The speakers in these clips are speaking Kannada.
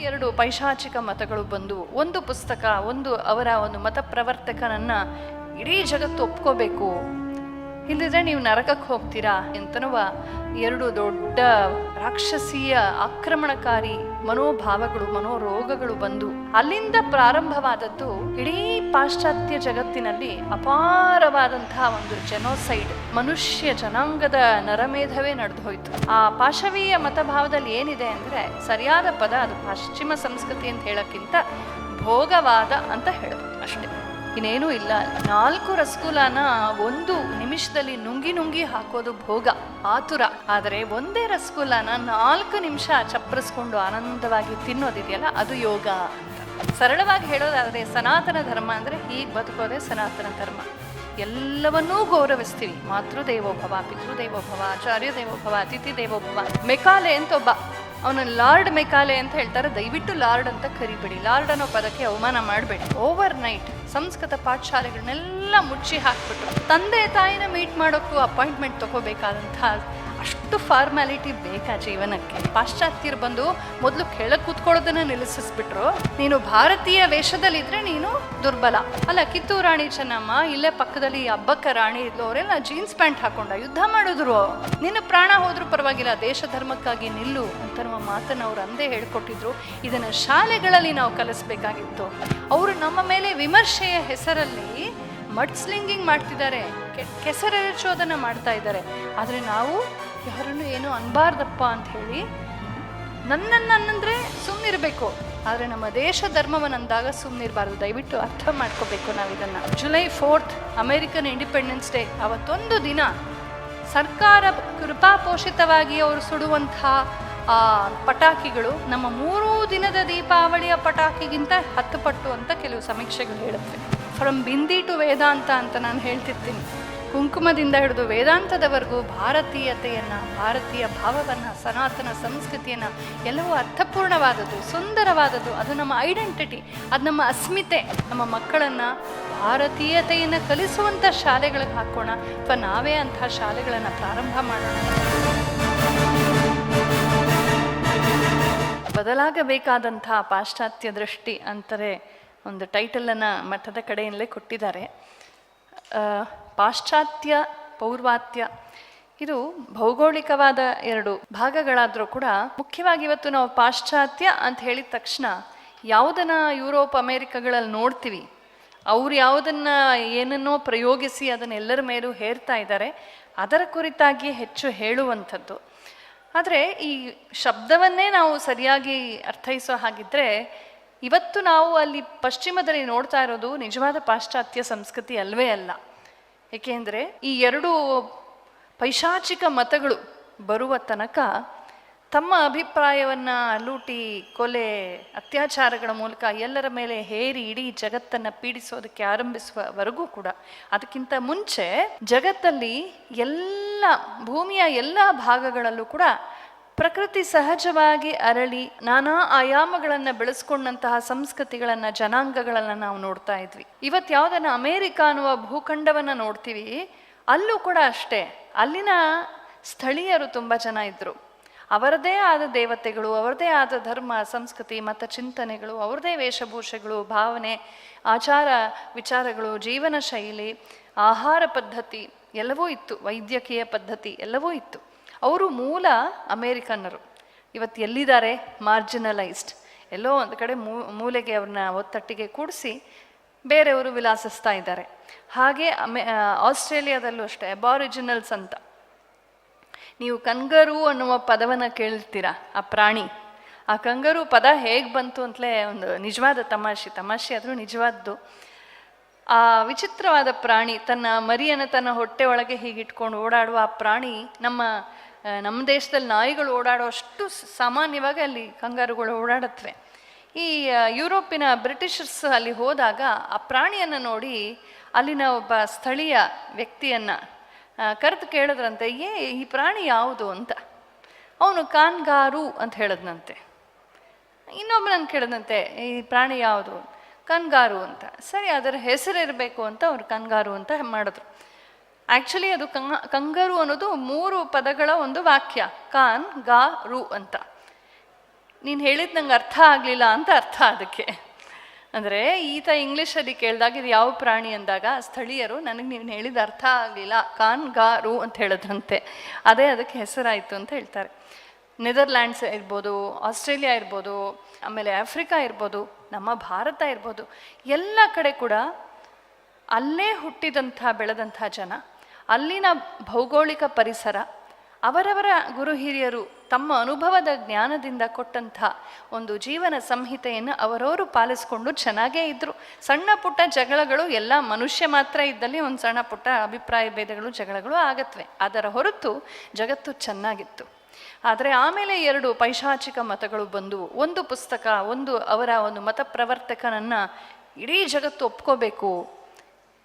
ಎರಡು ಪೈಶಾಚಿಕ ಮತಗಳು ಬಂದು ಒಂದು ಪುಸ್ತಕ, ಅವರ ಒಂದು ಮತ ಪ್ರವರ್ತಕನನ್ನು ಇಡೀ ಜಗತ್ತು ಒಪ್ಕೋಬೇಕು, ಇಲ್ಲದಿದ್ರೆ ನೀವು ನರಕಕ್ಕೆ ಹೋಗ್ತೀರಾ ಎಂತನುವ ಎರಡು ದೊಡ್ಡ ರಾಕ್ಷಸೀಯ ಆಕ್ರಮಣಕಾರಿ ಮನೋಭಾವಗಳು, ಮನೋರೋಗಗಳು ಬಂದು ಅಲ್ಲಿಂದ ಪ್ರಾರಂಭವಾದದ್ದು ಇಡೀ ಪಾಶ್ಚಾತ್ಯ ಜಗತ್ತಿನಲ್ಲಿ ಅಪಾರವಾದಂತಹ ಒಂದು ಜನೋಸೈಡ್, ಮನುಷ್ಯ ಜನಾಂಗದ ನರಮೇಧವೇ ನಡೆದು ಹೋಯ್ತು. ಆ ಪಾಶವೀಯ ಮತಭಾವದಲ್ಲಿ ಏನಿದೆ ಅಂದರೆ, ಸರಿಯಾದ ಪದ ಅದು ಪಶ್ಚಿಮ ಸಂಸ್ಕೃತಿ ಅಂತ ಹೇಳೋಕ್ಕಿಂತ ಭೋಗವಾದ ಅಂತ ಹೇಳೋದು ಅಷ್ಟೇ, ಇನ್ನೇನೂ ಇಲ್ಲ. 4 ರಸಗುಲ್ಲಾನ 1 ನಿಮಿಷದಲ್ಲಿ ನುಂಗಿ ಹಾಕೋದು ಭೋಗ, ಆತುರ. ಆದರೆ ಒಂದೇ ರಸಗುಲ್ಲಾನ 4 ನಿಮಿಷ ಚಪ್ಪರಿಸ್ಕೊಂಡು ಆನಂದವಾಗಿ ತಿನ್ನೋದಿದೆಯಲ್ಲ, ಅದು ಯೋಗ ಅಂತ. ಸರಳವಾಗಿ ಹೇಳೋದಾದರೆ ಸನಾತನ ಧರ್ಮ ಅಂದರೆ ಹೀಗೆ ಬದುಕೋದೇ ಸನಾತನ ಧರ್ಮ. ಎಲ್ಲವನ್ನೂ ಗೌರವಿಸ್ತೀವಿ. ಮಾತೃದೇವೋಭವ, ಪಿತೃದೇವೋಭವ, ಆಚಾರ್ಯ ದೇವೋಭವ, ಅತಿಥಿ ದೇವೋಭವ. ಮೆಕಾಲೆ ಅಂತ ಒಬ್ಬ, ಅವನ ಲಾರ್ಡ್ ಮೆಕಾಲೆ ಅಂತ ಹೇಳ್ತಾರೆ. ದಯವಿಟ್ಟು ಲಾರ್ಡ್ ಅಂತ ಕರಿಬೇಡಿ, ಲಾರ್ಡ್ ಅನ್ನೋ ಪದಕ್ಕೆ ಅವಮಾನ ಮಾಡಬೇಡಿ. ಓವರ್ ನೈಟ್ ಸಂಸ್ಕೃತ ಪಾಠಶಾಲೆಗಳನ್ನೆಲ್ಲ ಮುಚ್ಚಿ ಹಾಕ್ಬಿಟ್ರು. ತಂದೆ ತಾಯಿನ ಮೀಟ್ ಮಾಡೋಕ್ಕೂ ಅಪಾಯಿಂಟ್ಮೆಂಟ್ ತಗೋಬೇಕಾದಂತಹ ಅಷ್ಟು ಫಾರ್ಮ್ಯಾಲಿಟಿ ಬೇಕಾ ಜೀವನಕ್ಕೆ? ಪಾಶ್ಚಾತ್ಯರು ಬಂದು ಮೊದಲು ಕೆಳಗೆ ಕೂತ್ಕೊಳ್ಳೋದನ್ನ ನಿಲ್ಲಿಸಿಸ್ಬಿಟ್ರು. ನೀನು ಭಾರತೀಯ ವೇಷದಲ್ಲಿದ್ರೆ ನೀನು ದುರ್ಬಲ ಅಲ್ಲ. ಕಿತ್ತೂರು ರಾಣಿ ಚೆನ್ನಮ್ಮ, ಇಲ್ಲೇ ಪಕ್ಕದಲ್ಲಿ ಅಬ್ಬಕ್ಕ ರಾಣಿ ಇದ್ಲು, ಅವರೆಲ್ಲ ಜೀನ್ಸ್ ಪ್ಯಾಂಟ್ ಹಾಕೊಂಡ ಯುದ್ಧ ಮಾಡಿದ್ರು. ನಿನ್ನ ಪ್ರಾಣ ಹೋದ್ರೂ ಪರವಾಗಿಲ್ಲ, ದೇಶ ಧರ್ಮಕ್ಕಾಗಿ ನಿಲ್ಲು ಅಂತ ನಮ್ಮ ಮಾತನ್ನು ಅವ್ರು ಅಂದೇ ಹೇಳ್ಕೊಟ್ಟಿದ್ರು. ಇದನ್ನ ಶಾಲೆಗಳಲ್ಲಿ ನಾವು ಕಲಿಸ್ಬೇಕಾಗಿತ್ತು. ಅವರು ನಮ್ಮ ಮೇಲೆ ವಿಮರ್ಶೆಯ ಹೆಸರಲ್ಲಿ ಮಡ್ಸ್ಲಿಂಗಿಂಗ್ ಮಾಡ್ತಿದ್ದಾರೆ, ಕೆಸರೆರಚೋದನ್ನ ಮಾಡ್ತಾ ಇದ್ದಾರೆ. ಆದರೆ ನಾವು ಯಾರನ್ನು ಏನೂ ಅನ್ಬಾರ್ದಪ್ಪ ಅಂತ ಹೇಳಿ ನನ್ನಂದ್ರೆ ಸುಮ್ಮನಿರಬೇಕು. ಆದರೆ ನಮ್ಮ ದೇಶ ಧರ್ಮವನ್ನಂದಾಗ ಸುಮ್ಮನಿರಬಾರ್ದು. ದಯವಿಟ್ಟು ಅರ್ಥ ಮಾಡ್ಕೋಬೇಕು ನಾವು ಇದನ್ನು. July 4th American independence day, ಅವತ್ತೊಂದು ದಿನ ಸರ್ಕಾರ ಕೃಪಾಪೋಷಿತವಾಗಿ ಅವರು ಸುಡುವಂಥ ಪಟಾಕಿಗಳು ನಮ್ಮ 3 ದಿನದ ದೀಪಾವಳಿಯ ಪಟಾಕಿಗಿಂತ 10 ಪಟ್ಟು ಅಂತ ಕೆಲವು ಸಮೀಕ್ಷೆಗಳು ಹೇಳುತ್ತವೆ. ಫ್ರಮ್ ಬಿಂದಿ ಟು ವೇದಾಂತ ಅಂತ ನಾನು ಹೇಳ್ತಿರ್ತೀನಿ. ಕುಂಕುಮದಿಂದ ಹಿಡಿದು ವೇದಾಂತದವರೆಗೂ ಭಾರತೀಯತೆಯನ್ನು, ಭಾರತೀಯ ಭಾವವನ್ನು, ಸನಾತನ ಸಂಸ್ಕೃತಿಯನ್ನು ಎಲ್ಲವೂ ಅರ್ಥಪೂರ್ಣವಾದದ್ದು, ಸುಂದರವಾದದ್ದು. ಅದು ನಮ್ಮ ಐಡೆಂಟಿಟಿ, ಅದು ನಮ್ಮ ಅಸ್ಮಿತೆ. ನಮ್ಮ ಮಕ್ಕಳನ್ನು ಭಾರತೀಯತೆಯನ್ನು ಕಲಿಸುವಂಥ ಶಾಲೆಗಳಿಗೆ ಹಾಕೋಣ, ಅಥವಾ ನಾವೇ ಅಂಥ ಶಾಲೆಗಳನ್ನು ಪ್ರಾರಂಭ ಮಾಡೋಣ. ಬದಲಾಗಬೇಕಾದಂಥ ಪಾಶ್ಚಾತ್ಯ ದೃಷ್ಟಿ ಅಂತಾರೆ ಒಂದು ಟೈಟಲನ್ನು ಮಠದ ಕಡೆಯಲ್ಲೇ ಕೊಟ್ಟಿದ್ದಾರೆ. ಪಾಶ್ಚಾತ್ಯ, ಪೌರ್ವಾತ್ಯ, ಇದು ಭೌಗೋಳಿಕವಾದ 2 ಭಾಗಗಳಾದರೂ ಕೂಡ ಮುಖ್ಯವಾಗಿ ಇವತ್ತು ನಾವು ಪಾಶ್ಚಾತ್ಯ ಅಂತ ಹೇಳಿದ ತಕ್ಷಣ ಯಾವುದನ್ನು ಯುರೋಪ್ ಅಮೇರಿಕಗಳಲ್ಲಿ ನೋಡ್ತೀವಿ, ಅವ್ರು ಯಾವುದನ್ನು ಏನನ್ನೋ ಪ್ರಯೋಗಿಸಿ ಅದನ್ನೆಲ್ಲರ ಮೇಲೂ ಹೇರ್ತಾ ಇದ್ದಾರೆ, ಅದರ ಕುರಿತಾಗಿ ಹೆಚ್ಚು ಹೇಳುವಂಥದ್ದು. ಆದರೆ ಈ ಶಬ್ದವನ್ನೇ ನಾವು ಸರಿಯಾಗಿ ಅರ್ಥೈಸೋ ಹಾಗಿದ್ರೆ ಇವತ್ತು ನಾವು ಅಲ್ಲಿ ಪಶ್ಚಿಮದಲ್ಲಿ ನೋಡ್ತಾ ಇರೋದು ನಿಜವಾದ ಪಾಶ್ಚಾತ್ಯ ಸಂಸ್ಕೃತಿ ಅಲ್ವೇ ಅಲ್ಲ. ಏಕೆಂದರೆ ಈ 2 ಪೈಶಾಚಿಕ ಮತಗಳು ಬರುವ ತನಕ ತಮ್ಮ ಅಭಿಪ್ರಾಯವನ್ನು ಲೂಟಿ, ಕೊಲೆ, ಅತ್ಯಾಚಾರಗಳ ಮೂಲಕ ಎಲ್ಲರ ಮೇಲೆ ಹೇರಿ ಇಡೀ ಜಗತ್ತನ್ನು ಪೀಡಿಸೋದಕ್ಕೆ ಆರಂಭಿಸುವವರೆಗೂ ಕೂಡ, ಅದಕ್ಕಿಂತ ಮುಂಚೆ ಜಗತ್ತಲ್ಲಿ ಭೂಮಿಯ ಎಲ್ಲ ಭಾಗಗಳಲ್ಲೂ ಕೂಡ ಪ್ರಕೃತಿ ಸಹಜವಾಗಿ ಅರಳಿ ನಾನಾ ಆಯಾಮಗಳನ್ನು ಬೆಳೆಸ್ಕೊಂಡಂತಹ ಸಂಸ್ಕೃತಿಗಳನ್ನು, ಜನಾಂಗಗಳನ್ನು ನಾವು ನೋಡ್ತಾ ಇದ್ವಿ. ಇವತ್ತು ಯಾವುದನ್ನು ಅಮೇರಿಕ ಅನ್ನುವ ಭೂಖಂಡವನ್ನು ನೋಡ್ತೀವಿ, ಅಲ್ಲೂ ಕೂಡ ಅಷ್ಟೇ. ಅಲ್ಲಿನ ಸ್ಥಳೀಯರು ತುಂಬ ಜನ ಇದ್ದರು. ಅವರದೇ ಆದ ದೇವತೆಗಳು, ಅವರದೇ ಆದ ಧರ್ಮ, ಸಂಸ್ಕೃತಿ, ಮತ ಚಿಂತನೆಗಳು, ಅವರದೇ ವೇಷಭೂಷೆಗಳು, ಭಾವನೆ, ಆಚಾರ ವಿಚಾರಗಳು, ಜೀವನ ಶೈಲಿ, ಆಹಾರ ಪದ್ಧತಿ ಎಲ್ಲವೂ ಇತ್ತು, ವೈದ್ಯಕೀಯ ಪದ್ಧತಿ ಎಲ್ಲವೂ ಇತ್ತು. ಅವರು ಮೂಲ ಅಮೇರಿಕನ್ನರು. ಇವತ್ತು ಎಲ್ಲಿದ್ದಾರೆ? ಮಾರ್ಜಿನಲೈಸ್ಡ್, ಎಲ್ಲೋ ಒಂದು ಕಡೆ ಮೂಲೆಗೆ ಅವ್ರನ್ನ ಒತ್ತಟ್ಟಿಗೆ ಕೂಡಿಸಿ ಬೇರೆಯವರು ವಿಲಾಸಿಸ್ತಾ ಇದ್ದಾರೆ. ಹಾಗೆ ಆಸ್ಟ್ರೇಲಿಯಾದಲ್ಲೂ ಅಷ್ಟೇ ಅಬಾರಿಜಿನಲ್ಸ್ ಅಂತ. ನೀವು ಕಂಗರು ಅನ್ನುವ ಪದವನ್ನು ಕೇಳ್ತೀರಾ, ಆ ಪ್ರಾಣಿ. ಆ ಕಂಗರು ಪದ ಹೇಗೆ ಬಂತು ಅಂತಲೇ ಒಂದು ನಿಜವಾದ ತಮಾಷೆ ಆದರೂ ನಿಜವಾದ್ದು. ಆ ವಿಚಿತ್ರವಾದ ಪ್ರಾಣಿ ತನ್ನ ಮರಿಯನ್ನು ತನ್ನ ಹೊಟ್ಟೆ ಒಳಗೆ ಹೀಗಿಟ್ಕೊಂಡು ಓಡಾಡುವ ಆ ಪ್ರಾಣಿ ನಮ್ಮ ದೇಶದಲ್ಲಿ ನಾಯಿಗಳು ಓಡಾಡೋ ಅಷ್ಟು ಸಾಮಾನ್ಯವಾಗಿ ಅಲ್ಲಿ ಕಂಗಾರುಗಳು ಓಡಾಡತ್ವೆ. ಈ ಯುರೋಪಿನ ಬ್ರಿಟಿಷರ್ಸ್ ಅಲ್ಲಿ ಹೋದಾಗ ಆ ಪ್ರಾಣಿಯನ್ನು ನೋಡಿ ಅಲ್ಲಿನ ಒಬ್ಬ ಸ್ಥಳೀಯ ವ್ಯಕ್ತಿಯನ್ನು ಕರೆದು ಕೇಳಿದ್ರಂತೆ, ಈ ಪ್ರಾಣಿ ಯಾವುದು ಅಂತ. ಅವನು ಕಾನ್ಗಾರು ಅಂತ ಹೇಳಿದ್ನಂತೆ. ಇನ್ನೊಬ್ಬನನ್ನು ಕೇಳಿದಂತೆ, ಈ ಪ್ರಾಣಿ ಯಾವುದು? ಕನ್ಗಾರು ಅಂತ. ಸರಿ, ಅದರ ಹೆಸರಿರಬೇಕು ಅಂತ ಅವ್ರು ಕನ್ಗಾರು ಅಂತ ಮಾಡಿದ್ರು. ಆ್ಯಕ್ಚುಲಿ ಅದು ಕಂಗರು ಅನ್ನೋದು 3 ಪದಗಳ ಒಂದು ವಾಕ್ಯ, ಕಾನ್ ಗಾ ರು ಅಂತ. ನೀನು ಹೇಳಿದ್ದು ನಂಗೆ ಅರ್ಥ ಆಗಲಿಲ್ಲ ಅಂತ ಅರ್ಥ ಅದಕ್ಕೆ. ಅಂದರೆ ಈತ ಇಂಗ್ಲೀಷಲ್ಲಿ ಕೇಳಿದಾಗ ಇದು ಯಾವ ಪ್ರಾಣಿ ಅಂದಾಗ ಸ್ಥಳೀಯರು ನನಗೆ ನೀವು ಹೇಳಿದ ಅರ್ಥ ಆಗಲಿಲ್ಲ, ಕಾನ್ಗಾರು ಅಂತ ಹೇಳಿದ್ರಂತೆ. ಅದೇ ಅದಕ್ಕೆ ಹೆಸರಾಯಿತು ಅಂತ ಹೇಳ್ತಾರೆ. ನೆದರ್ಲ್ಯಾಂಡ್ಸ್ ಇರ್ಬೋದು, ಆಸ್ಟ್ರೇಲಿಯಾ ಇರ್ಬೋದು, ಆಮೇಲೆ ಆಫ್ರಿಕಾ ಇರ್ಬೋದು, ನಮ್ಮ ಭಾರತ ಇರ್ಬೋದು, ಎಲ್ಲ ಕಡೆ ಕೂಡ ಅಲ್ಲೇ ಹುಟ್ಟಿದಂಥ ಬೆಳೆದಂಥ ಜನ, ಅಲ್ಲಿನ ಭೌಗೋಳಿಕ ಪರಿಸರ, ಅವರವರ ಗುರು ಹಿರಿಯರು ತಮ್ಮ ಅನುಭವದ ಜ್ಞಾನದಿಂದ ಕೊಟ್ಟಂಥ ಒಂದು ಜೀವನ ಸಂಹಿತೆಯನ್ನು ಅವರವರು ಪಾಲಿಸ್ಕೊಂಡು ಚೆನ್ನಾಗೇ ಇದ್ದರು. ಸಣ್ಣ ಪುಟ್ಟ ಜಗಳಗಳು ಎಲ್ಲ ಮನುಷ್ಯ ಮಾತ್ರ ಇದ್ದಲ್ಲಿ ಒಂದು ಸಣ್ಣ ಪುಟ್ಟ ಅಭಿಪ್ರಾಯ ಭೇದಗಳು ಜಗಳಗಳು ಆಗತ್ವೆ, ಅದರ ಹೊರತು ಜಗತ್ತು ಚೆನ್ನಾಗಿತ್ತು. ಆದರೆ ಆಮೇಲೆ 2 ಪೈಶಾಚಿಕ ಮತಗಳು ಬಂದವು. ಒಂದು ಪುಸ್ತಕ, ಅವರ ಒಂದು ಮತ ಪ್ರವರ್ತಕನನ್ನು ಇಡೀ ಜಗತ್ತು ಒಪ್ಕೋಬೇಕು,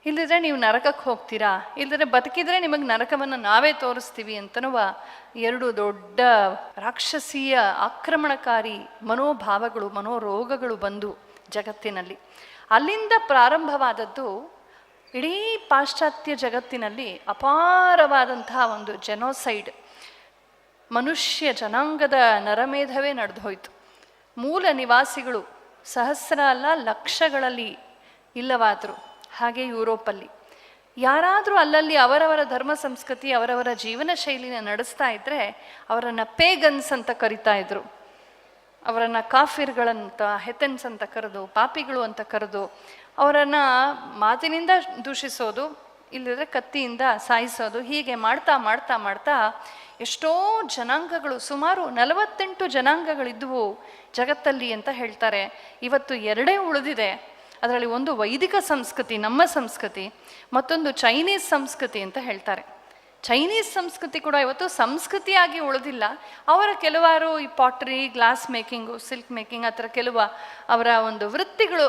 ಇಲ್ಲದ್ರೆ ನೀವು ನರಕಕ್ಕೆ ಹೋಗ್ತೀರಾ, ಇಲ್ಲದ್ರೆ ಬದುಕಿದ್ರೆ ನಿಮಗೆ ನರಕವನ್ನು ನಾವೇ ತೋರಿಸ್ತೀವಿ ಅಂತನ್ನುವ 2 ದೊಡ್ಡ ರಾಕ್ಷಸೀಯ ಆಕ್ರಮಣಕಾರಿ ಮನೋಭಾವಗಳು, ಮನೋರೋಗಗಳು ಬಂದು ಜಗತ್ತಿನಲ್ಲಿ. ಅಲ್ಲಿಂದ ಪ್ರಾರಂಭವಾದದ್ದು ಇಡೀ ಪಾಶ್ಚಾತ್ಯ ಜಗತ್ತಿನಲ್ಲಿ ಅಪಾರವಾದಂತಹ ಒಂದು ಜೆನೋಸೈಡ್, ಮನುಷ್ಯ ಜನಾಂಗದ ನರಮೇಧವೇ ನಡೆದು ಹೋಯಿತು. ಮೂಲ ನಿವಾಸಿಗಳು ಸಹಸ್ರ ಅಲ್ಲ ಲಕ್ಷಗಳಲ್ಲಿ ಇಲ್ಲವಾದರು. ಹಾಗೆ ಯುರೋಪಲ್ಲಿ ಯಾರಾದರೂ ಅಲ್ಲಲ್ಲಿ ಅವರವರ ಧರ್ಮ ಸಂಸ್ಕೃತಿ, ಅವರವರ ಜೀವನ ಶೈಲಿನ ನಡೆಸ್ತಾ ಇದ್ದರೆ ಅವರನ್ನು ಪೇಗನ್ಸ್ ಅಂತ ಕರಿತಾ ಇದ್ರು. ಅವರನ್ನು ಕಾಫಿರ್ಗಳಂತ, ಹೆಥೆನ್ಸ್ ಅಂತ ಕರೆದು, ಪಾಪಿಗಳು ಅಂತ ಕರೆದು ಅವರನ್ನು ಮಾತಿನಿಂದ ದೂಷಿಸೋದು, ಇಲ್ಲದ್ರೆ ಕತ್ತಿಯಿಂದ ಸಾಯಿಸೋದು. ಹೀಗೆ ಮಾಡ್ತಾ ಮಾಡ್ತಾ ಮಾಡ್ತಾ ಎಷ್ಟೋ ಜನಾಂಗಗಳು, ಸುಮಾರು 48 ಜನಾಂಗಗಳಿದ್ವು ಜಗತ್ತಲ್ಲಿ ಅಂತ ಹೇಳ್ತಾರೆ. ಇವತ್ತು 2 ಉಳಿದಿದೆ. ಅದರಲ್ಲಿ ಒಂದು ವೈದಿಕ ಸಂಸ್ಕೃತಿ, ನಮ್ಮ ಸಂಸ್ಕೃತಿ, ಮತ್ತೊಂದು ಚೈನೀಸ್ ಸಂಸ್ಕೃತಿ ಅಂತ ಹೇಳ್ತಾರೆ. ಚೈನೀಸ್ ಸಂಸ್ಕೃತಿ ಕೂಡ ಇವತ್ತು ಸಂಸ್ಕೃತಿಯಾಗಿ ಉಳಿದಿಲ್ಲ. ಅವರ ಕೆಲವಾರು ಈ pottery, glass making, silk making, ಆ ಥರ ಅವರ ಒಂದು ವೃತ್ತಿಗಳು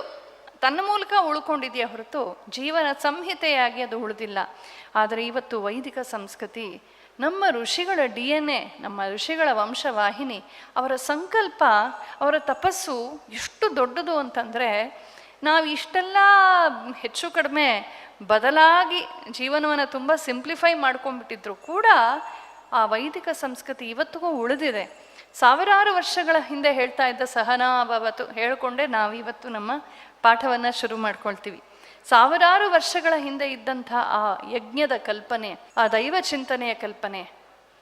ತನ್ನ ಮೂಲಕ ಉಳ್ಕೊಂಡಿದೆಯೇ ಹೊರತು ಜೀವನ ಸಂಹಿತೆಯಾಗಿ ಅದು ಉಳಿದಿಲ್ಲ. ಆದರೆ ಇವತ್ತು ವೈದಿಕ ಸಂಸ್ಕೃತಿ, ನಮ್ಮ ಋಷಿಗಳ DNA, ನಮ್ಮ ಋಷಿಗಳ ವಂಶವಾಹಿನಿ, ಅವರ ಸಂಕಲ್ಪ, ಅವರ ತಪಸ್ಸು ಎಷ್ಟು ದೊಡ್ಡದು ಅಂತಂದರೆ, ನಾವು ಇಷ್ಟೆಲ್ಲ ಹೆಚ್ಚು ಕಡಿಮೆ ಬದಲಾಗಿ ಜೀವನವನ್ನು ತುಂಬ ಸಿಂಪ್ಲಿಫೈ ಮಾಡ್ಕೊಂಡ್ಬಿಟ್ಟಿದ್ರು ಕೂಡ ಆ ವೈದಿಕ ಸಂಸ್ಕೃತಿ ಇವತ್ತಿಗೂ ಉಳಿದಿದೆ. ಸಾವಿರಾರು ವರ್ಷಗಳ ಹಿಂದೆ ಹೇಳ್ತಾ ಇದ್ದ ಸಹನಾಭವತು ಹೇಳಿಕೊಂಡೇ ನಾವಿವತ್ತು ನಮ್ಮ ಪಾಠವನ್ನು ಶುರು ಮಾಡ್ಕೊಳ್ತೀವಿ. ಸಾವಿರಾರು ವರ್ಷಗಳ ಹಿಂದೆ ಇದ್ದಂಥ ಆ ಯಜ್ಞದ ಕಲ್ಪನೆ, ಆ ದೈವ ಚಿಂತನೆಯ ಕಲ್ಪನೆ,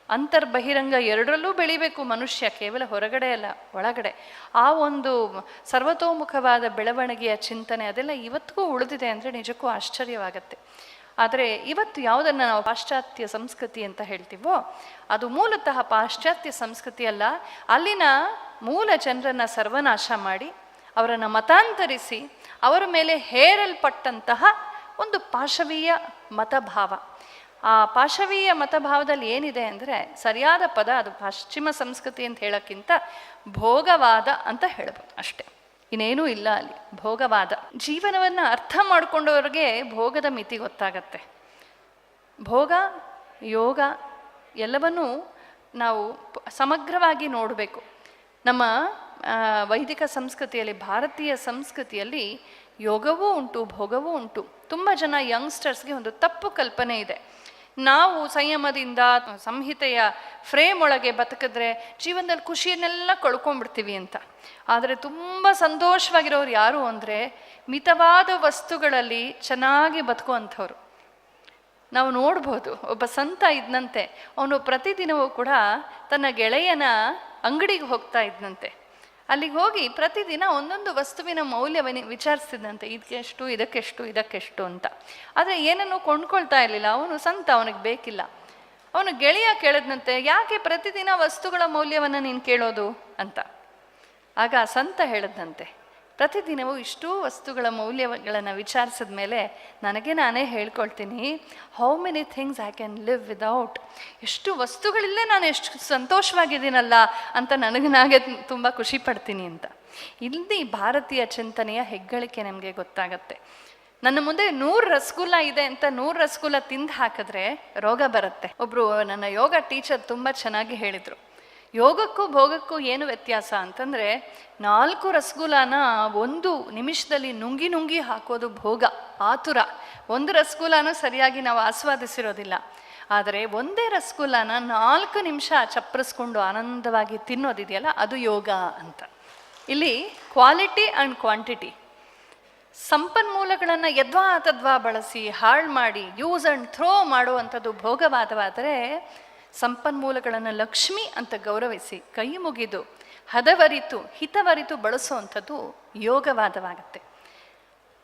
ಅಂತರ್ಬಹಿರಂಗ ಎರಡರಲ್ಲೂ ಬೆಳಿಬೇಕು ಮನುಷ್ಯ, ಕೇವಲ ಹೊರಗಡೆ ಅಲ್ಲ ಒಳಗಡೆ. ಆ ಒಂದು ಸರ್ವತೋಮುಖವಾದ ಬೆಳವಣಿಗೆಯ ಚಿಂತನೆ ಅದೆಲ್ಲ ಇವತ್ತಿಗೂ ಉಳಿದಿದೆ ಅಂದರೆ ನಿಜಕ್ಕೂ ಆಶ್ಚರ್ಯವಾಗತ್ತೆ. ಆದರೆ ಇವತ್ತು ಯಾವುದನ್ನು ನಾವು ಪಾಶ್ಚಾತ್ಯ ಸಂಸ್ಕೃತಿ ಅಂತ ಹೇಳ್ತೀವೋ ಅದು ಮೂಲತಃ ಪಾಶ್ಚಾತ್ಯ ಸಂಸ್ಕೃತಿ ಅಲ್ಲ. ಅಲ್ಲಿನ ಮೂಲ ಜನರನ್ನು ಸರ್ವನಾಶ ಮಾಡಿ ಅವರನ್ನು ಮತಾಂತರಿಸಿ ಅವರ ಮೇಲೆ ಹೇರಲ್ಪಟ್ಟಂತಹ ಒಂದು ಪಾಶವೀಯ ಮತಭಾವ. ಆ ಪಾಶವೀಯ ಮತಭಾವದಲ್ಲಿ ಏನಿದೆ ಅಂದರೆ, ಸರಿಯಾದ ಪದ ಅದು ಪಶ್ಚಿಮ ಸಂಸ್ಕೃತಿ ಅಂತ ಹೇಳೋಕ್ಕಿಂತ ಭೋಗವಾದ ಅಂತ ಹೇಳ್ಬೋದು ಅಷ್ಟೆ, ಇನ್ನೇನೂ ಇಲ್ಲ ಅಲ್ಲಿ. ಭೋಗವಾದ. ಜೀವನವನ್ನು ಅರ್ಥ ಮಾಡಿಕೊಂಡವ್ರಿಗೆ ಭೋಗದ ಮಿತಿ ಗೊತ್ತಾಗತ್ತೆ. ಭೋಗ, ಯೋಗ ಎಲ್ಲವನ್ನೂ ನಾವು ಸಮಗ್ರವಾಗಿ ನೋಡಬೇಕು. ನಮ್ಮ ವೈದಿಕ ಸಂಸ್ಕೃತಿಯಲ್ಲಿ, ಭಾರತೀಯ ಸಂಸ್ಕೃತಿಯಲ್ಲಿ ಯೋಗವೂ ಉಂಟು, ಭೋಗವೂ ಉಂಟು. ತುಂಬ ಜನ ಯಂಗ್ಸ್ಟರ್ಸ್ಗೆ ಒಂದು ತಪ್ಪು ಕಲ್ಪನೆ ಇದೆ, ನಾವು ಸಂಯಮದಿಂದ ಸಂಹಿತೆಯ ಫ್ರೇಮ್ ಒಳಗೆ ಬದುಕಿದ್ರೆ ಜೀವನದಲ್ಲಿ ಖುಷಿಯನ್ನೆಲ್ಲ ಕಳ್ಕೊಂಡ್ಬಿಡ್ತೀವಿ ಅಂತ. ಆದರೆ ತುಂಬ ಸಂತೋಷವಾಗಿರೋರು ಯಾರು ಅಂದರೆ ಮಿತವಾದ ವಸ್ತುಗಳಲ್ಲಿ ಚೆನ್ನಾಗಿ ಬದುಕುವಂಥವ್ರು. ನಾವು ನೋಡ್ಬೋದು, ಒಬ್ಬ ಸಂತ ಇದ್ದಂತೆ, ಅವನು ಪ್ರತಿದಿನವೂ ಕೂಡ ತನ್ನ ಗೆಳೆಯನ ಅಂಗಡಿಗೆ ಹೋಗ್ತಾ ಇದ್ದಂತೆ. ಅಲ್ಲಿಗೆ ಹೋಗಿ ಪ್ರತಿದಿನ ಒಂದೊಂದು ವಸ್ತುವಿನ ಮೌಲ್ಯವನ್ನು ವಿಚಾರಿಸ್ತಿದ್ದಂತೆ, ಇದಕ್ಕೆಷ್ಟು, ಇದಕ್ಕೆಷ್ಟು, ಇದಕ್ಕೆಷ್ಟು ಅಂತ. ಆದರೆ ಏನನ್ನು ಕೊಂಡ್ಕೊಳ್ತಾ ಇರಲಿಲ್ಲ ಅವನು ಸಂತ, ಅವನಿಗೆ ಬೇಕಿಲ್ಲ. ಅವನು ಗೆಳೆಯ ಕೇಳಿದ್ನಂತೆ, ಯಾಕೆ ಪ್ರತಿದಿನ ವಸ್ತುಗಳ ಮೌಲ್ಯವನ್ನು ನೀನು ಕೇಳೋದು ಅಂತ. ಆಗ ಸಂತ ಹೇಳಿದಂತೆ, ಪ್ರತಿದಿನವೂ ಇಷ್ಟೂ ವಸ್ತುಗಳ ಮೌಲ್ಯಗಳನ್ನು ವಿಚಾರಿಸಿದ ಮೇಲೆ ನನಗೆ ನಾನೇ ಹೇಳ್ಕೊಳ್ತೀನಿ, how many things I can live without. ಎಷ್ಟು ವಸ್ತುಗಳಿಲ್ಲೇ ನಾನು ಎಷ್ಟು ಸಂತೋಷವಾಗಿದ್ದೀನಲ್ಲ ಅಂತ ನನಗೆ ತುಂಬ ಖುಷಿ ಪಡ್ತೀನಿ ಅಂತ. ಇಲ್ಲಿ ಭಾರತೀಯ ಚಿಂತನೆಯ ಹೆಗ್ಗಳಿಕೆ ನಮಗೆ ಗೊತ್ತಾಗತ್ತೆ. ನನ್ನ ಮುಂದೆ 100 ರಸಗುಲ್ಲ ಇದೆ ಅಂತ 100 ರಸಗುಲ್ಲ ತಿಂದು ಹಾಕಿದ್ರೆ ರೋಗ ಬರುತ್ತೆ. ಒಬ್ಬರು ನನ್ನ ಯೋಗ ಟೀಚರ್ ತುಂಬ ಚೆನ್ನಾಗಿ ಹೇಳಿದರು, ಯೋಗಕ್ಕೂ ಭೋಗಕ್ಕೂ ಏನು ವ್ಯತ್ಯಾಸ ಅಂತಂದರೆ, 4 ರಸಗುಲ್ಲಾನ 1 ನಿಮಿಷದಲ್ಲಿ ನುಂಗಿ ಹಾಕೋದು ಭೋಗ, ಆತುರ. 1 ರಸಗುಲ್ಲಾನು ಸರಿಯಾಗಿ ನಾವು ಆಸ್ವಾದಿಸಿರೋದಿಲ್ಲ. ಆದರೆ ಒಂದೇ ರಸಗುಲ್ಲನ 4 ನಿಮಿಷ ಚಪ್ಪರಿಸ್ಕೊಂಡು ಆನಂದವಾಗಿ ತಿನ್ನೋದಿದೆಯಲ್ಲ, ಅದು ಯೋಗ ಅಂತ. ಇಲ್ಲಿ ಕ್ವಾಲಿಟಿ ಆ್ಯಂಡ್ ಕ್ವಾಂಟಿಟಿ, ಸಂಪನ್ಮೂಲಗಳನ್ನು ಯದ್ವಾ ತದ್ವಾ ಬಳಸಿ ಹಾಳು ಮಾಡಿ ಯೂಸ್ ಆ್ಯಂಡ್ ಥ್ರೋ ಮಾಡುವಂಥದ್ದು ಭೋಗವಾದವಾದರೆ, ಸಂಪನ್ಮೂಲಗಳನ್ನು ಲಕ್ಷ್ಮಿ ಅಂತ ಗೌರವಿಸಿ ಕೈ ಮುಗಿದು ಹದವರಿತು ಹಿತವರಿತು ಬಳಸುವಂಥದ್ದು ಯೋಗವಾದವಾಗುತ್ತೆ.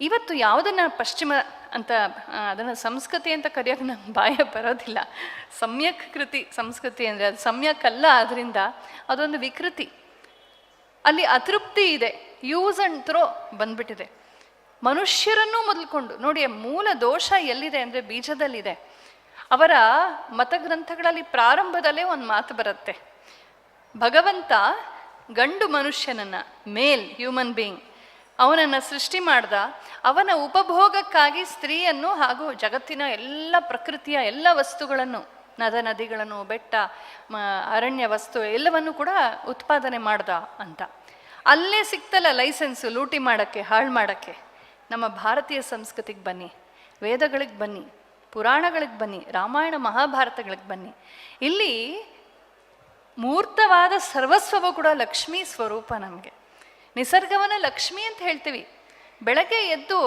ಇವತ್ತು ಯಾವುದನ್ನು ಪಶ್ಚಿಮ ಅಂತ ಅದನ್ನು ಸಂಸ್ಕೃತಿ ಅಂತ ಕರೆಯೋಕೆ ನಂಗೆ ಬಾಯ ಬರೋದಿಲ್ಲ. ಸಮ್ಯಕ್ ಕೃತಿ ಸಂಸ್ಕೃತಿ ಅಂದರೆ ಅದು ಸಮ್ಯಕ್ ಅಲ್ಲ, ಅದರಿಂದ ಅದೊಂದು ವಿಕೃತಿ. ಅಲ್ಲಿ ಅತೃಪ್ತಿ ಇದೆ, ಯೂಸ್ ಆ್ಯಂಡ್ ಥ್ರೋ ಬಂದ್ಬಿಟ್ಟಿದೆ. ಮನುಷ್ಯರನ್ನೂ ಮೊದಲ್ಕೊಂಡು ನೋಡಿ, ಮೂಲ ದೋಷ ಎಲ್ಲಿದೆ ಅಂದರೆ ಬೀಜದಲ್ಲಿದೆ. ಅವರ ಮತಗ್ರಂಥಗಳಲ್ಲಿ ಪ್ರಾರಂಭದಲ್ಲೇ ಒಂದು ಮಾತು ಬರುತ್ತೆ, ಭಗವಂತ ಗಂಡು ಮನುಷ್ಯನನ್ನು, ಮೇಲ್ ಹ್ಯೂಮನ್ ಬೀಯಿಂಗ್, ಅವನನ್ನು ಸೃಷ್ಟಿ ಮಾಡ್ದ. ಅವನ ಉಪಭೋಗಕ್ಕಾಗಿ ಸ್ತ್ರೀಯನ್ನು ಹಾಗೂ ಜಗತ್ತಿನ ಎಲ್ಲ ಪ್ರಕೃತಿಯ ಎಲ್ಲ ವಸ್ತುಗಳನ್ನು, ನದಿಗಳನ್ನು, ಬೆಟ್ಟ, ಅರಣ್ಯ ವಸ್ತು ಎಲ್ಲವನ್ನು ಕೂಡ ಉತ್ಪಾದನೆ ಮಾಡ್ದ ಅಂತ. ಅಲ್ಲೇ ಸಿಕ್ತಲ್ಲ ಲೈಸೆನ್ಸು ಲೂಟಿ ಮಾಡೋಕ್ಕೆ, ಹಾಳು ಮಾಡೋಕ್ಕೆ. ನಮ್ಮ ಭಾರತೀಯ ಸಂಸ್ಕೃತಿಗೆ ಬನ್ನಿ, ವೇದಗಳಿಗೆ ಬನ್ನಿ, ಪುರಾಣಗಳಿಗೆ ಬನ್ನಿ, ರಾಮಾಯಣ ಮಹಾಭಾರತಗಳಿಗೆ ಬನ್ನಿ. ಇಲ್ಲಿ ಮೂರ್ತವಾದ ಸರ್ವಸ್ವವು ಕೂಡ ಲಕ್ಷ್ಮೀ ಸ್ವರೂಪ. ನಮಗೆ ನಿಸರ್ಗವನ್ನು ಲಕ್ಷ್ಮಿ ಅಂತ ಹೇಳ್ತೀವಿ. ಬೆಳಗ್ಗೆ ಎದ್ದು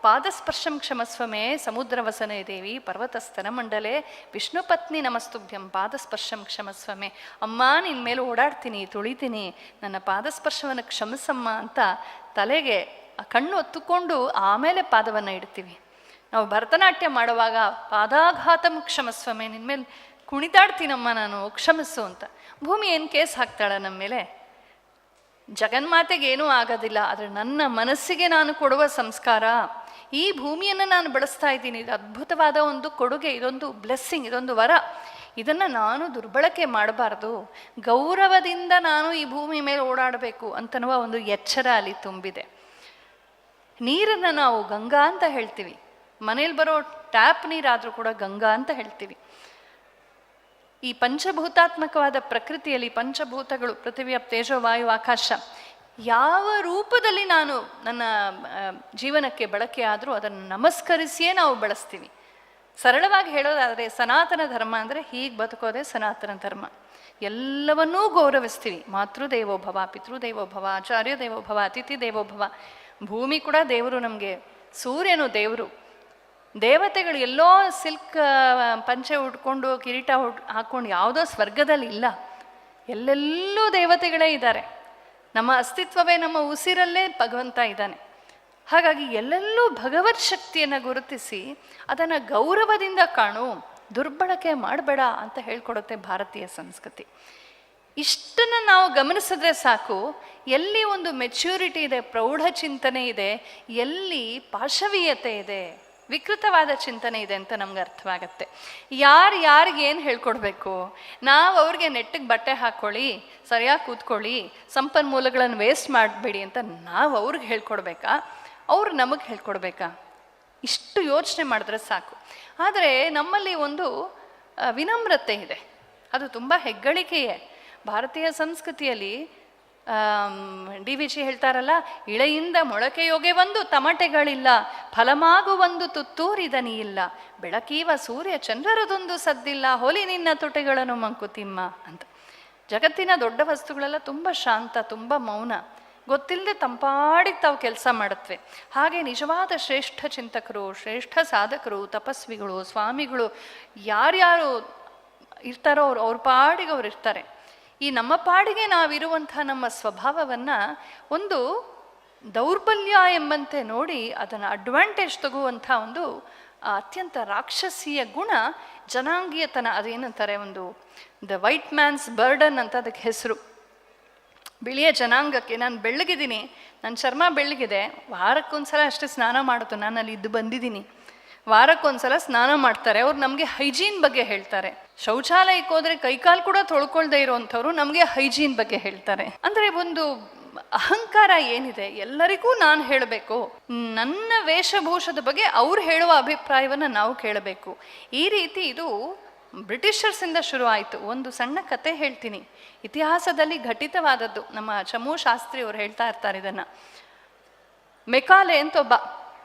ಪಾದಸ್ಪರ್ಶಂ ಕ್ಷಮಸ್ವಮೇ ಸಮುದ್ರವಸನೆ ದೇವಿ ಪರ್ವತಸ್ಥನ ಮಂಡಲೆ ವಿಷ್ಣು ಪತ್ನಿ ನಮಸ್ತುಭ್ಯಂ ಪಾದಸ್ಪರ್ಶಂ ಕ್ಷಮಸ್ವಮೇ. ಅಮ್ಮ ನಿನ್ನ ಮೇಲೆ ಓಡಾಡ್ತೀನಿ, ತುಳಿತೀನಿ, ನನ್ನ ಪಾದಸ್ಪರ್ಶವನ್ನು ಕ್ಷಮಿಸಮ್ಮ ಅಂತ ತಲೆಗೆ ಕಣ್ಣು ಹೊತ್ತುಕೊಂಡು ಆಮೇಲೆ ಪಾದವನ್ನು ಇಡ್ತೀವಿ. ನಾವು ಭರತನಾಟ್ಯ ಮಾಡುವಾಗ ಪಾದಾಘಾತಂ ಕ್ಷಮಸ್ವಮೇ, ನಿನ್ನ ಮೇಲೆ ಕುಣಿದಾಡ್ತೀನಮ್ಮ ನಾನು, ಕ್ಷಮಿಸು ಅಂತ. ಭೂಮಿ ಏನು ಕೇಸ್ ಹಾಕ್ತಾಳ ನಮ್ಮ ಮೇಲೆ? ಜಗನ್ಮಾತೆಗೆ ಏನೂ ಆಗೋದಿಲ್ಲ. ಆದರೆ ನನ್ನ ಮನಸ್ಸಿಗೆ ನಾನು ಕೊಡುವ ಸಂಸ್ಕಾರ, ಈ ಭೂಮಿಯನ್ನು ನಾನು ಬಳಸ್ತಾ ಇದ್ದೀನಿ, ಇದು ಅದ್ಭುತವಾದ ಒಂದು ಕೊಡುಗೆ, ಇದೊಂದು ಬ್ಲೆಸ್ಸಿಂಗ್, ಇದೊಂದು ವರ. ಇದನ್ನು ನಾನು ದುರ್ಬಳಕೆ ಮಾಡಬಾರ್ದು, ಗೌರವದಿಂದ ನಾನು ಈ ಭೂಮಿ ಮೇಲೆ ಓಡಾಡಬೇಕು ಅಂತನ್ನುವ ಒಂದು ಎಚ್ಚರ ಅಲ್ಲಿ ತುಂಬಿದೆ. ನೀರನ್ನು ನಾವು ಗಂಗಾ ಅಂತ ಹೇಳ್ತೀವಿ. ಮನೇಲಿ ಬರೋ ಟ್ಯಾಪ್ ನೀರಾದರೂ ಕೂಡ ಗಂಗಾ ಅಂತ ಹೇಳ್ತೀವಿ. ಈ ಪಂಚಭೂತಾತ್ಮಕವಾದ ಪ್ರಕೃತಿಯಲ್ಲಿ ಪಂಚಭೂತಗಳು, ಪೃಥ್ವಿ, ತೇಜೋ, ವಾಯು, ಆಕಾಶ, ಯಾವ ರೂಪದಲ್ಲಿ ನಾನು ನನ್ನ ಜೀವನಕ್ಕೆ ಬಳಕೆ ಆದರೂ ಅದನ್ನು ನಮಸ್ಕರಿಸಿಯೇ ನಾವು ಬಳಸ್ತೀವಿ. ಸರಳವಾಗಿ ಹೇಳೋದಾದರೆ ಸನಾತನ ಧರ್ಮ ಅಂದರೆ ಹೀಗೆ ಬದುಕೋದೇ ಸನಾತನ ಧರ್ಮ. ಎಲ್ಲವನ್ನೂ ಗೌರವಿಸ್ತೀವಿ. ಮಾತೃದೇವೋಭವ, ಪಿತೃದೇವೋಭವ, ಆಚಾರ್ಯ ದೇವೋಭವ, ಅತಿಥಿ ದೇವೋಭವ. ಭೂಮಿ ಕೂಡ ದೇವರು ನಮಗೆ, ಸೂರ್ಯನು ದೇವರು. ದೇವತೆಗಳು ಎಲ್ಲೋ ಸಿಲ್ಕ್ ಪಂಚೆ ಉಟ್ಕೊಂಡು ಕಿರೀಟ ಹಾಕ್ಕೊಂಡು ಯಾವುದೋ ಸ್ವರ್ಗದಲ್ಲಿ ಇಲ್ಲ, ಎಲ್ಲೆಲ್ಲೂ ದೇವತೆಗಳೇ ಇದ್ದಾರೆ. ನಮ್ಮ ಅಸ್ತಿತ್ವವೇ ನಮ್ಮ ಉಸಿರಲ್ಲೇ ಭಗವಂತ ಇದ್ದಾನೆ. ಹಾಗಾಗಿ ಎಲ್ಲೆಲ್ಲೂ ಭಗವತ್ ಶಕ್ತಿಯನ್ನು ಗುರುತಿಸಿ ಅದನ್ನು ಗೌರವದಿಂದ ಕಾಣು, ದುರ್ಬಳಕೆ ಮಾಡಬೇಡ ಅಂತ ಹೇಳ್ಕೊಡುತ್ತೆ ಭಾರತೀಯ ಸಂಸ್ಕೃತಿ. ಇಷ್ಟನ್ನು ನಾವು ಗಮನಿಸಿದ್ರೆ ಸಾಕು, ಎಲ್ಲಿ ಒಂದು ಮೆಚ್ಯೂರಿಟಿ ಇದೆ, ಪ್ರೌಢ ಚಿಂತನೆ ಇದೆ, ಎಲ್ಲಿ ಪಾಶವೀಯತೆ ಇದೆ, ವಿಕೃತವಾದ ಚಿಂತನೆ ಇದೆ ಅಂತ ನಮ್ಗೆ ಅರ್ಥವಾಗತ್ತೆ. ಯಾರಿಗೆ ಏನು ಹೇಳ್ಕೊಡ್ಬೇಕು? ನಾವು ಅವ್ರಿಗೆ ನೆಟ್ಟಿಗೆ ಬಟ್ಟೆ ಹಾಕ್ಕೊಳ್ಳಿ, ಸರಿಯಾಗಿ ಕೂತ್ಕೊಳ್ಳಿ, ಸಂಪನ್ಮೂಲಗಳನ್ನು ವೇಸ್ಟ್ ಮಾಡಬೇಡಿ ಅಂತ ನಾವು ಅವ್ರಿಗೆ ಹೇಳ್ಕೊಡ್ಬೇಕಾ? ಅವ್ರು ನಮಗೆ ಹೇಳ್ಕೊಡ್ಬೇಕಾ? ಇಷ್ಟು ಯೋಚನೆ ಮಾಡಿದ್ರೆ ಸಾಕು. ಆದರೆ ನಮ್ಮಲ್ಲಿ ಒಂದು ವಿನಮ್ರತೆ ಇದೆ, ಅದು ತುಂಬ ಹೆಗ್ಗಳಿಕೆಯೇ. ಭಾರತೀಯ ಸಂಸ್ಕೃತಿಯಲ್ಲಿ DVG ಹೇಳ್ತಾರಲ್ಲ, ಇಳೆಯಿಂದ ಮೊಳಕೆಯೊಗೆ ಒಂದು ತಮಟೆಗಳಿಲ್ಲ, ಫಲಮಾಗುವೊಂದು ತುತ್ತೂರಿದನಿ ಇಲ್ಲ, ಬೆಳಕೀವ ಸೂರ್ಯ ಚಂದ್ರರದೊಂದು ಸದ್ದಿಲ್ಲ, ಹೊಲಿ ನಿನ್ನ ತುಟಿಗಳನ್ನು ಮಂಕುತಿಮ್ಮ ಅಂತ. ಜಗತ್ತಿನ ದೊಡ್ಡ ವಸ್ತುಗಳೆಲ್ಲ ತುಂಬ ಶಾಂತ, ತುಂಬ ಮೌನ, ಗೊತ್ತಿಲ್ಲದೆ ತಂಪಾಡಿಗೆ ತಾವು ಕೆಲಸ ಮಾಡುತ್ತವೆ. ಹಾಗೆ ನಿಜವಾದ ಶ್ರೇಷ್ಠ ಚಿಂತಕರು, ಶ್ರೇಷ್ಠ ಸಾಧಕರು, ತಪಸ್ವಿಗಳು, ಸ್ವಾಮಿಗಳು ಯಾರ್ಯಾರು ಇರ್ತಾರೋ ಅವ್ರ ಪಾಡಿಗೆ ಅವ್ರು ಇರ್ತಾರೆ. ಈ ನಮ್ಮ ಪಾಡಿಗೆ ನಾವಿರುವಂಥ ನಮ್ಮ ಸ್ವಭಾವವನ್ನು ಒಂದು ದೌರ್ಬಲ್ಯ ಎಂಬಂತೆ ನೋಡಿ ಅದನ್ನು ಅಡ್ವಾಂಟೇಜ್ ತಗುವಂಥ ಒಂದು ಅತ್ಯಂತ ರಾಕ್ಷಸೀಯ ಗುಣ ಜನಾಂಗೀಯತನ. ಅದೇನಂತಾರೆ, ಒಂದು ದ ವೈಟ್ ಮ್ಯಾನ್ಸ್ ಬರ್ಡನ್ ಅಂತ ಅದಕ್ಕೆ ಹೆಸರು. ಬಿಳಿಯ ಜನಾಂಗಕ್ಕೆ, ನಾನು ಬೆಳ್ಳಗಿದ್ದೀನಿ, ನನ್ನ ಚರ್ಮ ಬೆಳ್ಳಗಿದೆ, ವಾರಕ್ಕೊಂದ್ಸಲ ಅಷ್ಟೇ ಸ್ನಾನ ಮಾಡೋದು, ನಾನು ಅಲ್ಲಿ ಇದ್ದು ಬಂದಿದ್ದೀನಿ, ವಾರಕ್ಕೊಂದ್ಸಲ ಸ್ನಾನ ಮಾಡ್ತಾರೆ. ಅವ್ರು ನಮಗೆ ಹೈಜೀನ್ ಬಗ್ಗೆ ಹೇಳ್ತಾರೆ. ಶೌಚಾಲಯಕ್ಕೆ ಹೋದರೆ ಕೈಕಾಲು ಕೂಡ ತೊಳ್ಕೊಳ್ದೇ ಇರೋವಂಥವ್ರು ನಮಗೆ ಹೈಜೀನ್ ಬಗ್ಗೆ ಹೇಳ್ತಾರೆ. ಅಂದರೆ ಒಂದು ಅಹಂಕಾರ ಏನಿದೆ, ಎಲ್ಲರಿಗೂ ನಾನು ಹೇಳಬೇಕು, ನನ್ನ ವೇಷಭೂಷದ ಬಗ್ಗೆ ಅವ್ರು ಹೇಳುವ ಅಭಿಪ್ರಾಯವನ್ನು ನಾವು ಕೇಳಬೇಕು. ಈ ರೀತಿ ಇದು ಬ್ರಿಟಿಷರ್ಸಿಂದ ಶುರು ಆಯಿತು. ಒಂದು ಸಣ್ಣ ಕತೆ ಹೇಳ್ತೀನಿ, ಇತಿಹಾಸದಲ್ಲಿ ಘಟಿತವಾದದ್ದು. ನಮ್ಮ ಚಮೂ ಶಾಸ್ತ್ರಿ ಅವರು ಹೇಳ್ತಾ ಇರ್ತಾರೆ ಇದನ್ನು. ಮೆಕಾಲೆ ಅಂತ ಒಬ್ಬ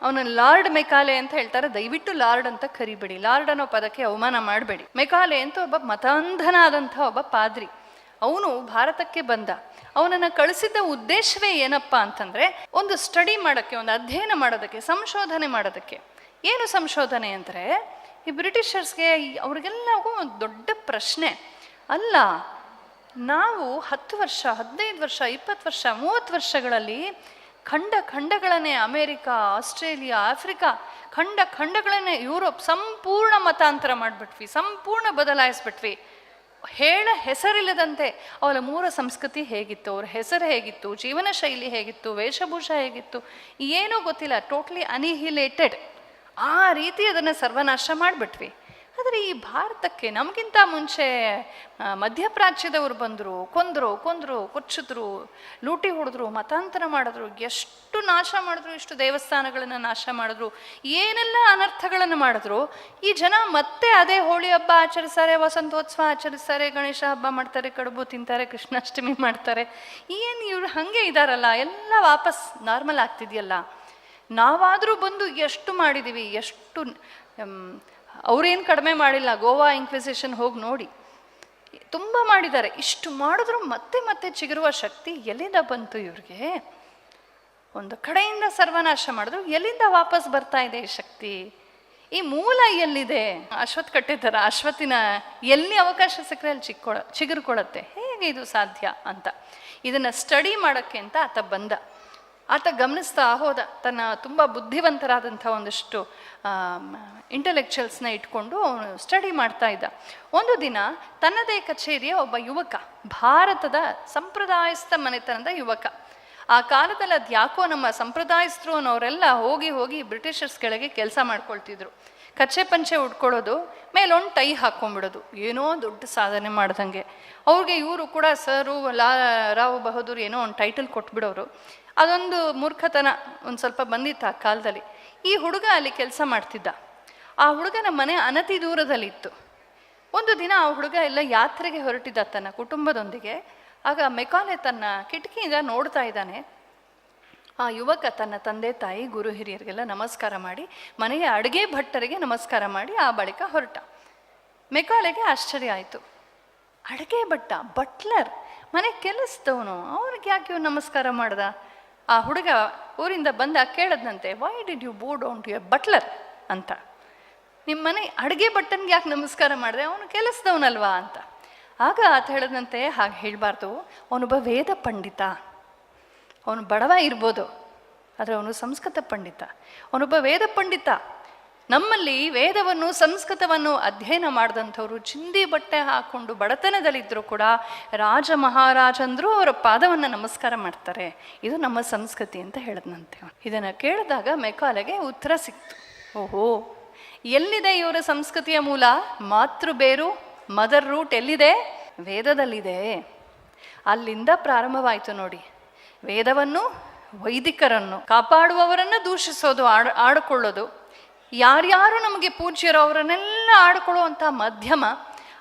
ಅವನನ್ನು ಲಾರ್ಡ್ ಮೆಕಾಲೆ ಅಂತ ಹೇಳ್ತಾರೆ. ದಯವಿಟ್ಟು ಲಾರ್ಡ್ ಅಂತ ಕರಿಬೇಡಿ, ಲಾರ್ಡ್ ಅನ್ನೋ ಪದಕ್ಕೆ ಅವಮಾನ ಮಾಡಬೇಡಿ. ಮೆಕಾಲೆ ಅಂತ ಒಬ್ಬ ಮತಾಂಧನಾದಂಥ ಒಬ್ಬ ಪಾದ್ರಿ, ಅವನು ಭಾರತಕ್ಕೆ ಬಂದ. ಅವನನ್ನು ಕಳಿಸಿದ್ದ ಉದ್ದೇಶವೇ ಏನಪ್ಪ ಅಂತಂದರೆ, ಒಂದು ಸ್ಟಡಿ ಮಾಡೋಕ್ಕೆ, ಒಂದು ಅಧ್ಯಯನ ಮಾಡೋದಕ್ಕೆ, ಸಂಶೋಧನೆ ಮಾಡೋದಕ್ಕೆ. ಏನು ಸಂಶೋಧನೆ ಅಂದರೆ, ಈ ಬ್ರಿಟಿಷರ್ಸ್ಗೆ ಅವ್ರಿಗೆಲ್ಲವೂ ಒಂದು ದೊಡ್ಡ ಪ್ರಶ್ನೆ. ಅಲ್ಲ, ನಾವು 10 ವರ್ಷ 15 ವರ್ಷ 20 ವರ್ಷ 30 ವರ್ಷಗಳಲ್ಲಿ ಖಂಡಗಳನ್ನೇ, ಅಮೇರಿಕಾ, ಆಸ್ಟ್ರೇಲಿಯಾ, ಆಫ್ರಿಕಾ, ಖಂಡಗಳನ್ನೇ, ಯುರೋಪ್ ಸಂಪೂರ್ಣ ಮತಾಂತರ ಮಾಡಿಬಿಟ್ವಿ, ಸಂಪೂರ್ಣ ಬದಲಾಯಿಸ್ಬಿಟ್ವಿ. ಹೇಳ ಹೆಸರಿಲ್ಲದಂತೆ ಅವಳ ಮೂಲ ಸಂಸ್ಕೃತಿ ಹೇಗಿತ್ತು, ಅವ್ರ ಹೆಸರು ಹೇಗಿತ್ತು, ಜೀವನ ಶೈಲಿ ಹೇಗಿತ್ತು, ವೇಷಭೂಷ ಹೇಗಿತ್ತು, ಏನೂ ಗೊತ್ತಿಲ್ಲ. ಟೋಟ್ಲಿ ಅನಿಹಿಲೇಟೆಡ್. ಆ ರೀತಿ ಅದನ್ನು ಸರ್ವನಾಶ ಮಾಡಿಬಿಟ್ವಿ. ಆದರೆ ಈ ಭಾರತಕ್ಕೆ ನಮಗಿಂತ ಮುಂಚೆ ಮಧ್ಯಪ್ರಾಚ್ಯದವರು ಬಂದರು, ಕೊಂದರು, ಕೊಚ್ಚಿದ್ರು, ಲೂಟಿ ಹೊಡೆದ್ರು, ಮತಾಂತರ ಮಾಡಿದ್ರು, ಎಷ್ಟು ನಾಶ ಮಾಡಿದ್ರು, ಇಷ್ಟು ದೇವಸ್ಥಾನಗಳನ್ನು ನಾಶ ಮಾಡಿದ್ರು, ಏನೆಲ್ಲ ಅನರ್ಥಗಳನ್ನು ಮಾಡಿದ್ರು. ಈ ಜನ ಮತ್ತೆ ಅದೇ ಹೋಳಿ ಹಬ್ಬ ಆಚರಿಸ್ತಾರೆ, ವಸಂತೋತ್ಸವ ಆಚರಿಸ್ತಾರೆ, ಗಣೇಶ ಹಬ್ಬ ಮಾಡ್ತಾರೆ, ಕಡುಬು ತಿಂತಾರೆ, ಕೃಷ್ಣಾಷ್ಟಮಿ ಮಾಡ್ತಾರೆ. ಏನು ಇವ್ರು ಹಾಗೆ ಇದ್ದಾರಲ್ಲ, ಎಲ್ಲ ವಾಪಸ್ ನಾರ್ಮಲ್ ಆಗ್ತಿದೆಯಲ್ಲ. ನಾವಾದರೂ ಬಂದು ಎಷ್ಟು ಮಾಡಿದ್ದೀವಿ, ಎಷ್ಟು ಅವ್ರೇನು ಕಡಿಮೆ ಮಾಡಿಲ್ಲ. ಗೋವಾ ಇನ್ಕ್ವಿಸಿಷನ್ ಹೋಗಿ ನೋಡಿ, ತುಂಬ ಮಾಡಿದ್ದಾರೆ. ಇಷ್ಟು ಮಾಡಿದ್ರು ಮತ್ತೆ ಚಿಗುರುವ ಶಕ್ತಿ ಎಲ್ಲಿಂದ ಬಂತು ಇವ್ರಿಗೆ? ಒಂದು ಕಡೆಯಿಂದ ಸರ್ವನಾಶ ಮಾಡಿದ್ರು, ಎಲ್ಲಿಂದ ವಾಪಸ್ ಬರ್ತಾ ಇದೆ ಈ ಶಕ್ತಿ? ಈ ಮೂಲ ಎಲ್ಲಿದೆ? ಅಶ್ವತ್ಥ ಕಟ್ಟಿದ್ದಾರ, ಅಶ್ವತ್ತಿನ ಎಲ್ಲಿ ಅವಕಾಶ ಸಿಕ್ಕರೆ ಅಲ್ಲಿ ಚಿಗುರ್ಕೊಳ್ಳುತ್ತೆ. ಹೇಗೆ ಇದು ಸಾಧ್ಯ ಅಂತ ಇದನ್ನು ಸ್ಟಡಿ ಮಾಡೋಕ್ಕೆ ಅಂತ ಆತ ಬಂದ. ಆತ ಗಮನಿಸ್ತಾ ಹೋದ. ತನ್ನ ತುಂಬ ಬುದ್ಧಿವಂತರಾದಂಥ ಒಂದಷ್ಟು ಇಂಟೆಲೆಕ್ಚುಯಲ್ಸ್ನ ಇಟ್ಕೊಂಡು ಅವನು ಸ್ಟಡಿ ಮಾಡ್ತಾ ಇದ್ದ. ಒಂದು ದಿನ ತನ್ನದೇ ಕಚೇರಿಯ ಒಬ್ಬ ಯುವಕ, ಭಾರತದ ಸಂಪ್ರದಾಯಸ್ಥ ಮನೆತನದ ಯುವಕ. ಆ ಕಾಲದಲ್ಲಿ ಅದು ಯಾಕೋ ನಮ್ಮ ಸಂಪ್ರದಾಯಸ್ಥರು ಅನ್ನೋರೆಲ್ಲ ಹೋಗಿ ಬ್ರಿಟಿಷರ್ಸ್ ಕೆಳಗೆ ಕೆಲಸ ಮಾಡ್ಕೊಳ್ತಿದ್ರು. ಕಚ್ಚೆ ಪಂಚೆ ಉಟ್ಕೊಳ್ಳೋದು, ಮೇಲೊಂದು ಟೈ ಹಾಕ್ಕೊಂಡ್ಬಿಡೋದು, ಏನೋ ದೊಡ್ಡ ಸಾಧನೆ ಮಾಡ್ದಂಗೆ. ಅವ್ರಿಗೆ ಇವರು ಕೂಡ ಸರು ರಾವ್ ಬಹದ್ದೂರ್ ಏನೋ ಒಂದು ಟೈಟಲ್ ಕೊಟ್ಬಿಡೋರು. ಅದೊಂದು ಮೂರ್ಖತನ ಒಂದು ಸ್ವಲ್ಪ ಬಂದಿತ್ತು ಆ ಕಾಲದಲ್ಲಿ. ಈ ಹುಡುಗ ಅಲ್ಲಿ ಕೆಲಸ ಮಾಡ್ತಿದ್ದ. ಆ ಹುಡುಗನ ಮನೆ ಅನತಿ ದೂರದಲ್ಲಿತ್ತು. ಒಂದು ದಿನ ಆ ಹುಡುಗ ಎಲ್ಲ ಯಾತ್ರೆಗೆ ಹೊರಟಿದ್ದ ತನ್ನ ಕುಟುಂಬದೊಂದಿಗೆ. ಆಗ ಮೆಕಾಲೆ ತನ್ನ ಕಿಟಕಿಯಿಂದ ನೋಡ್ತಾ ಇದ್ದಾನೆ. ಆ ಯುವಕ ತನ್ನ ತಂದೆ ತಾಯಿ ಗುರು ಹಿರಿಯರಿಗೆಲ್ಲ ನಮಸ್ಕಾರ ಮಾಡಿ, ಮನೆಯ ಅಡುಗೆ ಭಟ್ಟರಿಗೆ ನಮಸ್ಕಾರ ಮಾಡಿ ಆ ಬಳಿಕ ಹೊರಟ. ಮೆಕಾಲೆಗೆ ಆಶ್ಚರ್ಯ ಆಯಿತು. ಅಡುಗೆ ಭಟ್ಟ, ಬಟ್ಲರ್, ಮನೆ ಕೆಲಸದವನು, ಅವ್ರಿಗೆ ಯಾಕೆ ಇವ್ರು ನಮಸ್ಕಾರ ಮಾಡ್ದ? ಆ ಹುಡುಗ ಊರಿಂದ ಬಂದ ಕೇಳದ್ನಂತೆ, ವೈ ಡಿಡ್ ಯು ಬೋ ಡೌನ್ ಟು ಎ ಬಟ್ಲರ್ ಅಂತ. ನಿಮ್ಮ ಮನೆ ಅಡುಗೆ ಭಟ್ಟನ್ಗೆ ಯಾಕೆ ನಮಸ್ಕಾರ ಮಾಡಿದೆ? ಅವನು ಕೆಲಸದವನಲ್ವಾ ಅಂತ. ಆಗ ಆತ ಹೇಳದಂತೆ, ಹಾಗೆ ಹೇಳಬಾರ್ದು, ಅವನೊಬ್ಬ ವೇದ ಪಂಡಿತ. ಅವನು ಬಡವ ಇರ್ಬೋದು, ಆದರೆ ಅವನು ಸಂಸ್ಕೃತ ಪಂಡಿತ. ಅವನೊಬ್ಬ ವೇದ ಪಂಡಿತ. ನಮ್ಮಲ್ಲಿ ವೇದವನ್ನು ಸಂಸ್ಕೃತವನ್ನು ಅಧ್ಯಯನ ಮಾಡಿದಂಥವ್ರು ಚಿಂದಿ ಬಟ್ಟೆ ಹಾಕ್ಕೊಂಡು ಬಡತನದಲ್ಲಿದ್ದರೂ ಕೂಡ ರಾಜ ಮಹಾರಾಜಂದ್ರು ಅವರ ಪಾದವನ್ನು ನಮಸ್ಕಾರ ಮಾಡ್ತಾರೆ. ಇದು ನಮ್ಮ ಸಂಸ್ಕೃತಿ ಅಂತ ಹೇಳಿದ್ನಂತೆ. ಇದನ್ನು ಕೇಳಿದಾಗ ಮೆಕಾಲೆಗೆ ಉತ್ತರ ಸಿಕ್ತು. ಓಹೋ, ಎಲ್ಲಿದೆ ಇವರ ಸಂಸ್ಕೃತಿಯ ಮೂಲ? ಮಾತೃ ಬೇರು, ಮದರ್ ರೂಟ್ ಎಲ್ಲಿದೆ? ವೇದದಲ್ಲಿದೆ. ಅಲ್ಲಿಂದ ಪ್ರಾರಂಭವಾಯಿತು ನೋಡಿ. ವೇದವನ್ನು, ವೈದಿಕರನ್ನು, ಕಾಪಾಡುವವರನ್ನು ದೂಷಿಸೋದು, ಆಡಿಕೊಳ್ಳೋದು. ಯಾರ್ಯಾರು ನಮಗೆ ಪೂಜ್ಯರೋ ಅವರನ್ನೆಲ್ಲ ಆಡ್ಕೊಳ್ಳುವಂಥ ಮಾಧ್ಯಮ,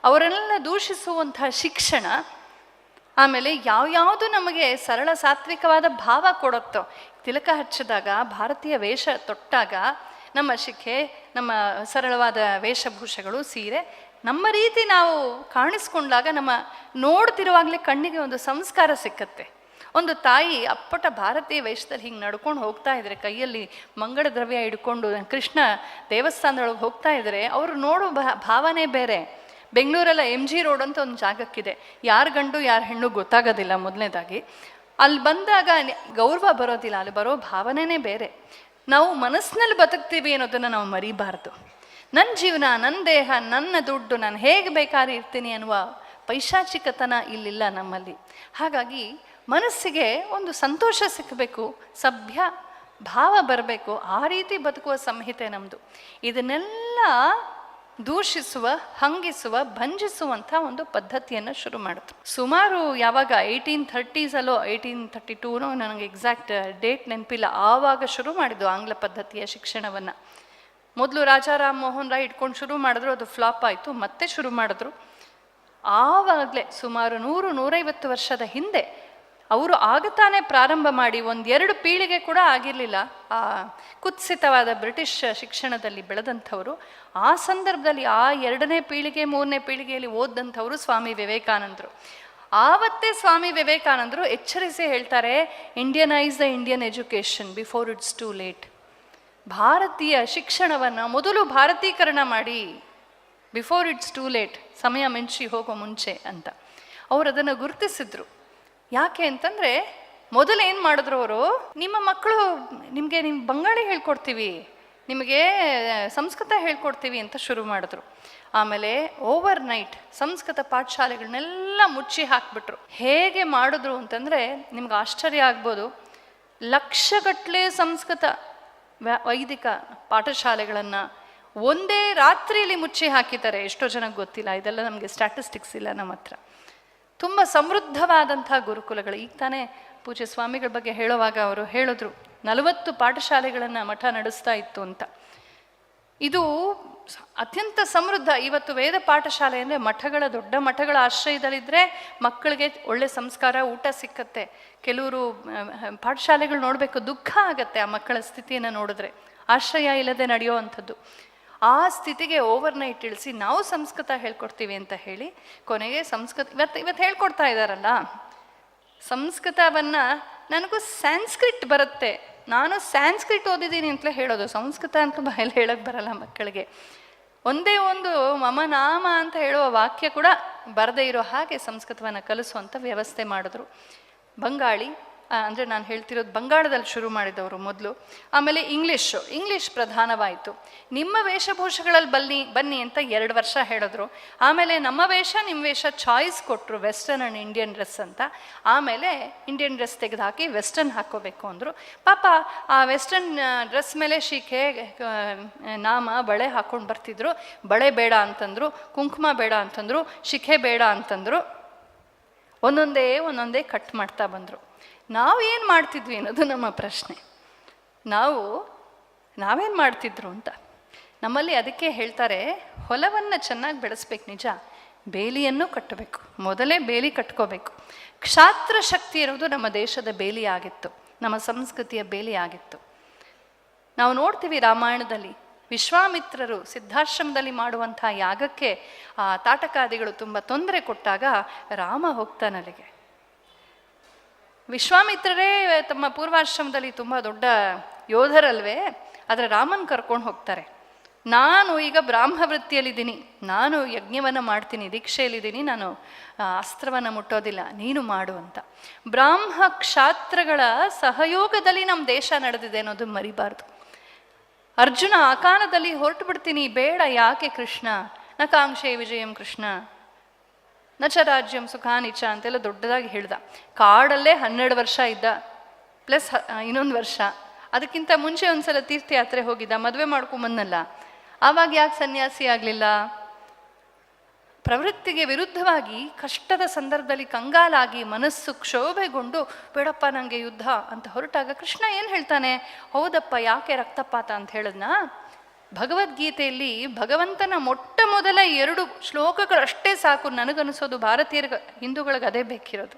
ಅವರನ್ನೆಲ್ಲ ದೂಷಿಸುವಂಥ ಶಿಕ್ಷಣ, ಆಮೇಲೆ ಯಾವ್ಯಾವುದು ನಮಗೆ ಸರಳ ಸಾತ್ವಿಕವಾದ ಭಾವ ಕೊಡುತ್ತೋ. ತಿಲಕ ಹಚ್ಚಿದಾಗ, ಭಾರತೀಯ ವೇಷ ತೊಟ್ಟಾಗ, ನಮ್ಮ ಶಿಖೆ, ನಮ್ಮ ಸರಳವಾದ ವೇಷಭೂಷೆಗಳು, ಸೀರೆ, ನಮ್ಮ ರೀತಿ ನಾವು ಕಾಣಿಸ್ಕೊಂಡಾಗ ನಮ್ಮ ನೋಡ್ತಿರುವಾಗಲೇ ಕಣ್ಣಿಗೆ ಒಂದು ಸಂಸ್ಕಾರ ಸಿಕ್ಕತ್ತೆ. ಒಂದು ತಾಯಿ ಅಪ್ಪಟ ಭಾರತೀಯ ವೇಷದಲ್ಲಿ ಹಿಂಗೆ ನಡ್ಕೊಂಡು ಹೋಗ್ತಾ ಇದ್ರೆ, ಕೈಯಲ್ಲಿ ಮಂಗಳ ದ್ರವ್ಯ ಹಿಡ್ಕೊಂಡು ಕೃಷ್ಣ ದೇವಸ್ಥಾನದೊಳಗೆ ಹೋಗ್ತಾ ಇದ್ರೆ, ಅವರು ನೋಡೋ ಭಾವನೆ ಬೇರೆ. ಬೆಂಗಳೂರೆಲ್ಲ MG ರೋಡ್ ಅಂತ ಒಂದು ಜಾಗಕ್ಕಿದೆ. ಯಾರು ಗಂಡು ಯಾರು ಹೆಣ್ಣು ಗೊತ್ತಾಗೋದಿಲ್ಲ. ಮೊದಲನೇದಾಗಿ ಅಲ್ಲಿ ಬಂದಾಗ ಗೌರವ ಬರೋದಿಲ್ಲ, ಅಲ್ಲಿ ಬರೋ ಭಾವನೆನೇ ಬೇರೆ. ನಾವು ಮನಸ್ಸಿನಲ್ಲಿ ಬದುಕ್ತೀವಿ ಅನ್ನೋದನ್ನು ನಾವು ಮರಿಬಾರ್ದು. ನನ್ನ ಜೀವನ, ನನ್ನ ದೇಹ, ನನ್ನ ದುಡ್ಡು, ನಾನು ಹೇಗೆ ಬೇಕಾದ್ರೆ ಇರ್ತೀನಿ ಅನ್ನುವ ಪೈಶಾಚಿಕತನ ಇಲ್ಲಿಲ್ಲ ನಮ್ಮಲ್ಲಿ. ಹಾಗಾಗಿ ಮನಸ್ಸಿಗೆ ಒಂದು ಸಂತೋಷ ಸಿಕ್ಕಬೇಕು, ಸಭ್ಯ ಭಾವ ಬರಬೇಕು. ಆ ರೀತಿ ಬದುಕುವ ಸಂಹಿತೆ ನಮ್ಮದು. ಇದನ್ನೆಲ್ಲ ದೂಷಿಸುವ, ಹಂಗಿಸುವ, ಭಂಜಿಸುವಂಥ ಒಂದು ಪದ್ಧತಿಯನ್ನು ಶುರು ಮಾಡಿದ್ರು. ಸುಮಾರು ಯಾವಾಗ 1830s 1832 ನನಗೆ ಎಕ್ಸಾಕ್ಟ್ ಡೇಟ್ ನೆನಪಿಲ್ಲ, ಆವಾಗ ಶುರು ಮಾಡಿದ್ದು ಆಂಗ್ಲ ಪದ್ಧತಿಯ ಶಿಕ್ಷಣವನ್ನು. ಮೊದಲು ರಾಜಾ ರಾಮ್ ಮೋಹನ್ ರಾಯ್ ಇಟ್ಕೊಂಡು ಶುರು ಮಾಡಿದ್ರು, ಅದು ಫ್ಲಾಪ್ ಆಯಿತು. ಮತ್ತೆ ಶುರು ಮಾಡಿದ್ರು. ಆವಾಗಲೇ ಸುಮಾರು 100-150 ವರ್ಷದ ಹಿಂದೆ ಅವರು ಆಗತಾನೆ ಪ್ರಾರಂಭ ಮಾಡಿ 1-2 ಪೀಳಿಗೆ ಕೂಡ ಆಗಿರಲಿಲ್ಲ ಆ ಕುತ್ಸಿತವಾದ ಬ್ರಿಟಿಷ್ ಶಿಕ್ಷಣದಲ್ಲಿ ಬೆಳೆದಂಥವರು. ಆ ಸಂದರ್ಭದಲ್ಲಿ ಆ 2ನೇ ಪೀಳಿಗೆ 3ನೇ ಪೀಳಿಗೆಯಲ್ಲಿ ಓದಂಥವರು ಸ್ವಾಮಿ ವಿವೇಕಾನಂದರು. ಆವತ್ತೇ ಸ್ವಾಮಿ ವಿವೇಕಾನಂದರು ಎಚ್ಚರಿಸಿ ಹೇಳ್ತಾರೆ, Indianise the Indian education before it's too late. ಭಾರತೀಯ ಶಿಕ್ಷಣವನ್ನು ಮೊದಲು ಭಾರತೀಕರಣ ಮಾಡಿ, ಬಿಫೋರ್ ಇಟ್ಸ್ ಟೂ ಲೇಟ್, ಸಮಯ ಮಿಂಚಿ ಹೋಗೋ ಮುಂಚೆ ಅಂತ ಅವರು ಅದನ್ನು ಗುರುತಿಸಿದ್ರು. ಯಾಕೆ ಅಂತಂದರೆ ಮೊದಲು ಏನು ಮಾಡಿದ್ರು ಅವರು, ನಿಮ್ಮ ಮಕ್ಕಳು ನಿಮಗೆ ಬಂಗಾಳಿ ಹೇಳ್ಕೊಡ್ತೀವಿ, ನಿಮಗೆ ಸಂಸ್ಕೃತ ಹೇಳ್ಕೊಡ್ತೀವಿ ಅಂತ ಶುರು ಮಾಡಿದ್ರು. ಆಮೇಲೆ ಓವರ್ ನೈಟ್ ಸಂಸ್ಕೃತ ಪಾಠಶಾಲೆಗಳನ್ನೆಲ್ಲ ಮುಚ್ಚಿ ಹಾಕ್ಬಿಟ್ರು. ಹೇಗೆ ಮಾಡಿದ್ರು ಅಂತಂದರೆ ನಿಮ್ಗೆ ಆಶ್ಚರ್ಯ ಆಗ್ಬೋದು. ಲಕ್ಷಗಟ್ಟಲೆ ಸಂಸ್ಕೃತ ವೈದಿಕ ಪಾಠಶಾಲೆಗಳನ್ನು ಒಂದೇ ರಾತ್ರಿಯಲ್ಲಿ ಮುಚ್ಚಿ ಹಾಕಿದ್ದಾರೆ. ಎಷ್ಟೋ ಜನಕ್ಕೆ ಗೊತ್ತಿಲ್ಲ, ಇದೆಲ್ಲ ನಮಗೆ ಸ್ಟ್ಯಾಟಿಸ್ಟಿಕ್ಸ್ ಇಲ್ಲ ನಮ್ಮ ಹತ್ರ. ತುಂಬ ಸಮೃದ್ಧವಾದಂಥ ಗುರುಕುಲಗಳು. ಈಗ ತಾನೇ ಪೂಜ್ಯ ಸ್ವಾಮಿಗಳ ಬಗ್ಗೆ ಹೇಳುವಾಗ ಅವರು ಹೇಳಿದ್ರು 40 ಪಾಠಶಾಲೆಗಳನ್ನು ಮಠ ನಡೆಸ್ತಾ ಇತ್ತು ಅಂತ. ಇದು ಅತ್ಯಂತ ಸಮೃದ್ಧ. ಇವತ್ತು ವೇದ ಪಾಠಶಾಲೆ ಅಂದರೆ ಮಠಗಳ ದೊಡ್ಡ ಮಠಗಳ ಆಶ್ರಯದಲ್ಲಿದ್ದರೆ ಮಕ್ಕಳಿಗೆ ಒಳ್ಳೆ ಸಂಸ್ಕಾರ, ಊಟ ಸಿಕ್ಕತ್ತೆ. ಕೆಲವರು ಪಾಠಶಾಲೆಗಳು ನೋಡಬೇಕು, ದುಃಖ ಆಗತ್ತೆ ಆ ಮಕ್ಕಳ ಸ್ಥಿತಿಯನ್ನು ನೋಡಿದ್ರೆ, ಆಶ್ರಯ ಇಲ್ಲದೆ ನಡೆಯೋ ಅಂಥದ್ದು. ಆ ಸ್ಥಿತಿಗೆ ಓವರ್ ನೈಟ್ ಇಳಿಸಿ ನಾವು ಸಂಸ್ಕೃತ ಹೇಳ್ಕೊಡ್ತೀವಿ ಅಂತ ಹೇಳಿ ಕೊನೆಗೆ ಇವತ್ತು ಹೇಳ್ಕೊಡ್ತಾ ಇದ್ದಾರಲ್ಲ ಸಂಸ್ಕೃತವನ್ನು. ನನಗೂ ಸ್ಯಾನ್ಸ್ಕ್ರಿಟ್ ಬರುತ್ತೆ, ನಾನು ಸ್ಯಾನ್ಸ್ಕ್ರಿಟ್ ಓದಿದ್ದೀನಿ ಅಂತಲೇ ಹೇಳೋದು, ಸಂಸ್ಕೃತ ಅಂತ ಬಾಯಲ್ಲಿ ಹೇಳೋಕ್ಕೆ ಬರಲ್ಲ ಮಕ್ಕಳಿಗೆ. ಒಂದೇ ಒಂದು ಮಮ ನಾಮ ಅಂತ ಹೇಳುವ ವಾಕ್ಯ ಕೂಡ ಬರದೇ ಇರೋ ಹಾಗೆ ಸಂಸ್ಕೃತವನ್ನು ಕಲಿಸುವಂಥ ವ್ಯವಸ್ಥೆ ಮಾಡಿದ್ರು. ಬಂಗಾಳಿ ಅಂದರೆ ನಾನು ಹೇಳ್ತಿರೋದು ಬಂಗಾಳದಲ್ಲಿ ಶುರು ಮಾಡಿದವರು ಮೊದಲು. ಆಮೇಲೆ ಇಂಗ್ಲೀಷ್ ಪ್ರಧಾನವಾಯಿತು. ನಿಮ್ಮ ವೇಷಭೂಷೆಗಳಲ್ಲಿ ಬನ್ನಿ ಅಂತ 2 ವರ್ಷ ಹೇಳಿದ್ರು. ಆಮೇಲೆ ನಮ್ಮ ವೇಷ ನಿಮ್ಮ ವೇಷ ಚಾಯ್ಸ್ ಕೊಟ್ಟರು, ವೆಸ್ಟರ್ನ್ ಆ್ಯಂಡ್ ಇಂಡಿಯನ್ ಡ್ರೆಸ್ ಅಂತ. ಆಮೇಲೆ ಇಂಡಿಯನ್ ಡ್ರೆಸ್ ತೆಗೆದು ಹಾಕಿ ವೆಸ್ಟರ್ನ್ ಹಾಕ್ಕೋಬೇಕು ಅಂದರು. ಪಾಪ ಆ ವೆಸ್ಟರ್ನ್ ಡ್ರೆಸ್ ಮೇಲೆ ಶಿಖೆ, ನಾಮ, ಬಳೆ ಹಾಕ್ಕೊಂಡು ಬರ್ತಿದ್ರು. ಬಳೆ ಬೇಡ ಅಂತಂದರು, ಕುಂಕುಮ ಬೇಡ ಅಂತಂದರು, ಶಿಖೆ ಬೇಡ ಅಂತಂದರು. ಒಂದೊಂದೇ ಕಟ್ ಮಾಡ್ತಾ ಬಂದರು. ನಾವೇನು ಮಾಡ್ತಿದ್ವಿ ಅನ್ನೋದು ನಮ್ಮ ಪ್ರಶ್ನೆ. ನಾವೇನು ಮಾಡ್ತಿದ್ರು ಅಂತ. ನಮ್ಮಲ್ಲಿ ಅದಕ್ಕೆ ಹೇಳ್ತಾರೆ, ಹೊಲವನ್ನು ಚೆನ್ನಾಗಿ ಬೆಳೆಸ್ಬೇಕು ನಿಜ, ಬೇಲಿಯನ್ನು ಕಟ್ಟಬೇಕು. ಮೊದಲೇ ಬೇಲಿ ಕಟ್ಕೋಬೇಕು. ಕ್ಷಾತ್ರ ಶಕ್ತಿ ಇರೋದು ನಮ್ಮ ದೇಶದ ಬೇಲಿ ಆಗಿತ್ತು, ನಮ್ಮ ಸಂಸ್ಕೃತಿಯ ಬೇಲಿ ಆಗಿತ್ತು. ನಾವು ನೋಡ್ತೀವಿ ರಾಮಾಯಣದಲ್ಲಿ ವಿಶ್ವಾಮಿತ್ರರು ಸಿದ್ಧಾಶ್ರಮದಲ್ಲಿ ಮಾಡುವಂಥ ಯಾಗಕ್ಕೆ ಆ ತಾಟಕಾದಿಗಳು ತುಂಬ ತೊಂದರೆ ಕೊಟ್ಟಾಗ ರಾಮ ಹೋಗ್ತಾನಲ್ಲಿಗೆ. ವಿಶ್ವಾಮಿತ್ರರೇ ತಮ್ಮ ಪೂರ್ವಾಶ್ರಮದಲ್ಲಿ ತುಂಬ ದೊಡ್ಡ ಯೋಧರಲ್ವೇ, ಆದರೆ ರಾಮನ್ ಕರ್ಕೊಂಡು ಹೋಗ್ತಾರೆ. ನಾನು ಈಗ ಬ್ರಾಹ್ಮವೃತ್ತಿಯಲ್ಲಿದ್ದೀನಿ, ನಾನು ಯಜ್ಞವನ್ನು ಮಾಡ್ತೀನಿ, ದೀಕ್ಷೆಯಲ್ಲಿದ್ದೀನಿ, ನಾನು ಅಸ್ತ್ರವನ್ನು ಮುಟ್ಟೋದಿಲ್ಲ, ನೀನು ಮಾಡು ಅಂತ. ಬ್ರಾಹ್ಮ ಕ್ಷಾತ್ರಗಳ ಸಹಯೋಗದಲ್ಲಿ ನಮ್ಮ ದೇಶ ನಡೆದಿದೆ ಅನ್ನೋದು ಮರಿಬಾರ್ದು. ಅರ್ಜುನ ಆ ಕಾಲದಲ್ಲಿ ಹೊರಟು ಬಿಡ್ತೀನಿ, ಬೇಡ, ಯಾಕೆ ಕೃಷ್ಣ, ನ ಕಾಂಕ್ಷೆ ವಿಜಯಂ ಕೃಷ್ಣ ನಚ ರಾಜ್ಯಂ ಸುಖಾನಿಚ ಅಂತೆಲ್ಲ ದೊಡ್ಡದಾಗಿ ಹೇಳ್ದ. ಕಾಡಲ್ಲೇ 12 ವರ್ಷ ಇದ್ದ, ಪ್ಲಸ್ ಇನ್ನೊಂದು ವರ್ಷ. ಅದಕ್ಕಿಂತ ಮುಂಚೆ ಒಂದ್ಸಲ ತೀರ್ಥಯಾತ್ರೆ ಹೋಗಿದ್ದ, ಮದುವೆ ಮಾಡ್ಕೊಂಬಂದಲ್ಲ. ಆವಾಗ ಯಾಕೆ ಸನ್ಯಾಸಿ ಆಗಲಿಲ್ಲ? ಪ್ರವೃತ್ತಿಗೆ ವಿರುದ್ಧವಾಗಿ ಕಷ್ಟದ ಸಂದರ್ಭದಲ್ಲಿ ಕಂಗಾಲಾಗಿ ಮನಸ್ಸು ಕ್ಷೋಭೆಗೊಂಡು ಬೇಡಪ್ಪ ನನಗೆ ಯುದ್ಧ ಅಂತ ಹೊರಟಾಗ ಕೃಷ್ಣ ಏನು ಹೇಳ್ತಾನೆ? ಹೌದಪ್ಪ, ಯಾಕೆ ರಕ್ತಪಾತ ಅಂತ ಹೇಳಿದ್ನ. ಭಗವದ್ಗೀತೆಯಲ್ಲಿ ಭಗವಂತನ ಮೊಟ್ಟ ಮೊದಲ 2 ಶ್ಲೋಕಗಳಷ್ಟೇ ಸಾಕು. ನನಗನ್ನಿಸೋದು ಭಾರತೀಯರ ಹಿಂದೂಗಳಿಗೆ ಅದೇ ಬೇಕಿರೋದು.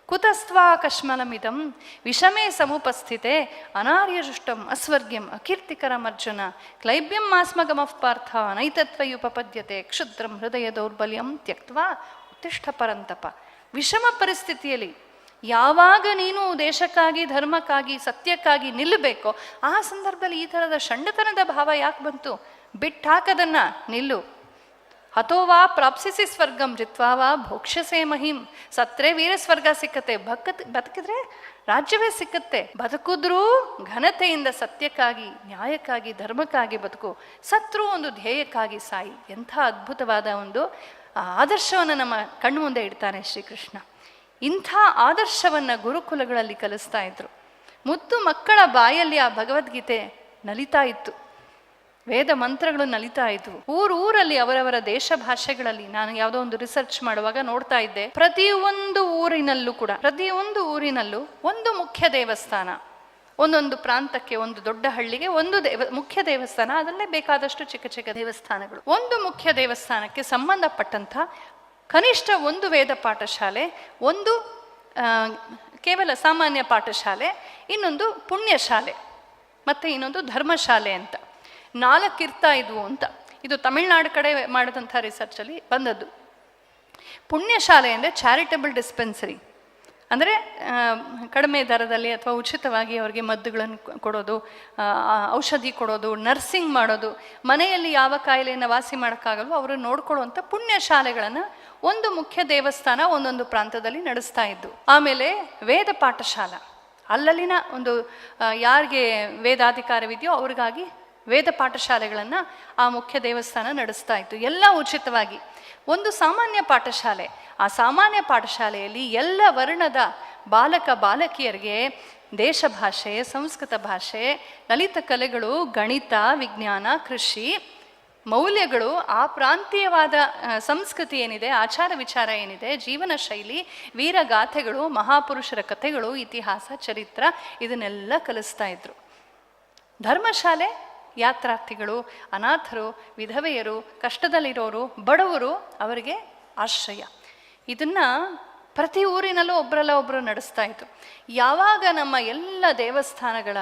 ಕುತಸ್ತ್ವಾ ಕಶ್ಮಲಮಿದಂ ವಿಷಮೇ ಸಮುಪಸ್ಥಿತೆ ಅನಾರ್ಯಜುಷ್ಟಂ ಅಸ್ವರ್ಗ್ಯಂ ಅಕೀರ್ತಿಕರಮರ್ಜುನ ಕ್ಲೈಬ್ಯಂ ಮಾಸ್ಮಗಮಃ ಪಾರ್ಥ ನೈತತ್ವಯುಪಪದ್ಯತೆ ಕ್ಷುದ್ರಂ ಹೃದಯ ದೌರ್ಬಲ್ಯಂ ತ್ಯಕ್ತ್ವಾ ಉತ್ತಿಷ್ಠ ಪರಂತಪ. ವಿಷಮ ಪರಿಸ್ಥಿತಿಯಲ್ಲಿ ಯಾವಾಗ ನೀನು ದೇಶಕ್ಕಾಗಿ, ಧರ್ಮಕ್ಕಾಗಿ, ಸತ್ಯಕ್ಕಾಗಿ ನಿಲ್ಲಬೇಕೋ ಆ ಸಂದರ್ಭದಲ್ಲಿ ಈ ಥರದ ಷಂಡತನದ ಭಾವ ಯಾಕೆ ಬಂತು? ಬಿಟ್ಟಾಕದನ್ನ ನಿಲ್ಲು. ಹತೋವಾ ಪ್ರಾಪ್ಸಿಸಿ ಸ್ವರ್ಗಂ ಜಿತ್ವಾವಾ ಭೋಕ್ಷ್ಯಸೇ ಮಹಿಂ. ಸತ್ರೆ ವೀರ ಸ್ವರ್ಗ ಸಿಕ್ಕತ್ತೆ, ಬದುಕಿದ್ರೆ ರಾಜ್ಯವೇ ಸಿಕ್ಕತ್ತೆ. ಬದುಕಿದ್ರೂ ಘನತೆಯಿಂದ ಸತ್ಯಕ್ಕಾಗಿ, ನ್ಯಾಯಕ್ಕಾಗಿ, ಧರ್ಮಕ್ಕಾಗಿ ಬದುಕು. ಸತ್ರು ಒಂದು ಧ್ಯೇಯಕ್ಕಾಗಿ ಸಾಯಿ. ಎಂಥ ಅದ್ಭುತವಾದ ಒಂದು ಆದರ್ಶವನ್ನು ನಮ್ಮ ಕಣ್ಣು ಮುಂದೆ ಇಡ್ತಾನೆ ಶ್ರೀಕೃಷ್ಣ. ಇಂಥ ಆದರ್ಶವನ್ನು ಗುರುಕುಲಗಳಲ್ಲಿ ಕಲಿಸ್ತಾ ಇದ್ರು. ಮುದ್ದು ಮಕ್ಕಳ ಬಾಯಲ್ಲಿ ಆ ಭಗವದ್ಗೀತೆ ನಲಿತಾ ಇತ್ತು, ವೇದ ಮಂತ್ರಗಳು ನಲಿತಾ ಇದ್ವು. ಊರಲ್ಲಿ ಅವರವರ ದೇಶ ಭಾಷೆಗಳಲ್ಲಿ ನಾನು ಯಾವುದೋ ಒಂದು ರಿಸರ್ಚ್ ಮಾಡುವಾಗ ನೋಡ್ತಾ ಇದ್ದೆ, ಪ್ರತಿಯೊಂದು ಊರಿನಲ್ಲೂ ಒಂದು ಮುಖ್ಯ ದೇವಸ್ಥಾನ, ಒಂದೊಂದು ಪ್ರಾಂತಕ್ಕೆ, ಒಂದು ದೊಡ್ಡ ಹಳ್ಳಿಗೆ ಒಂದು ಮುಖ್ಯ ದೇವಸ್ಥಾನ, ಅದಲ್ಲೇ ಬೇಕಾದಷ್ಟು ಚಿಕ್ಕ ಚಿಕ್ಕ ದೇವಸ್ಥಾನಗಳು. ಒಂದು ಮುಖ್ಯ ದೇವಸ್ಥಾನಕ್ಕೆ ಸಂಬಂಧಪಟ್ಟಂಥ ಕನಿಷ್ಠ ಒಂದು ವೇದ ಪಾಠಶಾಲೆ, ಒಂದು ಕೇವಲ ಸಾಮಾನ್ಯ ಪಾಠಶಾಲೆ, ಇನ್ನೊಂದು ಪುಣ್ಯಶಾಲೆ, ಮತ್ತು ಇನ್ನೊಂದು ಧರ್ಮಶಾಲೆ ಅಂತ 4 ಇರ್ತಾ ಇದ್ವು ಅಂತ. ಇದು ತಮಿಳ್ನಾಡು ಕಡೆ ಮಾಡಿದಂಥ ರಿಸರ್ಚಲ್ಲಿ ಬಂದದ್ದು. ಪುಣ್ಯಶಾಲೆ ಅಂದರೆ ಚಾರಿಟಬಲ್ ಡಿಸ್ಪೆನ್ಸರಿ, ಅಂದರೆ ಕಡಿಮೆ ದರದಲ್ಲಿ ಅಥವಾ ಉಚಿತವಾಗಿ ಅವರಿಗೆ ಮದ್ದುಗಳನ್ನು ಕೊಡೋದು, ಔಷಧಿ ಕೊಡೋದು, ನರ್ಸಿಂಗ್ ಮಾಡೋದು, ಮನೆಯಲ್ಲಿ ಯಾವ ಕಾಯಿಲೆಯನ್ನು ವಾಸಿ ಮಾಡೋಕ್ಕಾಗಲ್ವೋ ಅವರು ನೋಡ್ಕೊಳ್ಳುವಂಥ ಪುಣ್ಯಶಾಲೆಗಳನ್ನು ಒಂದು ಮುಖ್ಯ ದೇವಸ್ಥಾನ ಒಂದೊಂದು ಪ್ರಾಂತದಲ್ಲಿ ನಡೆಸ್ತಾ ಇದ್ದು. ಆಮೇಲೆ ವೇದ ಪಾಠಶಾಲ, ಅಲ್ಲಲ್ಲಿನ ಒಂದು ಯಾರಿಗೆ ವೇದಾಧಿಕಾರವಿದೆಯೋ ಅವ್ರಿಗಾಗಿ ವೇದ ಪಾಠಶಾಲೆಗಳನ್ನು ಆ ಮುಖ್ಯ ದೇವಸ್ಥಾನ ನಡೆಸ್ತಾ ಇತ್ತು, ಎಲ್ಲ ಉಚಿತವಾಗಿ. ಒಂದು ಸಾಮಾನ್ಯ ಪಾಠಶಾಲೆ, ಆ ಸಾಮಾನ್ಯ ಪಾಠಶಾಲೆಯಲ್ಲಿ ಎಲ್ಲ ವರ್ಣದ ಬಾಲಕ ಬಾಲಕಿಯರಿಗೆ ದೇಶ ಭಾಷೆ, ಸಂಸ್ಕೃತ ಭಾಷೆ, ಲಲಿತ ಕಲೆಗಳು, ಗಣಿತ, ವಿಜ್ಞಾನ, ಕೃಷಿ, ಮೌಲ್ಯಗಳು, ಆ ಪ್ರಾಂತೀಯವಾದ ಸಂಸ್ಕೃತಿ ಏನಿದೆ, ಆಚಾರ ವಿಚಾರ ಏನಿದೆ, ಜೀವನ ಶೈಲಿ, ವೀರಗಾಥೆಗಳು, ಮಹಾಪುರುಷರ ಕಥೆಗಳು, ಇತಿಹಾಸ, ಚರಿತ್ರ, ಇದನ್ನೆಲ್ಲ ಕಲಿಸ್ತಾ ಇದ್ರು. ಧರ್ಮಶಾಲೆ ಯಾತ್ರಾರ್ಥಿಗಳು, ಅನಾಥರು, ವಿಧವೆಯರು, ಕಷ್ಟದಲ್ಲಿರೋರು, ಬಡವರು, ಅವರಿಗೆ ಆಶ್ರಯ. ಇದನ್ನು ಪ್ರತಿ ಊರಿನಲ್ಲೂ ಒಬ್ಬರಲ್ಲ ಒಬ್ಬರು ನಡೆಸ್ತಾ ಇತ್ತು. ಯಾವಾಗ ನಮ್ಮ ಎಲ್ಲ ದೇವಸ್ಥಾನಗಳ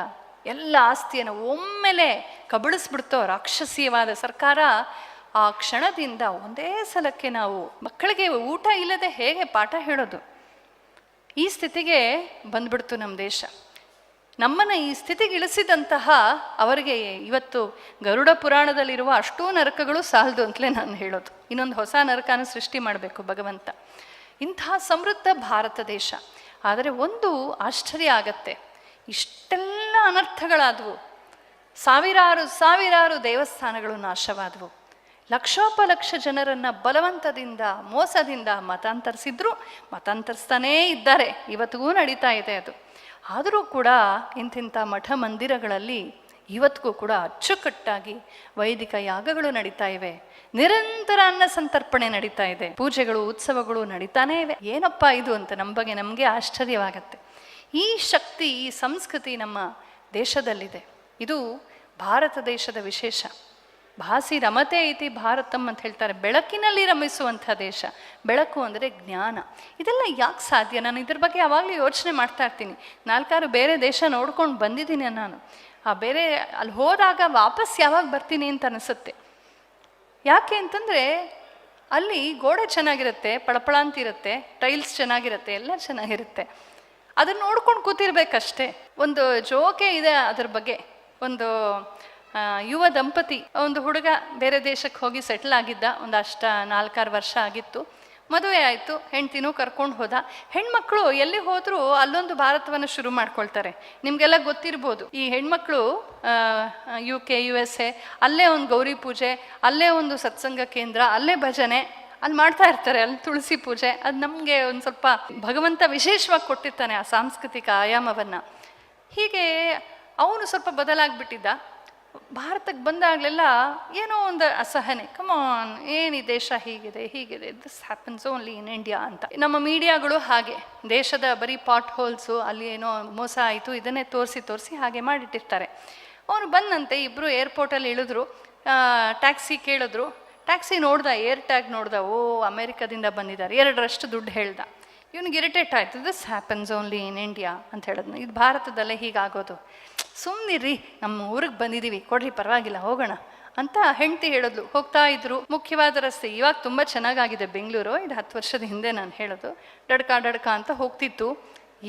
ಎಲ್ಲ ಆಸ್ತಿಯನ್ನು ಒಮ್ಮೆಲೆ ಕಬಳಿಸ್ಬಿಡ್ತೋ ರಾಕ್ಷಸೀಯವಾದ ಸರ್ಕಾರ, ಆ ಕ್ಷಣದಿಂದ ಒಂದೇ ಸಲಕ್ಕೆ ನಾವು ಮಕ್ಕಳಿಗೆ ಊಟ ಇಲ್ಲದೆ ಹೇಗೆ ಪಾಠ ಹೇಳೋದು, ಈ ಸ್ಥಿತಿಗೆ ಬಂದ್ಬಿಡ್ತು ನಮ್ಮ ದೇಶ. ನಮ್ಮನ್ನು ಈ ಸ್ಥಿತಿಗೆ ಇಳಿಸಿದಂತಹ ಅವರಿಗೆ ಇವತ್ತು ಗರುಡ ಪುರಾಣದಲ್ಲಿರುವ ಅಷ್ಟೂ ನರಕಗಳು ಸಾಲದು ಅಂತಲೇ ನಾನು ಹೇಳೋದು. ಇನ್ನೊಂದು ಹೊಸ ನರಕನ ಸೃಷ್ಟಿ ಮಾಡಬೇಕು ಭಗವಂತ. ಇಂತಹ ಸಮೃದ್ಧ ಭಾರತ ದೇಶ. ಆದರೆ ಒಂದು ಆಶ್ಚರ್ಯ ಆಗತ್ತೆ, ಇಷ್ಟೆಲ್ಲ ಅನರ್ಥಗಳಾದವು, ಸಾವಿರಾರು ದೇವಸ್ಥಾನಗಳು ನಾಶವಾದವು, ಲಕ್ಷೋಪಲಕ್ಷ ಜನರನ್ನು ಬಲವಂತದಿಂದ ಮೋಸದಿಂದ ಮತಾಂತರಿಸಿದ್ರು, ಮತಾಂತರಿಸ್ತಾನೇ ಇದ್ದಾರೆ, ಇವತ್ತಿಗೂ ನಡೀತಾ ಇದೆ ಅದು. ಆದರೂ ಕೂಡ ಇಂತಿಂಥ ಮಠ ಮಂದಿರಗಳಲ್ಲಿ ಇವತ್ತಿಗೂ ಕೂಡ ಅಚ್ಚುಕಟ್ಟಾಗಿ ವೈದಿಕ ಯಾಗಗಳು ನಡೀತಾ ಇವೆ, ನಿರಂತರ ಅನ್ನ ಸಂತರ್ಪಣೆ ನಡೀತಾ ಇದೆ, ಪೂಜೆಗಳು ಉತ್ಸವಗಳು ನಡೀತಾನೇ ಇವೆ. ಏನಪ್ಪ ಇದು ಅಂತ ನಮಗೆ ಆಶ್ಚರ್ಯವಾಗತ್ತೆ. ಈ ಶಕ್ತಿ, ಈ ಸಂಸ್ಕೃತಿ ನಮ್ಮ ದೇಶದಲ್ಲಿದೆ. ಇದು ಭಾರತ ದೇಶದ ವಿಶೇಷ. ಭಾಸಿ ರಮತೆ ಐತಿ ಭಾರತಂ ಅಂತ ಹೇಳ್ತಾರೆ, ಬೆಳಕಿನಲ್ಲಿ ರಮಿಸುವಂಥ ದೇಶ. ಬೆಳಕು ಅಂದರೆ ಜ್ಞಾನ. ಇದೆಲ್ಲ ಯಾಕೆ ಸಾಧ್ಯ? ನಾನು ಇದ್ರ ಬಗ್ಗೆ ಯಾವಾಗಲೂ ಯೋಚನೆ ಮಾಡ್ತಾ ಇರ್ತೀನಿ. 4 ಬೇರೆ ದೇಶ ನೋಡ್ಕೊಂಡು ಬಂದಿದ್ದೀನಿ ನಾನು. ಆ ಬೇರೆ ಅಲ್ಲಿ ಹೋದಾಗ ವಾಪಸ್ ಯಾವಾಗ ಬರ್ತೀನಿ ಅಂತ ಅನಿಸುತ್ತೆ. ಯಾಕೆ ಅಂತಂದರೆ ಅಲ್ಲಿ ಗೋಡೆ ಚೆನ್ನಾಗಿರುತ್ತೆ, ಪಳಪಳ ಅಂತಿರುತ್ತೆ, ಟೈಲ್ಸ್ ಚೆನ್ನಾಗಿರುತ್ತೆ, ಎಲ್ಲ ಚೆನ್ನಾಗಿರುತ್ತೆ. ಅದನ್ನು ನೋಡ್ಕೊಂಡು ಕೂತಿರ್ಬೇಕಷ್ಟೇ. ಒಂದು ಜೋಕೆ ಇದೆ ಅದ್ರ ಬಗ್ಗೆ. ಒಂದು ಯುವ ದಂಪತಿ, ಒಂದು ಹುಡುಗ ಬೇರೆ ದೇಶಕ್ಕೆ ಹೋಗಿ ಸೆಟ್ಲ್ ಆಗಿದ್ದ, ಒಂದು 4-6 ವರ್ಷ ಆಗಿತ್ತು. ಮದುವೆ ಆಯಿತು, ಹೆಂಡ್ತಿನೂ ಕರ್ಕೊಂಡು ಹೋದ. ಹೆಣ್ಮಕ್ಳು ಎಲ್ಲಿ ಹೋದರೂ ಅಲ್ಲೊಂದು ಭಾರತವನ್ನು ಶುರು ಮಾಡ್ಕೊಳ್ತಾರೆ. ನಿಮಗೆಲ್ಲ ಗೊತ್ತಿರ್ಬೋದು, ಈ ಹೆಣ್ಮಕ್ಳು UK, USA ಅಲ್ಲೇ ಒಂದು ಗೌರಿ ಪೂಜೆ, ಅಲ್ಲೇ ಒಂದು ಸತ್ಸಂಗ ಕೇಂದ್ರ, ಅಲ್ಲೇ ಭಜನೆ ಅಲ್ಲಿ ಮಾಡ್ತಾ ಇರ್ತಾರೆ, ಅಲ್ಲಿ ತುಳಸಿ ಪೂಜೆ. ಅದು ನಮಗೆ ಒಂದು ಸ್ವಲ್ಪ ಭಗವಂತ ವಿಶೇಷವಾಗಿ ಕೊಟ್ಟಿರ್ತಾನೆ ಆ ಸಾಂಸ್ಕೃತಿಕ ಆಯಾಮವನ್ನು. ಹೀಗೆ ಅವನು ಸ್ವಲ್ಪ ಬದಲಾಗ್ಬಿಟ್ಟಿದ್ದ. ಭಾರತಕ್ಕೆ ಬಂದಾಗಲೆಲ್ಲ ಏನೋ ಒಂದು ಅಸಹನೆ, ಕಮಾನ್ ಏನು ಈ ದೇಶ ಹೀಗಿದೆ, this happens only in India ಅಂತ. ನಮ್ಮ ಮೀಡಿಯಾಗಳು ಹಾಗೆ ದೇಶದ ಬರೀ ಪಾಟ್ ಹೋಲ್ಸು, ಅಲ್ಲಿ ಏನೋ ಮೋಸ ಆಯಿತು, ಇದನ್ನೇ ತೋರಿಸಿ ಹಾಗೆ ಮಾಡಿಟ್ಟಿರ್ತಾರೆ. ಅವನು ಬಂದಂತೆ ಇಬ್ಬರು ಏರ್ಪೋರ್ಟಲ್ಲಿ ಇಳಿದ್ರು, ಟ್ಯಾಕ್ಸಿ ಕೇಳಿದ್ರು. ಟ್ಯಾಕ್ಸಿ ನೋಡ್ದ, ಏರ್ ಟ್ಯಾಗ್ ನೋಡ್ದ, ಓ ಅಮೇರಿಕಾದಿಂದ ಬಂದಿದ್ದಾರೆ, 2ರಷ್ಟು ದುಡ್ಡು ಹೇಳ್ದ. ಇವನಿಗೆ ಇರಿಟೇಟ್ ಆಯಿತು, this happens only in India ಅಂತ ಹೇಳಿದ್ನು. ಇದು ಭಾರತದಲ್ಲೇ ಹೀಗಾಗೋದು, ಸುಮ್ಮನಿರ್ರಿ, ನಮ್ಮ ಊರಿಗೆ ಬಂದಿದ್ದೀವಿ, ಕೊಡ್ರಿ ಪರವಾಗಿಲ್ಲ ಹೋಗೋಣ ಅಂತ ಹೆಂಡ್ತಿ ಹೇಳಿದ್ಲು. ಹೋಗ್ತಾ ಇದ್ರು, ಮುಖ್ಯವಾದ ರಸ್ತೆ. ಇವಾಗ ತುಂಬ ಚೆನ್ನಾಗಾಗಿದೆ ಬೆಂಗಳೂರು, ಇದು 10 ವರ್ಷದ ಹಿಂದೆ ನಾನು ಹೇಳೋದು. ಡಡ್ಕ ಅಂತ ಹೋಗ್ತಿತ್ತು.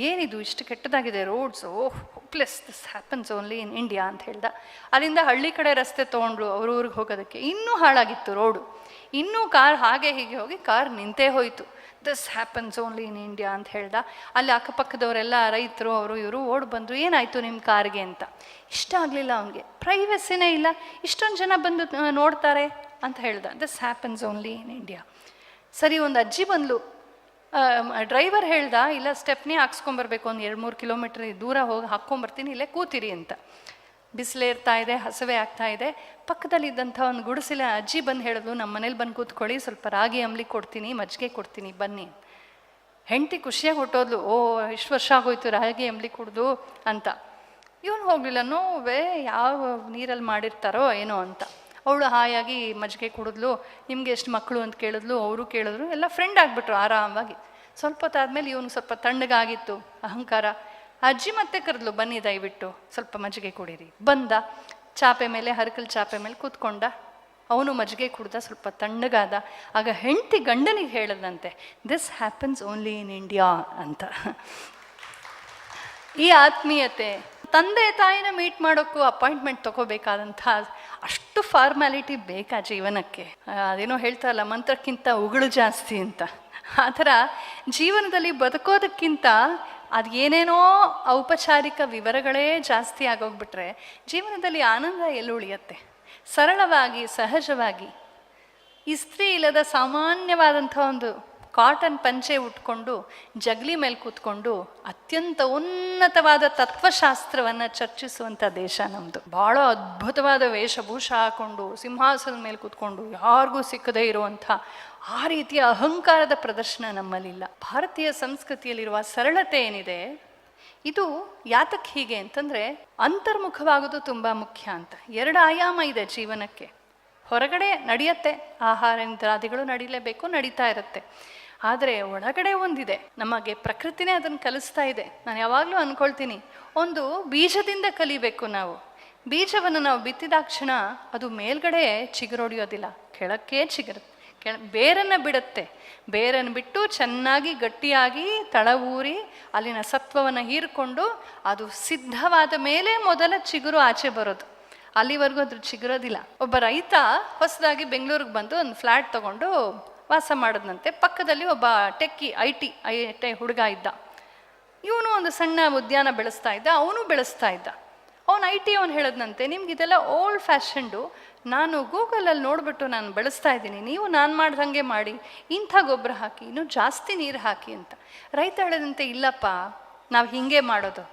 ಏನಿದು ಇಷ್ಟು ಕೆಟ್ಟದಾಗಿದೆ roads, oh hopeless, this happens only in India ಅಂತ ಹೇಳ್ದ. ಅಲ್ಲಿಂದ ಹಳ್ಳಿ ಕಡೆ ರಸ್ತೆ ತೊಗೊಂಡ್ರು ಅವ್ರ ಊರಿಗೆ ಹೋಗೋದಕ್ಕೆ. ಇನ್ನೂ ಹಾಳಾಗಿತ್ತು ರೋಡು, ಇನ್ನೂ ಕಾರ್ ಹಾಗೆ ಹೀಗೆ ಹೋಗಿ ಕಾರ್ ನಿಂತೇ ಹೋಯಿತು. This happens only in India ಅಂತ ಹೇಳ್ದ. ಅಲ್ಲಿ ಅಕ್ಕಪಕ್ಕದವರೆಲ್ಲ ರೈತರು ಅವರು ಇವರು ಓಡ್ ಬಂದರು, ಏನಾಯಿತು ನಿಮ್ಮ ಕಾರ್ಗೆ ಅಂತ. ಇಷ್ಟ ಆಗಲಿಲ್ಲ ಅವನಿಗೆ, ಪ್ರೈವಸಿನೇ ಇಲ್ಲ, ಇಷ್ಟೊಂದು ಜನ ಬಂದು ನೋಡ್ತಾರೆ ಅಂತ ಹೇಳ್ದ. This happens only in India. ಸರಿ, ಒಂದು ಅಜ್ಜಿ ಬಂದ್ಲು. ಡ್ರೈವರ್ ಹೇಳ್ದ, ಇಲ್ಲ ಸ್ಟೆಪ್ನಿ ಹಾಕ್ಸ್ಕೊಂಬರ್ಬೇಕು, ಒಂದು 2-3 ಕಿಲೋಮೀಟ್ರ್ ದೂರ ಹೋಗಿ ಹಾಕ್ಕೊಂಬರ್ತೀನಿ, ಇಲ್ಲೇ ಕೂತಿರಿ ಅಂತ. ಬಿಸಿಲೇರ್ತಾ ಇದೆ, ಹಸವೆ ಆಗ್ತಾ ಇದೆ. ಪಕ್ಕದಲ್ಲಿದ್ದಂಥ ಒಂದು ಗುಡಿಸಿಲ ಅಜ್ಜಿ ಬಂದು ಹೇಳಿದ್ಲು, ನಮ್ಮ ಮನೇಲಿ ಬಂದು ಕೂತ್ಕೊಳ್ಳಿ, ಸ್ವಲ್ಪ ರಾಗಿ ಅಂಬ್ಲಿ ಕೊಡ್ತೀನಿ, ಮಜ್ಜಿಗೆ ಕೊಡ್ತೀನಿ, ಬನ್ನಿ. ಹೆಂಡತಿ ಖುಷಿಯಾಗಿ ಹೊಟ್ಟೋದ್ಲು, ಓ ಇಷ್ಟು ವರ್ಷ ಆಗೋಯ್ತು ರಾಗಿ ಅಂಬ್ಲಿ ಕುಡ್ದು ಅಂತ. ಇವನು ಹೋಗಲಿಲ್ಲ, ನೋವೇ ಯಾವ ನೀರಲ್ಲಿ ಮಾಡಿರ್ತಾರೋ ಏನೋ ಅಂತ. ಅವಳು ಹಾಯಾಗಿ ಮಜ್ಜಿಗೆ ಕುಡಿದ್ಲು. ನಿಮ್ಗೆ ಎಷ್ಟು ಮಕ್ಕಳು ಅಂತ ಕೇಳಿದ್ಲು, ಅವರು ಕೇಳಿದ್ರು, ಎಲ್ಲ ಫ್ರೆಂಡ್ ಆಗಿಬಿಟ್ರು ಆರಾಮಾಗಿ. ಸ್ವಲ್ಪ ಹೊತ್ತಾದ್ಮೇಲೆ ಇವನು ಸ್ವಲ್ಪ ತಣ್ಣಗಾಗಿತ್ತು ಅಹಂಕಾರ. ಅಜ್ಜಿ ಮತ್ತೆ ಕರೆದ್ಲು, ಬನ್ನಿ ದಯವಿಟ್ಟು ಸ್ವಲ್ಪ ಮಜ್ಜಿಗೆ ಕುಡೀರಿ. ಬಂದ, ಚಾಪೆ ಮೇಲೆ, ಹರಕಲ್ ಚಾಪೆ ಮೇಲೆ ಕೂತ್ಕೊಂಡ. ಅವನು ಮಜ್ಜಿಗೆ ಕುಡ್ದ, ಸ್ವಲ್ಪ ತಣ್ಣಗಾದ. ಆಗ ಹೆಂಡತಿ ಗಂಡನಿಗೆ ಹೇಳದಂತೆ, this happens only in India ಅಂತ. ಈ ಆತ್ಮೀಯತೆ, ತಂದೆ ತಾಯಿನ ಮೀಟ್ ಮಾಡೋಕ್ಕೂ ಅಪಾಯಿಂಟ್ಮೆಂಟ್ ತಗೋಬೇಕಾದಂಥ ಅಷ್ಟು ಫಾರ್ಮ್ಯಾಲಿಟಿ ಬೇಕಾ ಜೀವನಕ್ಕೆ? ಅದೇನೋ ಹೇಳ್ತಾರಲ್ಲ, ಮಂತ್ರಕ್ಕಿಂತ ಉಗುಳು ಜಾಸ್ತಿ ಅಂತ. ಆ ಥರ ಜೀವನದಲ್ಲಿ ಬದುಕೋದಕ್ಕಿಂತ ಅದು ಏನೇನೋ ಔಪಚಾರಿಕ ವಿವರಗಳೇ ಜಾಸ್ತಿ ಆಗೋಗ್ಬಿಟ್ರೆ ಜೀವನದಲ್ಲಿ ಆನಂದ ಎಲ್ಲಿ ಉಳಿಯತ್ತೆ? ಸರಳವಾಗಿ, ಸಹಜವಾಗಿ, ಇಸ್ತ್ರಿ ಇಲ್ಲದ ಸಾಮಾನ್ಯವಾದಂಥ ಒಂದು ಕಾಟನ್ ಪಂಚೆ ಉಟ್ಕೊಂಡು ಜಗಲಿ ಮೇಲೆ ಕೂತ್ಕೊಂಡು ಅತ್ಯಂತ ಉನ್ನತವಾದ ತತ್ವಶಾಸ್ತ್ರವನ್ನು ಚರ್ಚಿಸುವಂಥ ದೇಶ ನಮ್ಮದು. ಭಾಳ ಅದ್ಭುತವಾದ ವೇಷಭೂಷ ಹಾಕೊಂಡು ಸಿಂಹಾಸನದ ಮೇಲೆ ಕೂತ್ಕೊಂಡು ಯಾರಿಗೂ ಸಿಕ್ಕದೇ ಇರುವಂಥ ಆ ರೀತಿಯ ಅಹಂಕಾರದ ಪ್ರದರ್ಶನ ನಮ್ಮಲ್ಲಿಲ್ಲ. ಭಾರತೀಯ ಸಂಸ್ಕೃತಿಯಲ್ಲಿರುವ ಸರಳತೆ ಏನಿದೆ, ಇದು ಯಾತಕ್ಕೆ ಹೀಗೆ ಅಂತಂದರೆ ಅಂತರ್ಮುಖವಾಗೋದು ತುಂಬ ಮುಖ್ಯ ಅಂತ. 2 ಆಯಾಮ ಇದೆ ಜೀವನಕ್ಕೆ. ಹೊರಗಡೆ ನಡೆಯತ್ತೆ, ಆಹಾರ ನಿದ್ರಾದಿಗಳು ನಡೀಲೇಬೇಕು, ನಡೀತಾ ಇರುತ್ತೆ. ಆದರೆ ಒಳಗಡೆ ಒಂದಿದೆ, ನಮಗೆ ಪ್ರಕೃತಿನೇ ಅದನ್ನು ಕಲಿಸ್ತಾ ಇದೆ. ನಾನು ಯಾವಾಗಲೂ ಅಂದ್ಕೊಳ್ತೀನಿ, ಒಂದು ಬೀಜದಿಂದ ಕಲಿಬೇಕು ನಾವು. ಬೀಜವನ್ನು ನಾವು ಬಿತ್ತಿದಾಕ್ಷಣ ಅದು ಮೇಲ್ಗಡೆ ಚಿಗುರೊಡೆಯೋದಿಲ್ಲ, ಕೆಳಕ್ಕೆ ಚಿಗುರುತ್ತೆ, ಬೇರನ್ನು ಬಿಡುತ್ತೆ. ಬೇರನ್ನು ಬಿಟ್ಟು ಚೆನ್ನಾಗಿ ಗಟ್ಟಿಯಾಗಿ ತಳ ಊರಿ ಅಲ್ಲಿನ ಸತ್ವವನ್ನು ಹೀರಿಕೊಂಡು ಅದು ಸಿದ್ಧವಾದ ಮೇಲೆ ಮೊದಲ ಚಿಗುರು ಆಚೆ ಬರೋದು. ಅಲ್ಲಿವರೆಗೂ ಅದ್ರ ಚಿಗುರೋದಿಲ್ಲ. ಒಬ್ಬ ರೈತ ಹೊಸದಾಗಿ ಬೆಂಗಳೂರಿಗೆ ಬಂದು ಒಂದು ಫ್ಲ್ಯಾಟ್ ತಗೊಂಡು ವಾಸ ಮಾಡೋದಂತೆ. ಪಕ್ಕದಲ್ಲಿ ಒಬ್ಬ ಟೆಕ್ಕಿ ಐ ಟಿ ಹುಡುಗ ಇದ್ದ. ಇವನು ಒಂದು ಸಣ್ಣ ಉದ್ಯಾನ ಬೆಳೆಸ್ತಾ ಇದ್ದ, ಅವನು ಬೆಳೆಸ್ತಾ ಇದ್ದ. ಅವನು ಅವನು ಹೇಳೋದಂತೆ, ನಿಮ್ಗೆ ಇದೆಲ್ಲ ಓಲ್ಡ್ ಫ್ಯಾಷನ್ಡು, ನಾನು ಗೂಗಲಲ್ಲಿ ನೋಡಿಬಿಟ್ಟು ನಾನು ಬೆಳೆಸ್ತಾ ಇದ್ದೀನಿ, ನೀವು ನಾನು ಮಾಡ್ದಂಗೆ ಮಾಡಿ, ಇಂಥ ಗೊಬ್ಬರ ಹಾಕಿ, ಇನ್ನೂ ಜಾಸ್ತಿ ನೀರು ಹಾಕಿ ಅಂತ. ರೈತ ಹೇಳೋದಂತೆ, ಇಲ್ಲಪ್ಪ ನಾವು ಹೀಗೆ ಮಾಡೋದು,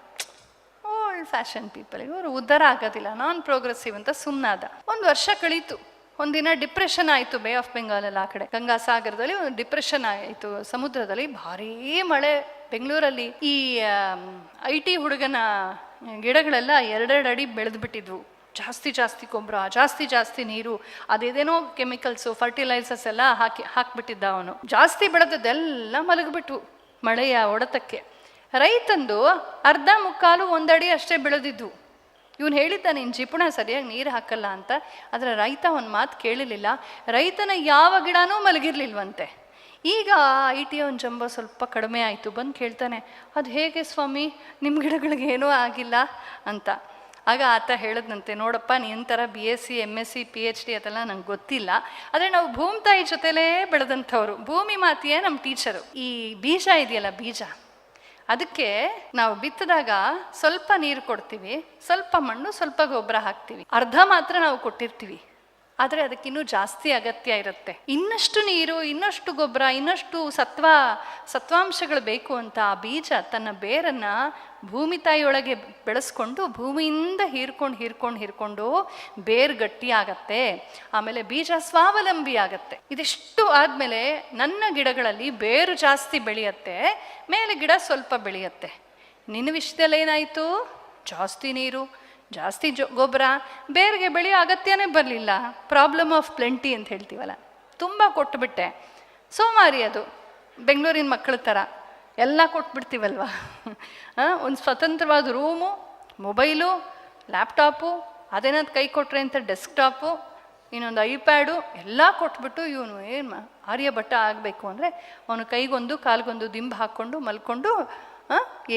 ಓಲ್ಡ್ ಫ್ಯಾಷನ್ ಪೀಪಲ್, ಇವರು ಉದ್ಧಾರ ಆಗೋದಿಲ್ಲ, ನಾನ್ ಪ್ರೋಗ್ರೆಸಿವ್ ಅಂತ ಸುಮ್ಮನಾದ. 1 ವರ್ಷ ಕಳೀತು. ಒಂದಿನ ಡಿಪ್ರೆಷನ್ ಆಯಿತು ಬೇ ಆಫ್ ಬೆಂಗಾಲಲ್ಲಿ, ಆ ಕಡೆ ಗಂಗಾಸಾಗರದಲ್ಲಿ ಒಂದು ಡಿಪ್ರೆಷನ್ ಆಯಿತು. ಸಮುದ್ರದಲ್ಲಿ ಭಾರೀ ಮಳೆ. ಬೆಂಗಳೂರಲ್ಲಿ ಈ ಐ ಟಿ ಹುಡುಗನ ಗಿಡಗಳೆಲ್ಲ 2 ಅಡಿ ಬೆಳೆದು ಬಿಟ್ಟಿದ್ವು. ಜಾಸ್ತಿ ಗೊಬ್ಬರ, ಜಾಸ್ತಿ ನೀರು, ಅದೇದೇನೋ ಕೆಮಿಕಲ್ಸು, ಫರ್ಟಿಲೈಸರ್ಸ್ ಎಲ್ಲ ಹಾಕಿಬಿಟ್ಟಿದ್ದ ಅವನು. ಜಾಸ್ತಿ ಬೆಳೆದದ್ದೆಲ್ಲ ಮಲಗಿಬಿಟ್ವು ಮಳೆಯ ಹೊಡೆತಕ್ಕೆ. ರೈತಂದು ಅರ್ಧ ಮುಕ್ಕಾಲು 1 ಅಡಿ ಅಷ್ಟೇ ಬೆಳೆದಿದ್ವು. ಇವನು ಹೇಳಿದ್ದ, ನೀನು ಜಿಪುಣ ಸರಿಯಾಗಿ ನೀರು ಹಾಕಲ್ಲ ಅಂತ. ಆದರೆ ರೈತ ಒಂದು ಮಾತು ಕೇಳಲಿಲ್ಲ. ರೈತನ ಯಾವ ಗಿಡನೂ ಮಲಗಿರ್ಲಿಲ್ವಂತೆ. ಈಗ ಐ ಟಿ ಒಂದು ಜಂಬ ಸ್ವಲ್ಪ ಕಡಿಮೆ ಆಯಿತು. ಬಂದು ಕೇಳ್ತಾನೆ, ಅದು ಹೇಗೆ ಸ್ವಾಮಿ, ನಿಮ್ಮ ಗಿಡಗಳಿಗೆ ಏನೂ ಆಗಿಲ್ಲ ಅಂತ. ಆಗ ಆತ ಹೇಳಿದ್ನಂತೆ, ನೋಡಪ್ಪ, ನೀನು ಥರ BSc MSc PhD ಅದೆಲ್ಲ ನಂಗೆ ಗೊತ್ತಿಲ್ಲ, ಆದರೆ ನಾವು ಭೂಮಿ ತಾಯಿ ಜೊತೆಲೇ ಬೆಳೆದಂಥವ್ರು, ಭೂಮಿ ಮಾತೆಯೇ ನಮ್ಮ ಟೀಚರು. ಈ ಬೀಜ ಇದೆಯಲ್ಲ, ಬೀಜ, ಅದಕ್ಕೆ ನಾವು ಬಿತ್ತಿದಾಗ ಸ್ವಲ್ಪ ನೀರು ಕೊಡ್ತೀವಿ, ಸ್ವಲ್ಪ ಮಣ್ಣು, ಸ್ವಲ್ಪ ಗೊಬ್ಬರ ಹಾಕ್ತೀವಿ, ಅರ್ಧ ಮಾತ್ರ ನಾವು ಕೊಟ್ಟಿರ್ತೀವಿ. ಆದರೆ ಅದಕ್ಕಿನ್ನೂ ಜಾಸ್ತಿ ಅಗತ್ಯ ಇರುತ್ತೆ. ಇನ್ನಷ್ಟು ನೀರು, ಇನ್ನಷ್ಟು ಗೊಬ್ಬರ, ಇನ್ನಷ್ಟು ಸತ್ವಾಂಶಗಳು ಬೇಕು ಅಂತ ಆ ಬೀಜ ತನ್ನ ಬೇರನ್ನು ಭೂಮಿ ತಾಯಿಯೊಳಗೆ ಬೆಳೆಸ್ಕೊಂಡು ಭೂಮಿಯಿಂದ ಹೀರ್ಕೊಂಡು ಬೇರು ಗಟ್ಟಿ ಆಗತ್ತೆ. ಆಮೇಲೆ ಬೀಜ ಸ್ವಾವಲಂಬಿ ಆಗತ್ತೆ. ಇದಿಷ್ಟು ಆದಮೇಲೆ ನನ್ನ ಗಿಡಗಳಲ್ಲಿ ಬೇರು ಜಾಸ್ತಿ ಬೆಳೆಯತ್ತೆ, ಮೇಲೆ ಗಿಡ ಸ್ವಲ್ಪ ಬೆಳೆಯತ್ತೆ. ನಿನ್ನ ವಿಷಯದಲ್ಲಿ ಏನಾಯಿತು? ಜಾಸ್ತಿ ನೀರು, ಜಾಸ್ತಿ ಗೊಬ್ಬರ, ಬೇರೆಗೆ ಬೆಳೆಯೋ ಅಗತ್ಯನೇ ಬರಲಿಲ್ಲ. ಪ್ರಾಬ್ಲಮ್ ಆಫ್ ಪ್ಲೆಂಟಿ ಅಂತ ಹೇಳ್ತೀವಲ್ಲ, ತುಂಬ ಕೊಟ್ಟುಬಿಟ್ಟೆ. ಸೋಮಾರಿ ಅದು, ಬೆಂಗಳೂರಿನ ಮಕ್ಕಳ ಥರ ಎಲ್ಲ ಕೊಟ್ಬಿಡ್ತೀವಲ್ವ. ಒಂದು ಸ್ವತಂತ್ರವಾದ ರೂಮು, ಮೊಬೈಲು, ಲ್ಯಾಪ್ಟಾಪು, ಅದೇನಾದ್ರು ಕೈ ಕೊಟ್ರೆ ಅಂತ ಡೆಸ್ಕ್ಟಾಪು, ಇನ್ನೊಂದು ಐಪ್ಯಾಡು ಎಲ್ಲ ಕೊಟ್ಬಿಟ್ಟು ಇವನು ಏನು ಆರ್ಯಭಟ್ಟ ಆಗಬೇಕು ಅಂದರೆ ಅವನು ಕೈಗೊಂದು ಕಾಲ್ಗೊಂದು ದಿಂಬು ಹಾಕ್ಕೊಂಡು ಮಲ್ಕೊಂಡು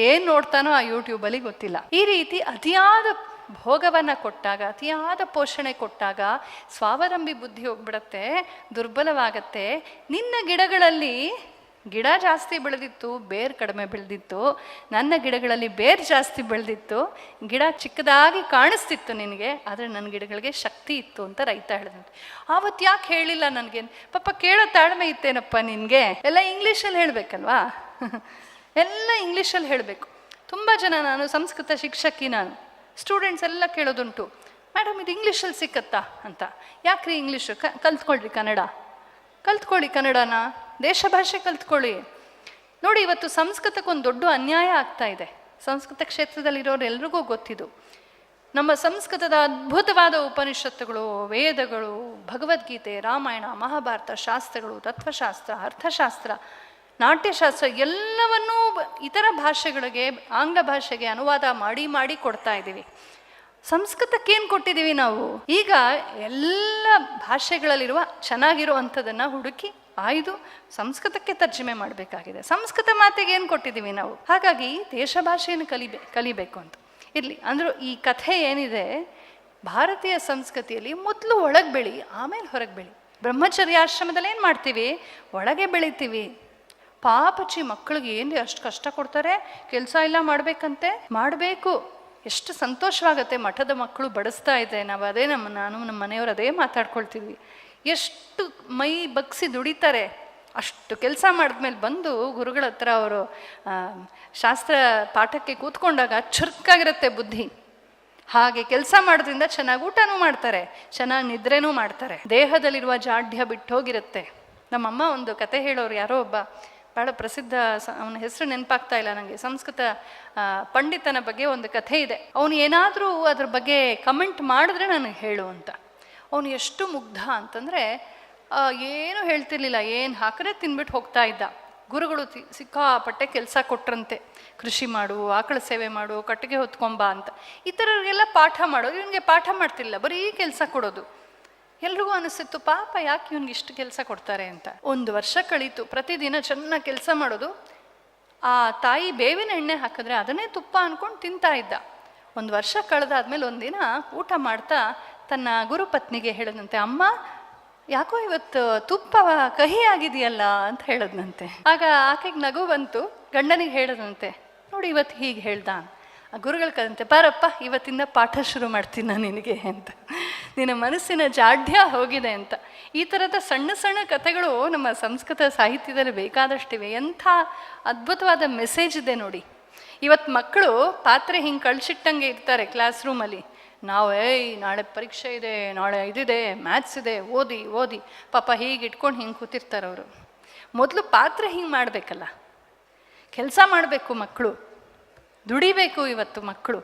ಏನು ನೋಡ್ತಾನೋ ಆ ಯೂಟ್ಯೂಬಲ್ಲಿ ಗೊತ್ತಿಲ್ಲ. ಈ ರೀತಿ ಅತಿಯಾದ ಭೋಗವನ್ನು ಕೊಟ್ಟಾಗ, ಅತಿಯಾದ ಪೋಷಣೆ ಕೊಟ್ಟಾಗ ಸ್ವಾವಲಂಬಿ ಬುದ್ಧಿ ಹೋಗ್ಬಿಡತ್ತೆ, ದುರ್ಬಲವಾಗತ್ತೆ. ನಿನ್ನ ಗಿಡಗಳಲ್ಲಿ ಗಿಡ ಜಾಸ್ತಿ ಬೆಳೆದಿತ್ತು, ಬೇರು ಕಡಿಮೆ ಬೆಳೆದಿತ್ತು. ನನ್ನ ಗಿಡಗಳಲ್ಲಿ ಬೇರು ಜಾಸ್ತಿ ಬೆಳೆದಿತ್ತು, ಗಿಡ ಚಿಕ್ಕದಾಗಿ ಕಾಣಿಸ್ತಿತ್ತು ನಿನಗೆ, ಆದರೆ ನನ್ನ ಗಿಡಗಳಿಗೆ ಶಕ್ತಿ ಇತ್ತು ಅಂತ ರೈತ ಹೇಳಿದಂತೆ. ಆವತ್ತು ಯಾಕೆ ಹೇಳಿಲ್ಲ ನನಗೆ? ಪಾಪ ಕೇಳೋ ತಾಳ್ಮೆ ಇತ್ತೇನಪ್ಪ ನಿನಗೆ? ಎಲ್ಲ ಇಂಗ್ಲೀಷಲ್ಲಿ ಹೇಳಬೇಕಲ್ವಾ? ಎಲ್ಲ ಇಂಗ್ಲೀಷಲ್ಲಿ ಹೇಳಬೇಕು. ತುಂಬ ಜನ, ನಾನು ಸಂಸ್ಕೃತ ಶಿಕ್ಷಕಿ, ನಾನು ಸ್ಟೂಡೆಂಟ್ಸ್ ಎಲ್ಲ ಕೇಳೋದುಂಟು, ಮೇಡಮ್ ಇದು ಇಂಗ್ಲೀಷಲ್ಲಿ ಸಿಕ್ಕತ್ತಾ ಅಂತ. ಯಾಕ್ರಿ ಇಂಗ್ಲೀಷು? ಕಲ್ತ್ಕೊಳ್ರಿ ಕಲ್ತ್ಕೊಳ್ಳಿ ಕನ್ನಡನ, ದೇಶ ಭಾಷೆ ಕಲ್ತ್ಕೊಳ್ಳಿ. ನೋಡಿ, ಇವತ್ತು ಸಂಸ್ಕೃತಕ್ಕೊಂದು ದೊಡ್ಡ ಅನ್ಯಾಯ ಆಗ್ತಾ ಇದೆ. ಸಂಸ್ಕೃತ ಕ್ಷೇತ್ರದಲ್ಲಿರೋರು ಎಲ್ರಿಗೂ ಗೊತ್ತಿದ್ದು, ನಮ್ಮ ಸಂಸ್ಕೃತದ ಅದ್ಭುತವಾದ ಉಪನಿಷತ್ತುಗಳು, ವೇದಗಳು, ಭಗವದ್ಗೀತೆ, ರಾಮಾಯಣ, ಮಹಾಭಾರತ, ಶಾಸ್ತ್ರಗಳು, ತತ್ವಶಾಸ್ತ್ರ, ಅರ್ಥಶಾಸ್ತ್ರ, ನಾಟ್ಯಶಾಸ್ತ್ರ ಎಲ್ಲವನ್ನೂ ಇತರ ಭಾಷೆಗಳಿಗೆ, ಆಂಗ್ಲ ಭಾಷೆಗೆ ಅನುವಾದ ಮಾಡಿ ಮಾಡಿ ಕೊಡ್ತಾ ಇದ್ದೀವಿ. ಸಂಸ್ಕೃತಕ್ಕೇನು ಕೊಟ್ಟಿದ್ದೀವಿ ನಾವು? ಈಗ ಎಲ್ಲ ಭಾಷೆಗಳಲ್ಲಿರುವ ಚೆನ್ನಾಗಿರುವಂಥದ್ದನ್ನು ಹುಡುಕಿ ಆಯ್ದು ಸಂಸ್ಕೃತಕ್ಕೆ ತರ್ಜಮೆ ಮಾಡಬೇಕಾಗಿದೆ. ಸಂಸ್ಕೃತ ಮಾತೆಗೆ ಏನು ಕೊಟ್ಟಿದ್ದೀವಿ ನಾವು? ಹಾಗಾಗಿ ದೇಶ ಭಾಷೆಯನ್ನು ಕಲಿಬೇಕು ಅಂತ ಇರಲಿ. ಅಂದರೂ ಈ ಕಥೆ ಏನಿದೆ, ಭಾರತೀಯ ಸಂಸ್ಕೃತಿಯಲ್ಲಿ ಮೊದಲು ಒಳಗೆ ಬೆಳಿ, ಆಮೇಲೆ ಹೊರಗೆ ಬೆಳಿ. ಬ್ರಹ್ಮಚರ್ಯಾಶ್ರಮದಲ್ಲಿ ಏನು ಮಾಡ್ತೀವಿ? ಒಳಗೆ ಬೆಳಿತೀವಿ. ಪಾಪಚಿ ಮಕ್ಕಳಿಗೆ ಏನು ಅಷ್ಟು ಕಷ್ಟ ಕೊಡ್ತಾರೆ, ಕೆಲಸ ಎಲ್ಲ ಮಾಡಬೇಕಂತೆ, ಮಾಡಬೇಕು. ಎಷ್ಟು ಸಂತೋಷವಾಗುತ್ತೆ. ಮಠದ ಮಕ್ಕಳು ಬಡಿಸ್ತಾ ಇದೆ, ನಾವು ಅದೇ ನಾನು ನಮ್ಮ ಮನೆಯವರು ಅದೇ ಮಾತಾಡ್ಕೊಳ್ತಿದ್ವಿ. ಎಷ್ಟು ಮೈ ಬಗ್ಸಿ ದುಡಿತಾರೆ. ಅಷ್ಟು ಕೆಲಸ ಮಾಡಿದ್ಮೇಲೆ ಬಂದು ಗುರುಗಳ ಹತ್ರ ಅವರು ಶಾಸ್ತ್ರ ಪಾಠಕ್ಕೆ ಕೂತ್ಕೊಂಡಾಗ ಚುರುಕಾಗಿರುತ್ತೆ ಬುದ್ಧಿ. ಹಾಗೆ ಕೆಲಸ ಮಾಡೋದ್ರಿಂದ ಚೆನ್ನಾಗಿ ಊಟನೂ ಮಾಡ್ತಾರೆ, ಚೆನ್ನಾಗಿ ನಿದ್ರೆನೂ ಮಾಡ್ತಾರೆ, ದೇಹದಲ್ಲಿರುವ ಜಾಢ್ಯ ಬಿಟ್ಟು ಹೋಗಿರುತ್ತೆ. ನಮ್ಮಮ್ಮ ಒಂದು ಕತೆ ಹೇಳೋರು, ಯಾರೋ ಒಬ್ಬ ಭಾಳ ಪ್ರಸಿದ್ಧ, ಅವನ ಹೆಸರು ನೆನಪಾಗ್ತಾ ಇಲ್ಲ ನನಗೆ, ಸಂಸ್ಕೃತ ಪಂಡಿತನ ಬಗ್ಗೆ ಒಂದು ಕಥೆ ಇದೆ. ಅವನು ಏನಾದರೂ ಅದ್ರ ಬಗ್ಗೆ ಕಮೆಂಟ್ ಮಾಡಿದ್ರೆ ನನಗೆ ಹೇಳು ಅಂತ. ಅವನು ಎಷ್ಟು ಮುಗ್ಧ ಅಂತಂದರೆ ಏನು ಹೇಳ್ತಿರ್ಲಿಲ್ಲ, ಏನು ಹಾಕಿದ್ರೆ ತಿನ್ಬಿಟ್ಟು ಹೋಗ್ತಾ ಇದ್ದ. ಗುರುಗಳು ಸಿಕ್ಕಾಪಟ್ಟೆ ಕೆಲಸ ಕೊಟ್ರಂತೆ, ಕೃಷಿ ಮಾಡು, ಆಕಳ ಸೇವೆ ಮಾಡು, ಕಟ್ಟಿಗೆ ಹೊತ್ಕೊಂಬ ಅಂತ. ಈ ಥರರಿಗೆಲ್ಲ ಪಾಠ ಮಾಡೋದು. ಇವನಿಗೆ ಪಾಠ ಮಾಡ್ತಿಲ್ಲ, ಬರೀ ಕೆಲಸ ಕೊಡೋದು. ಎಲ್ರಿಗೂ ಅನಿಸ್ತಿತ್ತು, ಪಾಪ ಯಾಕೆ ಇವನಿಗೆ ಇಷ್ಟು ಕೆಲಸ ಕೊಡ್ತಾರೆ ಅಂತ. 1 ವರ್ಷ ಕಳೀತು. ಪ್ರತಿದಿನ ಚೆನ್ನಾಗಿ ಕೆಲಸ ಮಾಡೋದು. ಆ ತಾಯಿ ಬೇವಿನ ಎಣ್ಣೆ ಹಾಕಿದ್ರೆ ಅದನ್ನೇ ತುಪ್ಪ ಅಂದ್ಕೊಂಡು ತಿಂತಾ ಇದ್ದ. 1 ವರ್ಷ ಕಳೆದಾದ್ಮೇಲೆ ಒಂದಿನ ಊಟ ಮಾಡ್ತಾ ತನ್ನ ಗುರುಪತ್ನಿಗೆ ಹೇಳಿದಂತೆ, ಅಮ್ಮ ಯಾಕೋ ಇವತ್ತು ತುಪ್ಪ ಕಹಿ ಆಗಿದೆಯಲ್ಲ ಅಂತ ಹೇಳದ್ನಂತೆ. ಆಗ ಆಕೆಗೆ ನಗು ಬಂತು. ಗಂಡನಿಗೆ ಹೇಳದಂತೆ, ನೋಡಿ ಇವತ್ತು ಹೀಗೆ ಹೇಳ್ದ. ಆ ಗುರುಗಳು ಕದಂತೆ, ಬಾರಪ್ಪ ಇವತ್ತಿಂದ ಪಾಠ ಶುರು ಮಾಡ್ತೀನಿ ನಾನು ನಿನಗೆ ಅಂತ, ನಿನ್ನ ಮನಸ್ಸಿನ ಜಾಢ್ಯ ಹೋಗಿದೆ ಅಂತ. ಈ ಥರದ ಸಣ್ಣ ಸಣ್ಣ ಕಥೆಗಳು ನಮ್ಮ ಸಂಸ್ಕೃತ ಸಾಹಿತ್ಯದಲ್ಲಿ ಬೇಕಾದಷ್ಟಿವೆ. ಎಂಥ ಅದ್ಭುತವಾದ ಮೆಸೇಜ್ ಇದೆ ನೋಡಿ. ಇವತ್ತು ಮಕ್ಕಳು ಪಾತ್ರೆ ಹಿಂಗೆ ಕಳ್ಸಿಟ್ಟಂಗೆ ಇರ್ತಾರೆ ಕ್ಲಾಸ್ ರೂಮಲ್ಲಿ. ನಾವು ನಾಳೆ ಪರೀಕ್ಷೆ ಇದೆ, ನಾಳೆ ಇದಿದೆ, ಮ್ಯಾಥ್ಸ್ ಇದೆ, ಓದಿ ಓದಿ ಪಾಪ ಹೀಗೆ ಇಟ್ಕೊಂಡು ಹಿಂಗೆ ಕೂತಿರ್ತಾರೆ ಅವರು. ಮೊದಲು ಪಾತ್ರೆ ಹಿಂಗೆ ಮಾಡಬೇಕಲ್ಲ, ಕೆಲಸ ಮಾಡಬೇಕು ಮಕ್ಕಳು, ದುಡಿಬೇಕು. ಇವತ್ತು ಮಕ್ಕಳು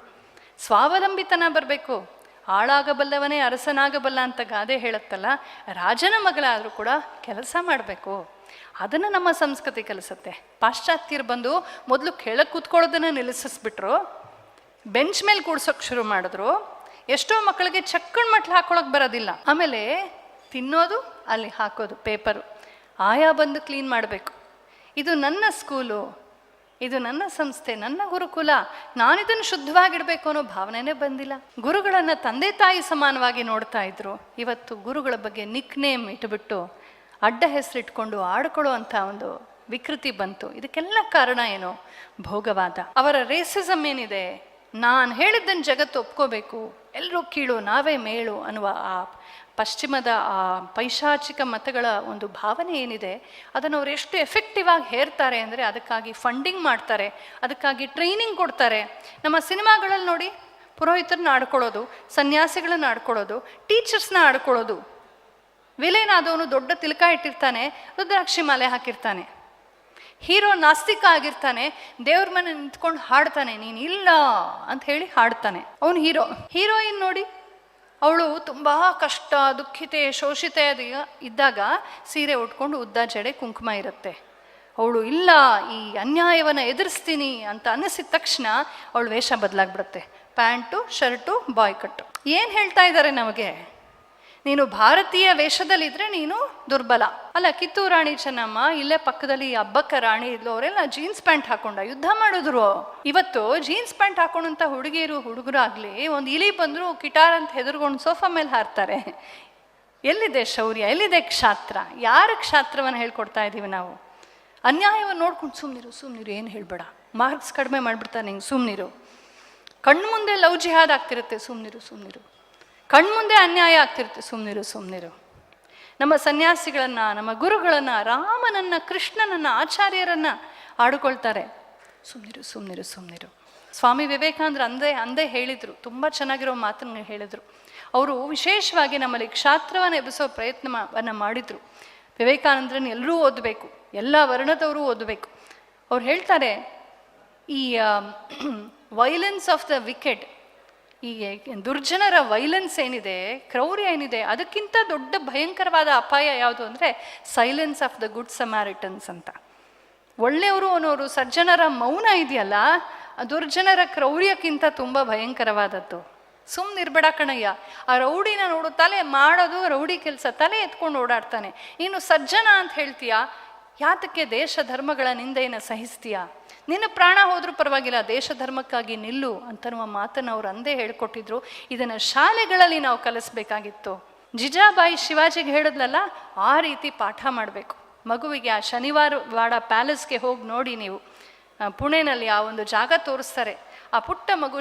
ಸ್ವಾವಲಂಬಿತನ ಬರಬೇಕು. ಆಳಾಗಬಲ್ಲವನೇ ಅರಸನಾಗಬಲ್ಲ ಅಂತ ಗಾದೆ ಹೇಳುತ್ತಲ್ಲ, ರಾಜನ ಮಗಳಾದರೂ ಕೂಡ ಕೆಲಸ ಮಾಡಬೇಕು. ಅದನ್ನು ನಮ್ಮ ಸಂಸ್ಕೃತಿ ಕಲಿಸುತ್ತೆ. ಪಾಶ್ಚಾತ್ಯರು ಬಂದು ಮೊದಲು ಕೆಳಗೆ ಕೂತ್ಕೊಳ್ಳೋದನ್ನು ನಿಲ್ಲಿಸಿಸ್ಬಿಟ್ರು, ಬೆಂಚ್ ಮೇಲೆ ಕೂಡ್ಸೋಕೆ ಶುರು ಮಾಡಿದ್ರು. ಎಷ್ಟೋ ಮಕ್ಕಳಿಗೆ ಚಕ್ಕಣ ಮಟ್ಲು ಹಾಕೊಳ್ಳೋಕೆ ಬರೋದಿಲ್ಲ. ಆಮೇಲೆ ತಿನ್ನೋದು ಅಲ್ಲಿ ಹಾಕೋದು ಪೇಪರು, ಆಯಾ ಬಂದು ಕ್ಲೀನ್ ಮಾಡಬೇಕು. ಇದು ನನ್ನ ಸ್ಕೂಲು, ಇದು ನನ್ನ ಸಂಸ್ಥೆ, ನನ್ನ ಗುರುಕುಲ, ನಾನಿದನ್ನು ಶುದ್ಧವಾಗಿಡಬೇಕು ಅನ್ನೋ ಭಾವನೆನೇ ಬಂದಿಲ್ಲ. ಗುರುಗಳನ್ನು ತಂದೆ ತಾಯಿ ಸಮಾನವಾಗಿ ನೋಡ್ತಾ ಇದ್ರು. ಇವತ್ತು ಗುರುಗಳ ಬಗ್ಗೆ ನಿಕ್ ನೇಮ್ ಇಟ್ಬಿಟ್ಟು ಅಡ್ಡ ಹೆಸರಿಟ್ಕೊಂಡು ಆಡ್ಕೊಳ್ಳೋ ಅಂಥ ಒಂದು ವಿಕೃತಿ ಬಂತು. ಇದಕ್ಕೆಲ್ಲ ಕಾರಣ ಏನು? ಭೋಗವಾದ. ಅವರ ರೇಸಿಸಮ್ ಏನಿದೆ, ನಾನು ಹೇಳಿದ್ದನ್ನು ಜಗತ್ತು ಒಪ್ಕೋಬೇಕು, ಎಲ್ಲರೂ ಕೀಳು ನಾವೇ ಮೇಳು ಅನ್ನುವ ಆ ಪಶ್ಚಿಮದ ಆ ಪೈಶಾಚಿಕ ಮತಗಳ ಒಂದು ಭಾವನೆ ಏನಿದೆ, ಅದನ್ನು ಅವ್ರು ಎಷ್ಟು ಎಫೆಕ್ಟಿವ್ ಆಗಿ ಹೇರ್ತಾರೆ ಅಂದರೆ ಅದಕ್ಕಾಗಿ ಫಂಡಿಂಗ್ ಮಾಡ್ತಾರೆ, ಅದಕ್ಕಾಗಿ ಟ್ರೈನಿಂಗ್ ಕೊಡ್ತಾರೆ. ನಮ್ಮ ಸಿನಿಮಾಗಳಲ್ಲಿ ನೋಡಿ, ಪುರೋಹಿತರನ್ನ ಆಡ್ಕೊಳ್ಳೋದು, ಸನ್ಯಾಸಿಗಳನ್ನ ಆಡ್ಕೊಳ್ಳೋದು, ಟೀಚರ್ಸ್ನ ಆಡ್ಕೊಳ್ಳೋದು. ವಿಲೇನ್ ಆದವನು ದೊಡ್ಡ ತಿಲಕ ಇಟ್ಟಿರ್ತಾನೆ, ರುದ್ರಾಕ್ಷಿ ಮಾಲೆ ಹಾಕಿರ್ತಾನೆ. ಹೀರೋ ನಾಸ್ತಿಕ ಆಗಿರ್ತಾನೆ, ದೇವ್ರ ಮನೆ ನಿಂತ್ಕೊಂಡು ಹಾಡ್ತಾನೆ, ನೀನು ಇಲ್ಲ ಅಂತ ಹೇಳಿ ಹಾಡ್ತಾನೆ ಅವನು ಹೀರೋ. ಹೀರೋಯಿನ್ ನೋಡಿ, ಅವಳು ತುಂಬ ಕಷ್ಟ, ದುಃಖಿತೆ, ಶೋಷಿತೆ ಇದ್ದಾಗ ಸೀರೆ ಉಟ್ಕೊಂಡು ಉದ್ದ ಜಡೆ ಕುಂಕುಮ ಇರುತ್ತೆ. ಅವಳು ಇಲ್ಲ, ಈ ಅನ್ಯಾಯವನ್ನು ಎದುರಿಸ್ತೀನಿ ಅಂತ ಅನ್ನಿಸಿದ ತಕ್ಷಣ ಅವಳು ವೇಷ ಬದಲಾಗ್ಬಿಡುತ್ತೆ. ಪ್ಯಾಂಟು, ಶರ್ಟು, ಬಾಯ್ ಕಟ್ಟು. ಏನು ಹೇಳ್ತಾ ಇದ್ದಾರೆ ನಮಗೆ? ನೀನು ಭಾರತೀಯ ವೇಷದಲ್ಲಿದ್ದರೆ ನೀನು ದುರ್ಬಲ ಅಲ್ಲ. ಕಿತ್ತೂರು ರಾಣಿ ಚೆನ್ನಮ್ಮ, ಇಲ್ಲೇ ಪಕ್ಕದಲ್ಲಿ ಅಬ್ಬಕ್ಕ ರಾಣಿ ಇದ್ಲು, ಅವರೆಲ್ಲ ಜೀನ್ಸ್ ಪ್ಯಾಂಟ್ ಹಾಕೊಂಡ ಯುದ್ಧ ಮಾಡಿದ್ರು. ಇವತ್ತು ಜೀನ್ಸ್ ಪ್ಯಾಂಟ್ ಹಾಕೊಂಡಂಥ ಹುಡುಗರು ಆಗಲಿ, ಒಂದು ಇಲಿ ಬಂದರೂ ಕಿಟಾರ್ ಅಂತ ಹೆದರ್ಕೊಂಡು ಸೋಫಾ ಮೇಲೆ ಹಾರ್ತಾರೆ. ಎಲ್ಲಿದೆ ಶೌರ್ಯ? ಎಲ್ಲಿದೆ ಕ್ಷಾತ್ರ? ಯಾರ ಕ್ಷಾತ್ರವನ್ನು ಹೇಳ್ಕೊಡ್ತಾ ಇದ್ದೀವಿ ನಾವು? ಅನ್ಯಾಯವನ್ನು ನೋಡ್ಕೊಂಡು ಸುಮ್ಮನಿರು, ಏನು ಹೇಳಬೇಡ, ಮಾರ್ಕ್ಸ್ ಕಡಿಮೆ ಮಾಡಿಬಿಡ್ತಾನೆ, ನಿಂಗೆ ಸುಮ್ಮನಿರು. ಕಣ್ಣು ಮುಂದೆ ಲವ್ ಜಿಹಾದ್ ಆಗ್ತಿರುತ್ತೆ, ಸುಮ್ಮನಿರು. ಕಣ್ಮುಂದೆ ಅನ್ಯಾಯ ಆಗ್ತಿರುತ್ತೆ, ಸುಮ್ಮನಿರು. ನಮ್ಮ ಸನ್ಯಾಸಿಗಳನ್ನು, ನಮ್ಮ ಗುರುಗಳನ್ನು, ರಾಮನನ್ನು, ಕೃಷ್ಣನನ್ನು, ಆಚಾರ್ಯರನ್ನು ಆಡಿಕೊಳ್ತಾರೆ. ಸುಮ್ಮನಿರು. ಸ್ವಾಮಿ ವಿವೇಕಾನಂದರು ಅಂದೇ ಹೇಳಿದರು, ತುಂಬ ಚೆನ್ನಾಗಿರೋ ಮಾತನ್ನು ಹೇಳಿದರು. ಅವರು ವಿಶೇಷವಾಗಿ ನಮ್ಮಲ್ಲಿ ಕ್ಷಾತ್ರವನ್ನು ಎಬ್ಬಿಸೋ ಪ್ರಯತ್ನವನ್ನು ಮಾಡಿದರು. ವಿವೇಕಾನಂದರನ್ನು ಎಲ್ಲರೂ ಓದಬೇಕು, ಎಲ್ಲ ವರ್ಣದವರು ಓದಬೇಕು. ಅವ್ರು ಹೇಳ್ತಾರೆ, ಈ ವೈಲೆನ್ಸ್ ಆಫ್ ದ ವಿಕೆಡ್, ಈ ದುರ್ಜನರ ವೈಲೆನ್ಸ್ ಏನಿದೆ, ಕ್ರೌರ್ಯ ಏನಿದೆ, ಅದಕ್ಕಿಂತ ದೊಡ್ಡ ಭಯಂಕರವಾದ ಅಪಾಯ ಯಾವುದು ಅಂದರೆ ಸೈಲೆನ್ಸ್ ಆಫ್ ದ ಗುಡ್ ಸಮಾರಿಟನ್ಸ್ ಅಂತ. ಒಳ್ಳೆಯವರು ಅನ್ನೋರು ಸಜ್ಜನರ ಮೌನ ಇದೆಯಲ್ಲ, ದುರ್ಜನರ ಕ್ರೌರ್ಯಕ್ಕಿಂತ ತುಂಬ ಭಯಂಕರವಾದದ್ದು. ಸುಮ್ಮನಿರ್ಬೇಡ ಕಣಯ್ಯ. ಆ ರೌಡಿನ ನೋಡು, ತಲೆ ಮಾಡೋದು ರೌಡಿ ಕೆಲಸ, ತಲೆ ಎತ್ಕೊಂಡು ಓಡಾಡ್ತಾನೆ. ಇನ್ನು ಸಜ್ಜನ ಅಂತ ಹೇಳ್ತೀಯಾ, ಯಾತಕ್ಕೆ ದೇಶ ಧರ್ಮಗಳ ನಿಂದೆಯನ್ನು ಸಹಿಸ್ತೀಯಾ? ನಿನ್ನ ಪ್ರಾಣ ಹೋದ್ರೂ ಪರವಾಗಿಲ್ಲ, ದೇಶ ಧರ್ಮಕ್ಕಾಗಿ ನಿಲ್ಲು ಅಂತನ್ನುವ ಮಾತನ್ನು ಅವ್ರು ಅಂದೇ ಹೇಳ್ಕೊಟ್ಟಿದ್ರು. ಇದನ್ನು ಶಾಲೆಗಳಲ್ಲಿ ನಾವು ಕಲಿಸ್ಬೇಕಾಗಿತ್ತು. ಜಿಜಾಬಾಯಿ ಶಿವಾಜಿಗೆ ಹೇಳಿದ್ಲಲ್ಲ, ಆ ರೀತಿ ಪಾಠ ಮಾಡಬೇಕು ಮಗುವಿಗೆ. ಆ ಶನಿವಾರ ಪ್ಯಾಲೇಸ್ಗೆ ಹೋಗಿ ನೋಡಿ ನೀವು, ಪುಣೆನಲ್ಲಿ ಆ ಒಂದು ಜಾಗ ತೋರಿಸ್ತಾರೆ. ಆ ಪುಟ್ಟ ಮಗು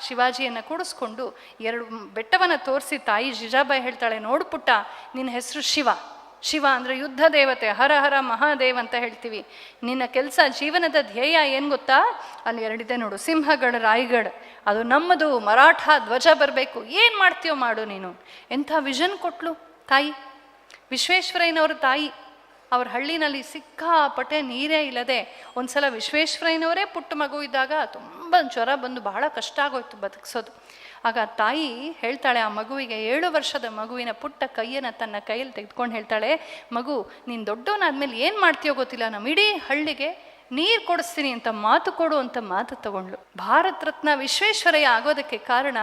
ಶಿವಾಜಿಯನ್ನು ಕೂಡಿಸ್ಕೊಂಡು 2 ಬೆಟ್ಟವನ್ನು ತೋರಿಸಿ ತಾಯಿ ಜಿಜಾಬಾಯಿ ಹೇಳ್ತಾಳೆ, ನೋಡು ಪುಟ್ಟ, ನಿನ್ನ ಹೆಸರು ಶಿವ ಅಂದರೆ ಯುದ್ಧ ದೇವತೆ, ಹರ ಹರ ಮಹಾದೇವ್ ಅಂತ ಹೇಳ್ತೀವಿ. ನಿನ್ನ ಕೆಲಸ, ಜೀವನದ ಧ್ಯೇಯ ಏನು ಗೊತ್ತಾ? ಅಲ್ಲಿ 2 ಇದೆ ನೋಡು, ಸಿಂಹಗಢ ರಾಯ್ಗಢ, ಅದು ನಮ್ಮದು, ಮರಾಠ ಧ್ವಜ ಬರಬೇಕು, ಏನು ಮಾಡ್ತೀಯೋ ಮಾಡು ನೀನು. ಎಂಥ ವಿಷನ್ ಕೊಟ್ಲು ತಾಯಿ, ವಿಶ್ವೇಶ್ವರಯ್ಯನವ್ರ ತಾಯಿ. ಅವ್ರ ಹಳ್ಳಿನಲ್ಲಿ ಸಿಕ್ಕಾಪಟ್ಟೆ ನೀರೇ ಇಲ್ಲದೆ ಒಂದ್ಸಲ ವಿಶ್ವೇಶ್ವರಯ್ಯನವರೇ ಪುಟ್ಟ ಮಗು ಇದ್ದಾಗ ತುಂಬ ಜ್ವರ ಬಂದು ಬಹಳ ಕಷ್ಟ ಆಗೋಯ್ತು ಬದುಕಿಸೋದು. ಆಗ ತಾಯಿ ಹೇಳ್ತಾಳೆ ಆ ಮಗುವಿಗೆ, 7 ವರ್ಷದ ಮಗುವಿನ ಪುಟ್ಟ ಕೈಯನ್ನು ತನ್ನ ಕೈಯಲ್ಲಿ ತೆಗೆದುಕೊಂಡು ಹೇಳ್ತಾಳೆ, ಮಗು ನೀನು ದೊಡ್ಡವನಾದ್ಮೇಲೆ ಏನು ಮಾಡ್ತೀಯೋ ಗೊತ್ತಿಲ್ಲ, ನಮ್ಮ ಇಡೀ ಹಳ್ಳಿಗೆ ನೀರು ಕೊಡಿಸ್ತೀನಿ ಅಂತ ಮಾತು ಕೊಡು ಅಂತ ಮಾತು ತಗೊಂಡ್ಲು. ಭಾರತ ರತ್ನ ವಿಶ್ವೇಶ್ವರಯ್ಯ ಆಗೋದಕ್ಕೆ ಕಾರಣ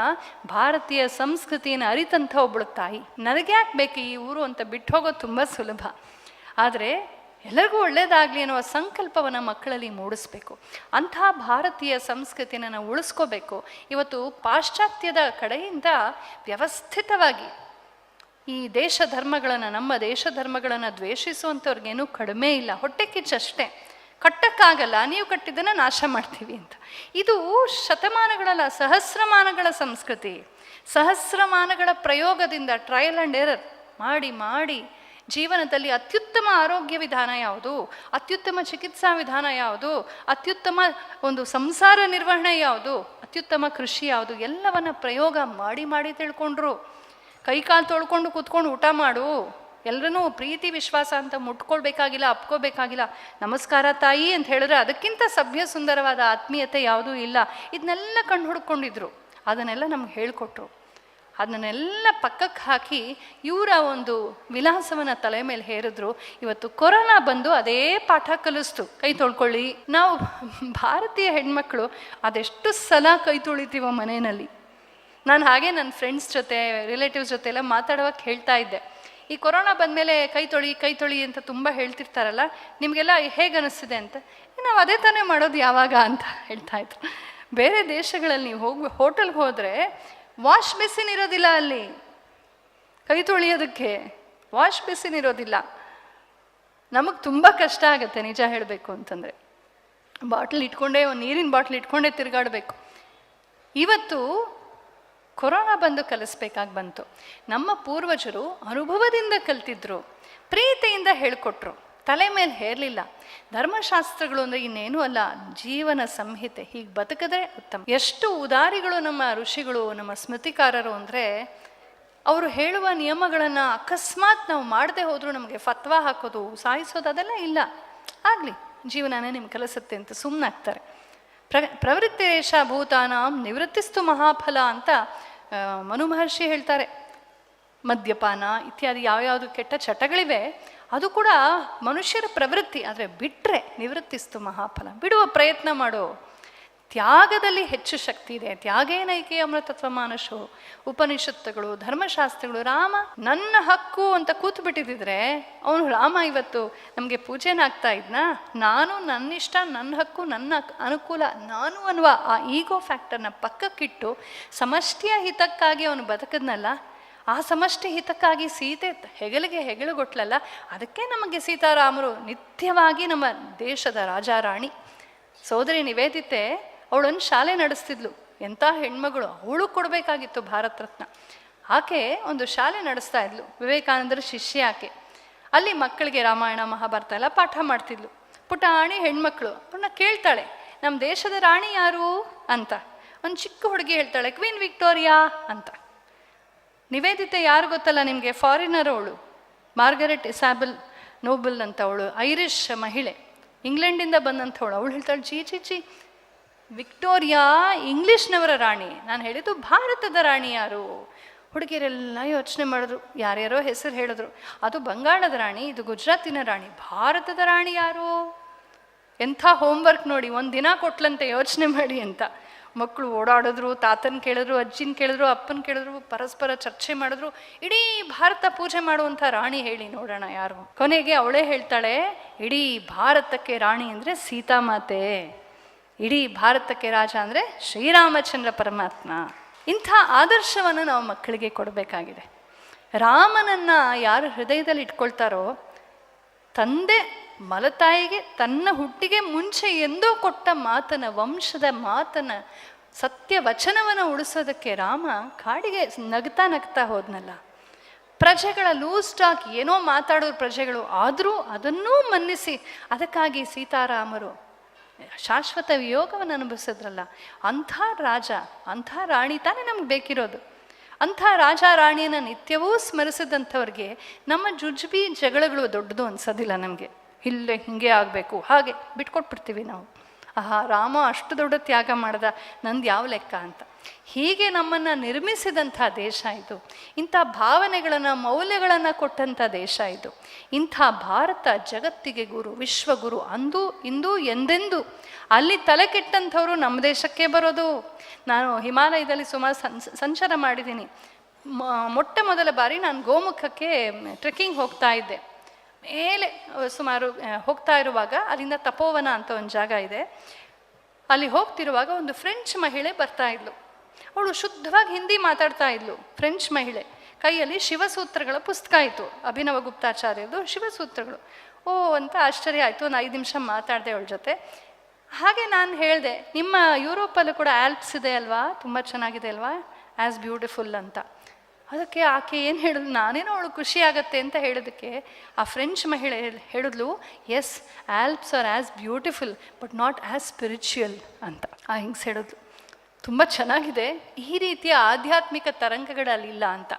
ಭಾರತೀಯ ಸಂಸ್ಕೃತಿಯನ್ನು ಅರಿತಂಥ ಒಬ್ಬಳು ತಾಯಿ. ನನಗೆ ಯಾಕೆ ಬೇಕು ಈ ಊರು ಅಂತ ಬಿಟ್ಟು ಹೋಗೋದು ತುಂಬ ಸುಲಭ. ಆದರೆ ಎಲ್ಲರಿಗೂ ಒಳ್ಳೆಯದಾಗಲಿ ಅನ್ನುವ ಸಂಕಲ್ಪವನ್ನು ಮಕ್ಕಳಲ್ಲಿ ಮೂಡಿಸ್ಬೇಕು. ಅಂಥ ಭಾರತೀಯ ಸಂಸ್ಕೃತಿಯನ್ನು ನಾವು ಉಳಿಸ್ಕೋಬೇಕು. ಇವತ್ತು ಪಾಶ್ಚಾತ್ಯದ ಕಡೆಯಿಂದ ವ್ಯವಸ್ಥಿತವಾಗಿ ಈ ದೇಶ ಧರ್ಮಗಳನ್ನು, ನಮ್ಮ ದೇಶ ಧರ್ಮಗಳನ್ನು ದ್ವೇಷಿಸುವಂಥವ್ರಿಗೇನೂ ಕಡಿಮೆ ಇಲ್ಲ. ಹೊಟ್ಟೆ ಕಿಚ್ಚಷ್ಟೇ, ಕಟ್ಟಕ್ಕಾಗಲ್ಲ, ನೀವು ಕಟ್ಟಿದ್ದನ್ನು ನಾಶ ಮಾಡ್ತೀವಿ ಅಂತ. ಇದು ಶತಮಾನಗಳಲ್ಲ, ಸಹಸ್ರಮಾನಗಳ ಸಂಸ್ಕೃತಿ. ಸಹಸ್ರಮಾನಗಳ ಪ್ರಯೋಗದಿಂದ ಟ್ರಯಲ್ ಆ್ಯಂಡ್ ಎರರ್ ಮಾಡಿ ಜೀವನದಲ್ಲಿ ಅತ್ಯುತ್ತಮ ಆರೋಗ್ಯ ವಿಧಾನ ಯಾವುದು, ಅತ್ಯುತ್ತಮ ಚಿಕಿತ್ಸಾ ವಿಧಾನ ಯಾವುದು, ಅತ್ಯುತ್ತಮ ಒಂದು ಸಂಸಾರ ನಿರ್ವಹಣೆ ಯಾವುದು, ಅತ್ಯುತ್ತಮ ಕೃಷಿ ಯಾವುದು, ಎಲ್ಲವನ್ನ ಪ್ರಯೋಗ ಮಾಡಿ ತಿಳ್ಕೊಂಡ್ರು. ಕೈಕಾಲು ತೊಳ್ಕೊಂಡು ಕೂತ್ಕೊಂಡು ಊಟ ಮಾಡು, ಎಲ್ಲರೂ ಪ್ರೀತಿ ವಿಶ್ವಾಸ ಅಂತ ಮುಟ್ಕೊಳ್ಬೇಕಾಗಿಲ್ಲ, ಅಪ್ಕೋಬೇಕಾಗಿಲ್ಲ. ನಮಸ್ಕಾರ ತಾಯಿ ಅಂತ ಹೇಳಿದ್ರೆ ಅದಕ್ಕಿಂತ ಸಭ್ಯ ಸುಂದರವಾದ ಆತ್ಮೀಯತೆ ಯಾವುದೂ ಇಲ್ಲ. ಇದನ್ನೆಲ್ಲ ಕಂಡು ಹುಡ್ಕೊಂಡಿದ್ರು, ಅದನ್ನೆಲ್ಲ ನಮ್ಗೆ ಹೇಳ್ಕೊಟ್ರು. ಅದನ್ನೆಲ್ಲ ಪಕ್ಕಕ್ಕೆ ಹಾಕಿ ಇವರ ಒಂದು ವಿಲಾಸವನ್ನು ತಲೆ ಮೇಲೆ ಹೇರಿದ್ರು. ಇವತ್ತು ಕೊರೋನಾ ಬಂದು ಅದೇ ಪಾಠ ಕಲಿಸ್ತು, ಕೈ ತೊಳ್ಕೊಳ್ಳಿ. ನಾವು ಭಾರತೀಯ ಹೆಣ್ಮಕ್ಳು ಅದೆಷ್ಟು ಸಲ ಕೈ ತೊಳಿತೀವೋ ಮನೆಯಲ್ಲಿ. ನಾನು ಹಾಗೆ ನನ್ನ ಫ್ರೆಂಡ್ಸ್ ಜೊತೆ, ರಿಲೇಟಿವ್ಸ್ ಜೊತೆ ಎಲ್ಲ ಮಾತಾಡುವಾಗ ಹೇಳ್ತಾ ಇದ್ದೆ, ಈ ಕೊರೋನಾ ಬಂದಮೇಲೆ ಕೈ ತೊಳಿ ಅಂತ ತುಂಬ ಹೇಳ್ತಿರ್ತಾರಲ್ಲ, ನಿಮಗೆಲ್ಲ ಹೇಗೆ ಅನಿಸ್ತಿದೆ ಅಂತ. ನಾವು ಅದೇ ತಾನೇ ಮಾಡೋದು ಯಾವಾಗ ಅಂತ ಹೇಳ್ತಾ ಇದ್ರು. ಬೇರೆ ದೇಶಗಳಲ್ಲಿ ನೀವು ಹೋಟೆಲ್ಗೆ ಹೋದರೆ ವಾಶ್ ಬೇಸಿನ್ ಇರೋದಿಲ್ಲ, ಅಲ್ಲಿ ಕೈ ತೊಳೆಯೋದಕ್ಕೆ ವಾಶ್ ಬೇಸಿನ್ ಇರೋದಿಲ್ಲ. ನಮಗೆ ತುಂಬ ಕಷ್ಟ ಆಗುತ್ತೆ ನಿಜ ಹೇಳಬೇಕು ಅಂತಂದರೆ. ಬಾಟ್ಲ್ ಇಟ್ಕೊಂಡೇ, ಒಂದು ನೀರಿನ ಬಾಟ್ಲ್ ಇಟ್ಕೊಂಡೇ ತಿರುಗಾಡಬೇಕು. ಇವತ್ತು ಕೊರೋನಾ ಬಂದು ಕಲಿಸ್ಬೇಕಾಗಿ ಬಂತು. ನಮ್ಮ ಪೂರ್ವಜರು ಅನುಭವದಿಂದ ಕಲ್ತಿದ್ರು, ಪ್ರೀತಿಯಿಂದ ಹೇಳಿಕೊಟ್ರು, ತಲೆ ಮೇಲೆ ಹೇರಲಿಲ್ಲ. ಧರ್ಮಶಾಸ್ತ್ರಗಳು ಅಂದರೆ ಇನ್ನೇನು ಅಲ್ಲ, ಜೀವನ ಸಂಹಿತೆ. ಹೀಗೆ ಬದುಕಿದ್ರೆ ಉತ್ತಮ. ಎಷ್ಟು ಉದಾರಿಗಳು ನಮ್ಮ ಋಷಿಗಳು, ನಮ್ಮ ಸ್ಮೃತಿಕಾರರು ಅಂದರೆ, ಅವರು ಹೇಳುವ ನಿಯಮಗಳನ್ನು ಅಕಸ್ಮಾತ್ ನಾವು ಮಾಡದೆ ಹೋದರೂ ನಮಗೆ ಫತ್ವಾ ಹಾಕೋದು, ಸಾಯಿಸೋದು ಅದೆಲ್ಲ ಇಲ್ಲ. ಆಗಲಿ, ಜೀವನನೇ ನಿಮ್ಗೆ ಕಲಿಸುತ್ತೆ ಅಂತ ಸುಮ್ಮನಾಗ್ತಾರೆ. ಪ್ರವೃತ್ತಿರೇಷ ಭೂತಾನಾಂ ನಿವೃತ್ತಿಸ್ತು ಮಹಾಫಲ ಅಂತ ಮನು ಮಹರ್ಷಿ ಹೇಳ್ತಾರೆ. ಮದ್ಯಪಾನ ಇತ್ಯಾದಿ ಯಾವ್ಯಾವುದು ಕೆಟ್ಟ ಚಟಗಳಿವೆ ಅದು ಕೂಡ ಮನುಷ್ಯರ ಪ್ರವೃತ್ತಿ. ಆದರೆ ಬಿಟ್ಟರೆ ನಿವೃತ್ತಿಸ್ತು ಮಹಾಫಲ, ಬಿಡುವ ಪ್ರಯತ್ನ ಮಾಡೋ. ತ್ಯಾಗದಲ್ಲಿ ಹೆಚ್ಚು ಶಕ್ತಿ ಇದೆ. ತ್ಯಾಗೇನೈಕೆ ಅಮೃತತ್ವ ಮಾನಶೋ. ಉಪನಿಷತ್ತುಗಳು, ಧರ್ಮಶಾಸ್ತ್ರಗಳು, ರಾಮ ನನ್ನ ಹಕ್ಕು ಅಂತ ಕೂತು ಬಿಟ್ಟಿದ್ರೆ ಅವನು ರಾಮ ಇವತ್ತು ನಮಗೆ ಪೂಜೆನಾಗ್ತಾ ಇದ್ನಾ? ನಾನು ನನ್ನಿಷ್ಟ, ನನ್ನ ಹಕ್ಕು, ನನ್ನ ಅನುಕೂಲ, ನಾನು ಅನ್ನುವ ಆ ಈಗೋ ಫ್ಯಾಕ್ಟರ್ನ ಪಕ್ಕಕ್ಕಿಟ್ಟು ಸಮಷ್ಟಿಯ ಹಿತಕ್ಕಾಗಿ ಅವನು ಬದುಕದ್ನಲ್ಲ, ಆ ಸಮಷ್ಟಿ ಹಿತಕ್ಕಾಗಿ ಸೀತೆ ಹೆಗಲಿಗೆ ಹೆಗಲುಗೊಟ್ಲಲ್ಲ, ಅದಕ್ಕೆ ನಮಗೆ ಸೀತಾರಾಮರು ನಿತ್ಯವಾಗಿ ನಮ್ಮ ದೇಶದ ರಾಜಾರಾಣಿ. ಸೋದರಿ ನಿವೇದಿತೆ ಅವಳೊಂದು ಶಾಲೆ ನಡೆಸ್ತಿದ್ಲು. ಎಂಥ ಹೆಣ್ಮಗಳು, ಅವಳು ಕೊಡಬೇಕಾಗಿತ್ತು ಭಾರತ ರತ್ನ. ಆಕೆ ಒಂದು ಶಾಲೆ ನಡೆಸ್ತಾ ಇದ್ಲು, ವಿವೇಕಾನಂದರ ಶಿಷ್ಯ ಆಕೆ. ಅಲ್ಲಿ ಮಕ್ಕಳಿಗೆ ರಾಮಾಯಣ ಮಹಾಭಾರತ ಎಲ್ಲ ಪಾಠ ಮಾಡ್ತಿದ್ಲು. ಪುಟಾಣಿ ಹೆಣ್ಮಕ್ಳು ಅವ್ರನ್ನ ಕೇಳ್ತಾಳೆ, ನಮ್ಮ ದೇಶದ ರಾಣಿ ಯಾರು ಅಂತ. ಒಂದು ಚಿಕ್ಕ ಹುಡುಗಿ ಹೇಳ್ತಾಳೆ, ಕ್ವೀನ್ ವಿಕ್ಟೋರಿಯಾ ಅಂತ. ನಿವೇದಿತೆ ಯಾರು ಗೊತ್ತಲ್ಲ ನಿಮಗೆ? ಫಾರಿನರ್ ಅವಳು, ಮಾರ್ಗರೆಟ್ ಇಸಾಬೆಲ್ ನೋಬೆಲ್ ಅಂತ. ಅವಳು ಐರಿಷ್ ಮಹಿಳೆ, ಇಂಗ್ಲೆಂಡಿಂದ ಬಂದಂಥವಳು. ಅವಳು ಹೇಳ್ತಾಳೆ, ಜಿ ವಿಕ್ಟೋರಿಯಾ ಇಂಗ್ಲೀಷ್ನವರ ರಾಣಿ. ನಾನು ಹೇಳಿದ್ದು ಭಾರತದ ರಾಣಿ ಯಾರು? ಹುಡುಗಿಯರೆಲ್ಲ ಯೋಚನೆ ಮಾಡಿದ್ರು, ಯಾರ್ಯಾರೋ ಹೆಸರು ಹೇಳಿದ್ರು. ಅದು ಬಂಗಾಳದ ರಾಣಿ, ಇದು ಗುಜರಾತಿನ ರಾಣಿ, ಭಾರತದ ರಾಣಿ ಯಾರು? ಎಂಥ ಹೋಮ್ವರ್ಕ್ ನೋಡಿ, ಒಂದು ದಿನ ಕೊಟ್ಲಂತೆ, ಯೋಚನೆ ಮಾಡಿ ಅಂತ. ಮಕ್ಕಳು ಓಡಾಡಿದ್ರು, ತಾತನ ಕೇಳಿದ್ರು, ಅಜ್ಜಿನ ಕೇಳಿದ್ರು, ಅಪ್ಪನ ಕೇಳಿದ್ರು, ಪರಸ್ಪರ ಚರ್ಚೆ ಮಾಡಿದ್ರು. ಇಡೀ ಭಾರತ ಪೂಜೆ ಮಾಡುವಂಥ ರಾಣಿ ಹೇಳಿ ನೋಡೋಣ ಯಾರು. ಕೊನೆಗೆ ಅವಳೇ ಹೇಳ್ತಾಳೆ, ಇಡೀ ಭಾರತಕ್ಕೆ ರಾಣಿ ಅಂದರೆ ಸೀತಾಮಾತೆ, ಇಡೀ ಭಾರತಕ್ಕೆ ರಾಜ ಅಂದರೆ ಶ್ರೀರಾಮಚಂದ್ರ ಪರಮಾತ್ಮ. ಇಂಥ ಆದರ್ಶವನ್ನು ನಾವು ಮಕ್ಕಳಿಗೆ ಕೊಡಬೇಕಾಗಿದೆ. ರಾಮನನ್ನು ಯಾರು ಹೃದಯದಲ್ಲಿ ಇಟ್ಕೊಳ್ತಾರೋ, ತಂದೆ ಮಲತಾಯಿಗೆ ತನ್ನ ಹುಟ್ಟಿಗೆ ಮುಂಚೆ ಎಂದೋ ಕೊಟ್ಟ ಮಾತನ, ವಂಶದ ಮಾತನ, ಸತ್ಯ ವಚನವನ್ನು ಉಳಿಸೋದಕ್ಕೆ ರಾಮ ಕಾಡಿಗೆ ನಗ್ತಾ ನಗ್ತಾ ಹೋದ್ನಲ್ಲ. ಪ್ರಜೆಗಳ ಲೂಸ್ ಟಾಕ್ ಏನೋ ಮಾತಾಡೋರು ಪ್ರಜೆಗಳು, ಆದರೂ ಅದನ್ನೂ ಮನ್ನಿಸಿ ಅದಕ್ಕಾಗಿ ಸೀತಾರಾಮರು ಶಾಶ್ವತ ವಿಯೋಗವನ್ನು ಅನುಭವಿಸಿದ್ರಲ್ಲ. ಅಂಥ ರಾಜ, ಅಂಥ ರಾಣಿ ತಾನೇ ನಮ್ಗೆ ಬೇಕಿರೋದು. ಅಂಥ ರಾಜ ರಾಣಿಯನ್ನು ನಿತ್ಯವೂ ಸ್ಮರಿಸಿದಂಥವ್ರಿಗೆ ನಮ್ಮ ಜುಜ್ಬಿ ಜಗಳಗಳು ದೊಡ್ಡದು ಅನ್ಸೋದಿಲ್ಲ ನಮಗೆ. ಇಲ್ಲೇ ಹೀಗೆ ಆಗಬೇಕು, ಹಾಗೆ ಬಿಟ್ಕೊಟ್ಬಿಡ್ತೀವಿ ನಾವು. ಆಹಾ, ರಾಮ ಅಷ್ಟು ದೊಡ್ಡ ತ್ಯಾಗ ಮಾಡ್ದ, ನಂದು ಯಾವ ಲೆಕ್ಕ ಅಂತ. ಹೀಗೆ ನಮ್ಮನ್ನು ನಿರ್ಮಿಸಿದಂಥ ದೇಶ ಇದು. ಇಂಥ ಭಾವನೆಗಳನ್ನು, ಮೌಲ್ಯಗಳನ್ನು ಕೊಟ್ಟಂಥ ದೇಶ ಇದು. ಇಂಥ ಭಾರತ ಜಗತ್ತಿಗೆ ಗುರು, ವಿಶ್ವಗುರು, ಅಂದು ಇಂದು ಎಂದೆಂದು. ಅಲ್ಲಿ ತಲೆ ಕೆಟ್ಟಂಥವ್ರು ನಮ್ಮ ದೇಶಕ್ಕೆ ಬರೋದು. ನಾನು ಹಿಮಾಲಯದಲ್ಲಿ ಸುಮಾರು ಸಂಚಾರ ಮಾಡಿದ್ದೀನಿ. ಮೊಟ್ಟ ಮೊದಲ ಬಾರಿ ನಾನು ಗೋಮುಖಕ್ಕೆ ಟ್ರೆಕ್ಕಿಂಗ್ ಹೋಗ್ತಾ ಇದ್ದೆ. ಮೇಲೆ ಸುಮಾರು ಹೋಗ್ತಾ ಇರುವಾಗ ಅಲ್ಲಿಂದ ತಪೋವನ ಅಂತ ಒಂದು ಜಾಗ ಇದೆ. ಅಲ್ಲಿ ಹೋಗ್ತಿರುವಾಗ ಒಂದು ಫ್ರೆಂಚ್ ಮಹಿಳೆ ಬರ್ತಾ ಇದ್ಲು. ಅವಳು ಶುದ್ಧವಾಗಿ ಹಿಂದಿ ಮಾತಾಡ್ತಾ ಇದ್ಲು. ಫ್ರೆಂಚ್ ಮಹಿಳೆ, ಕೈಯಲ್ಲಿ ಶಿವಸೂತ್ರಗಳ ಪುಸ್ತಕ ಇತ್ತು, ಅಭಿನವ ಗುಪ್ತಾಚಾರ್ಯರದು ಶಿವಸೂತ್ರಗಳು. ಓ ಅಂತ ಆಶ್ಚರ್ಯ ಆಯಿತು. ಒಂದು 5 ನಿಮಿಷ ಮಾತಾಡಿದೆ ಅವಳ ಜೊತೆ. ಹಾಗೆ ನಾನು ಹೇಳಿದೆ, ನಿಮ್ಮ ಯುರೋಪಲ್ಲೂ ಕೂಡ ಆಲ್ಪ್ಸ್ ಇದೆ ಅಲ್ವಾ, ತುಂಬ ಚೆನ್ನಾಗಿದೆ ಅಲ್ವಾ, ಆ್ಯಸ್ ಬ್ಯೂಟಿಫುಲ್ ಅಂತ. ಅದಕ್ಕೆ ಆಕೆ ಏನು ಹೇಳಿದ್ಲು, ನಾನೇನೋ ಅವಳು ಖುಷಿ ಆಗತ್ತೆ ಅಂತ ಹೇಳೋದಕ್ಕೆ ಆ ಫ್ರೆಂಚ್ ಮಹಿಳೆ ಹೇಳಿದ್ಲು, yes, Alps are as beautiful but not as spiritual ಅಂತ. ಹಿಂಗೆ ಹೇಳಿದ್ಲು. ತುಂಬ ಚೆನ್ನಾಗಿದೆ, ಈ ರೀತಿಯ ಆಧ್ಯಾತ್ಮಿಕ ತರಂಗಗಳಲ್ಲಿಲ್ಲ ಅಂತ.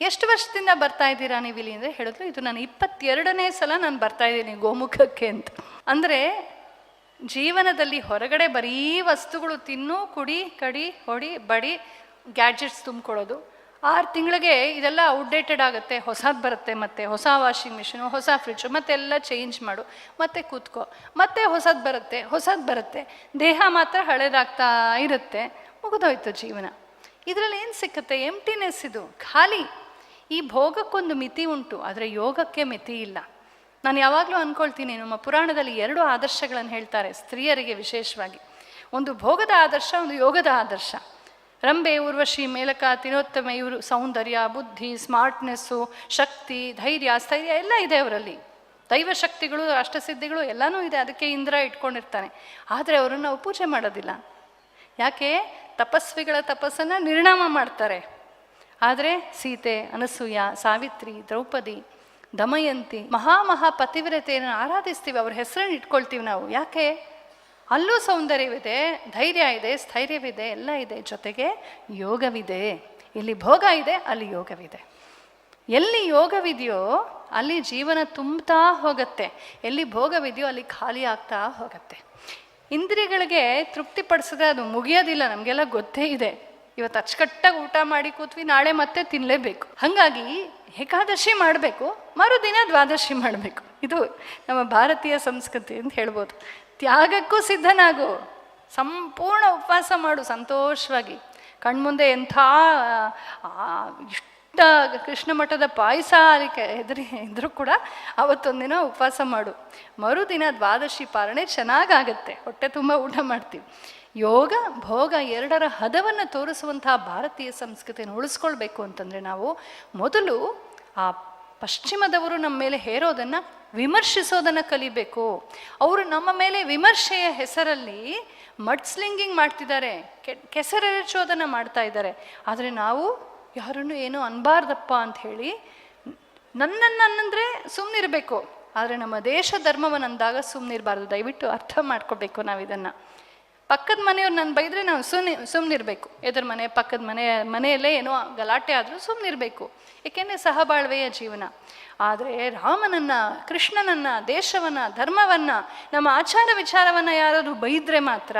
ಎಷ್ಟು ವರ್ಷದಿಂದ ಬರ್ತಾ ಇದ್ದೀರಾ ನೀವು ಇಲ್ಲಿ ಅಂದರೆ ಹೇಳಿದ್ಲು, ಇದು ನಾನು 22ನೇ ಸಲ ನಾನು ಬರ್ತಾ ಇದ್ದೀನಿ ಗೋಮುಖಕ್ಕೆ ಅಂತ. ಅಂದರೆ ಜೀವನದಲ್ಲಿ ಹೊರಗಡೆ ಬರೀ ವಸ್ತುಗಳು, ತಿನ್ನು, ಕುಡಿ, ಕಡಿ, ಹೊಡಿ, ಬಡಿ, ಗ್ಯಾಡ್ಜೆಟ್ಸ್ ತುಂಬಿಕೊಳ್ಳೋದು. 6 ತಿಂಗಳಿಗೆ ಇದೆಲ್ಲ ಔಟ್ಡೇಟೆಡ್ ಆಗುತ್ತೆ, ಹೊಸದು ಬರುತ್ತೆ, ಮತ್ತೆ ಹೊಸ ವಾಷಿಂಗ್ ಮಿಷಿನು, ಹೊಸ ಫ್ರಿಡ್ಜು, ಮತ್ತೆಲ್ಲ ಚೇಂಜ್ ಮಾಡು, ಮತ್ತೆ ಕೂತ್ಕೋ, ಮತ್ತೆ ಹೊಸದು ಬರುತ್ತೆ, ದೇಹ ಮಾತ್ರ ಹಳೇದಾಗ್ತಾ ಇರುತ್ತೆ, ಮುಗಿದೋಯ್ತು ಜೀವನ. ಇದರಲ್ಲಿ ಏನು ಸಿಕ್ಕತ್ತೆ? ಎಂಟಿನೆಸ್, ಇದು ಖಾಲಿ. ಈ ಭೋಗಕ್ಕೊಂದು ಮಿತಿ ಉಂಟು, ಆದರೆ ಯೋಗಕ್ಕೆ ಮಿತಿ ಇಲ್ಲ. ನಾನು ಯಾವಾಗಲೂ ಅಂದ್ಕೊಳ್ತೀನಿ, ನಮ್ಮ ಪುರಾಣದಲ್ಲಿ 2 ಆದರ್ಶಗಳನ್ನು ಹೇಳ್ತಾರೆ ಸ್ತ್ರೀಯರಿಗೆ ವಿಶೇಷವಾಗಿ. ಒಂದು ಭೋಗದ ಆದರ್ಶ, ಒಂದು ಯೋಗದ ಆದರ್ಶ. ರಂಬೆ, ಊರ್ವಶಿ, ಮೇಲಕ, ತಿಲೋತ್ತಮ, ಇವರು ಸೌಂದರ್ಯ, ಬುದ್ಧಿ, ಸ್ಮಾರ್ಟ್ನೆಸ್ಸು, ಶಕ್ತಿ, ಧೈರ್ಯ, ಸ್ಥೈರ್ಯ ಎಲ್ಲ ಇದೆ ಅವರಲ್ಲಿ. ದೈವ ಶಕ್ತಿಗಳು, ಅಷ್ಟಸಿದ್ಧಿಗಳು ಎಲ್ಲನೂ ಇದೆ. ಅದಕ್ಕೆ ಇಂದ್ರ ಇಟ್ಕೊಂಡಿರ್ತಾನೆ. ಆದರೆ ಅವರನ್ನು ನಾವು ಪೂಜೆ ಮಾಡೋದಿಲ್ಲ. ಯಾಕೆ? ತಪಸ್ವಿಗಳ ತಪಸ್ಸನ್ನು ನಿರ್ಣಾಮ ಮಾಡ್ತಾರೆ. ಆದರೆ ಸೀತೆ, ಅನಸೂಯ, ಸಾವಿತ್ರಿ, ದ್ರೌಪದಿ, ದಮಯಂತಿ, ಮಹಾ ಪತಿವ್ರತೆಯನ್ನು ಆರಾಧಿಸ್ತೀವಿ, ಅವ್ರ ಹೆಸರನ್ನು ಇಟ್ಕೊಳ್ತೀವಿ ನಾವು. ಯಾಕೆ? ಅಲ್ಲೂ ಸೌಂದರ್ಯವಿದೆ, ಧೈರ್ಯ ಇದೆ, ಸ್ಥೈರ್ಯವಿದೆ, ಎಲ್ಲ ಇದೆ. ಜೊತೆಗೆ ಯೋಗವಿದೆ. ಇಲ್ಲಿ ಭೋಗ ಇದೆ, ಅಲ್ಲಿ ಯೋಗವಿದೆ. ಎಲ್ಲಿ ಯೋಗವಿದೆಯೋ ಅಲ್ಲಿ ಜೀವನ ತುಂಬ್ತಾ ಹೋಗುತ್ತೆ. ಎಲ್ಲಿ ಭೋಗವಿದೆಯೋ ಅಲ್ಲಿ ಖಾಲಿ ಆಗ್ತಾ ಹೋಗುತ್ತೆ. ಇಂದ್ರಿಯಗಳಿಗೆ ತೃಪ್ತಿಪಡಿಸಿದ್ರೆ ಅದು ಮುಗಿಯೋದಿಲ್ಲ, ನಮಗೆಲ್ಲ ಗೊತ್ತೇ ಇದೆ. ಇವತ್ತು ಅಚ್ಚುಕಟ್ಟಾಗಿ ಊಟ ಮಾಡಿ ಕೂತ್ವಿ, ನಾಳೆ ಮತ್ತೆ ತಿನ್ನಲೇಬೇಕು. ಹಾಗಾಗಿ ಏಕಾದಶಿ ಮಾಡಬೇಕು, ಮರುದಿನ ದ್ವಾದಶಿ ಮಾಡಬೇಕು. ಇದು ನಮ್ಮ ಭಾರತೀಯ ಸಂಸ್ಕೃತಿ ಅಂತ ಹೇಳ್ಬೋದು. ತ್ಯಾಗಕ್ಕೂ ಸಿದ್ಧನಾಗು, ಸಂಪೂರ್ಣ ಉಪವಾಸ ಮಾಡು ಸಂತೋಷವಾಗಿ. ಕಣ್ಮುಂದೆ ಎಂಥ ಇಷ್ಟ ಕೃಷ್ಣ ಮಠದ ಪಾಯಸ ಅದಕ್ಕೆ ಇದ್ರೂ ಕೂಡ ಅವತ್ತೊಂದಿನ ಉಪವಾಸ ಮಾಡು. ಮರುದಿನ ದ್ವಾದಶಿ ಪಾರಣೆ ಚೆನ್ನಾಗಾಗತ್ತೆ, ಹೊಟ್ಟೆ ತುಂಬ ಊಟ ಮಾಡ್ತೀವಿ. ಯೋಗ ಭೋಗ ಎರಡರ ಹದವನ್ನು ತೋರಿಸುವಂತಹ ಭಾರತೀಯ ಸಂಸ್ಕೃತಿಯನ್ನು ಉಳಿಸ್ಕೊಳ್ಬೇಕು ಅಂತಂದರೆ ನಾವು ಮೊದಲು ಆ ಪಶ್ಚಿಮದವರು ನಮ್ಮ ಮೇಲೆ ಹೇರೋದನ್ನು, ವಿಮರ್ಶಿಸೋದನ್ನು ಕಲಿಬೇಕು. ಅವರು ನಮ್ಮ ಮೇಲೆ ವಿಮರ್ಶೆಯ ಹೆಸರಲ್ಲಿ ಮಡ್ಸ್ಲಿಂಗಿಂಗ್ ಮಾಡ್ತಿದ್ದಾರೆ, ಕೆಸರೆರಚೋದನ್ನು ಮಾಡ್ತಾ ಇದ್ದಾರೆ. ಆದರೆ ನಾವು ಯಾರನ್ನು ಏನೋ ಅನ್ಬಾರ್ದಪ್ಪ ಅಂಥೇಳಿ ನನ್ನನ್ನಂದರೆ ಸುಮ್ಮನಿರಬೇಕು. ಆದರೆ ನಮ್ಮ ದೇಶ ಧರ್ಮವನ್ನು ಅಂದಾಗ ಸುಮ್ಮನಿರಬಾರ್ದು. ದಯವಿಟ್ಟು ಅರ್ಥ ಮಾಡ್ಕೋಬೇಕು ನಾವು ಇದನ್ನು. ಪಕ್ಕದ ಮನೆಯವ್ರು ನನ್ನ ಬೈದರೆ ನಾವು ಸುಮ್ಮನಿರಬೇಕು. ಎದುರು ಮನೆ, ಪಕ್ಕದ ಮನೆಯಲ್ಲೇ ಏನೋ ಗಲಾಟೆ ಆದರೂ ಸುಮ್ಮನಿರಬೇಕು. ಏಕೆಂದರೆ ಸಹಬಾಳ್ವೆಯ ಜೀವನ. ಆದರೆ ರಾಮನನ್ನು, ಕೃಷ್ಣನನ್ನು, ದೇಶವನ್ನು, ಧರ್ಮವನ್ನು, ನಮ್ಮ ಆಚಾರ ವಿಚಾರವನ್ನು ಯಾರಾದರೂ ಬೈದರೆ ಮಾತ್ರ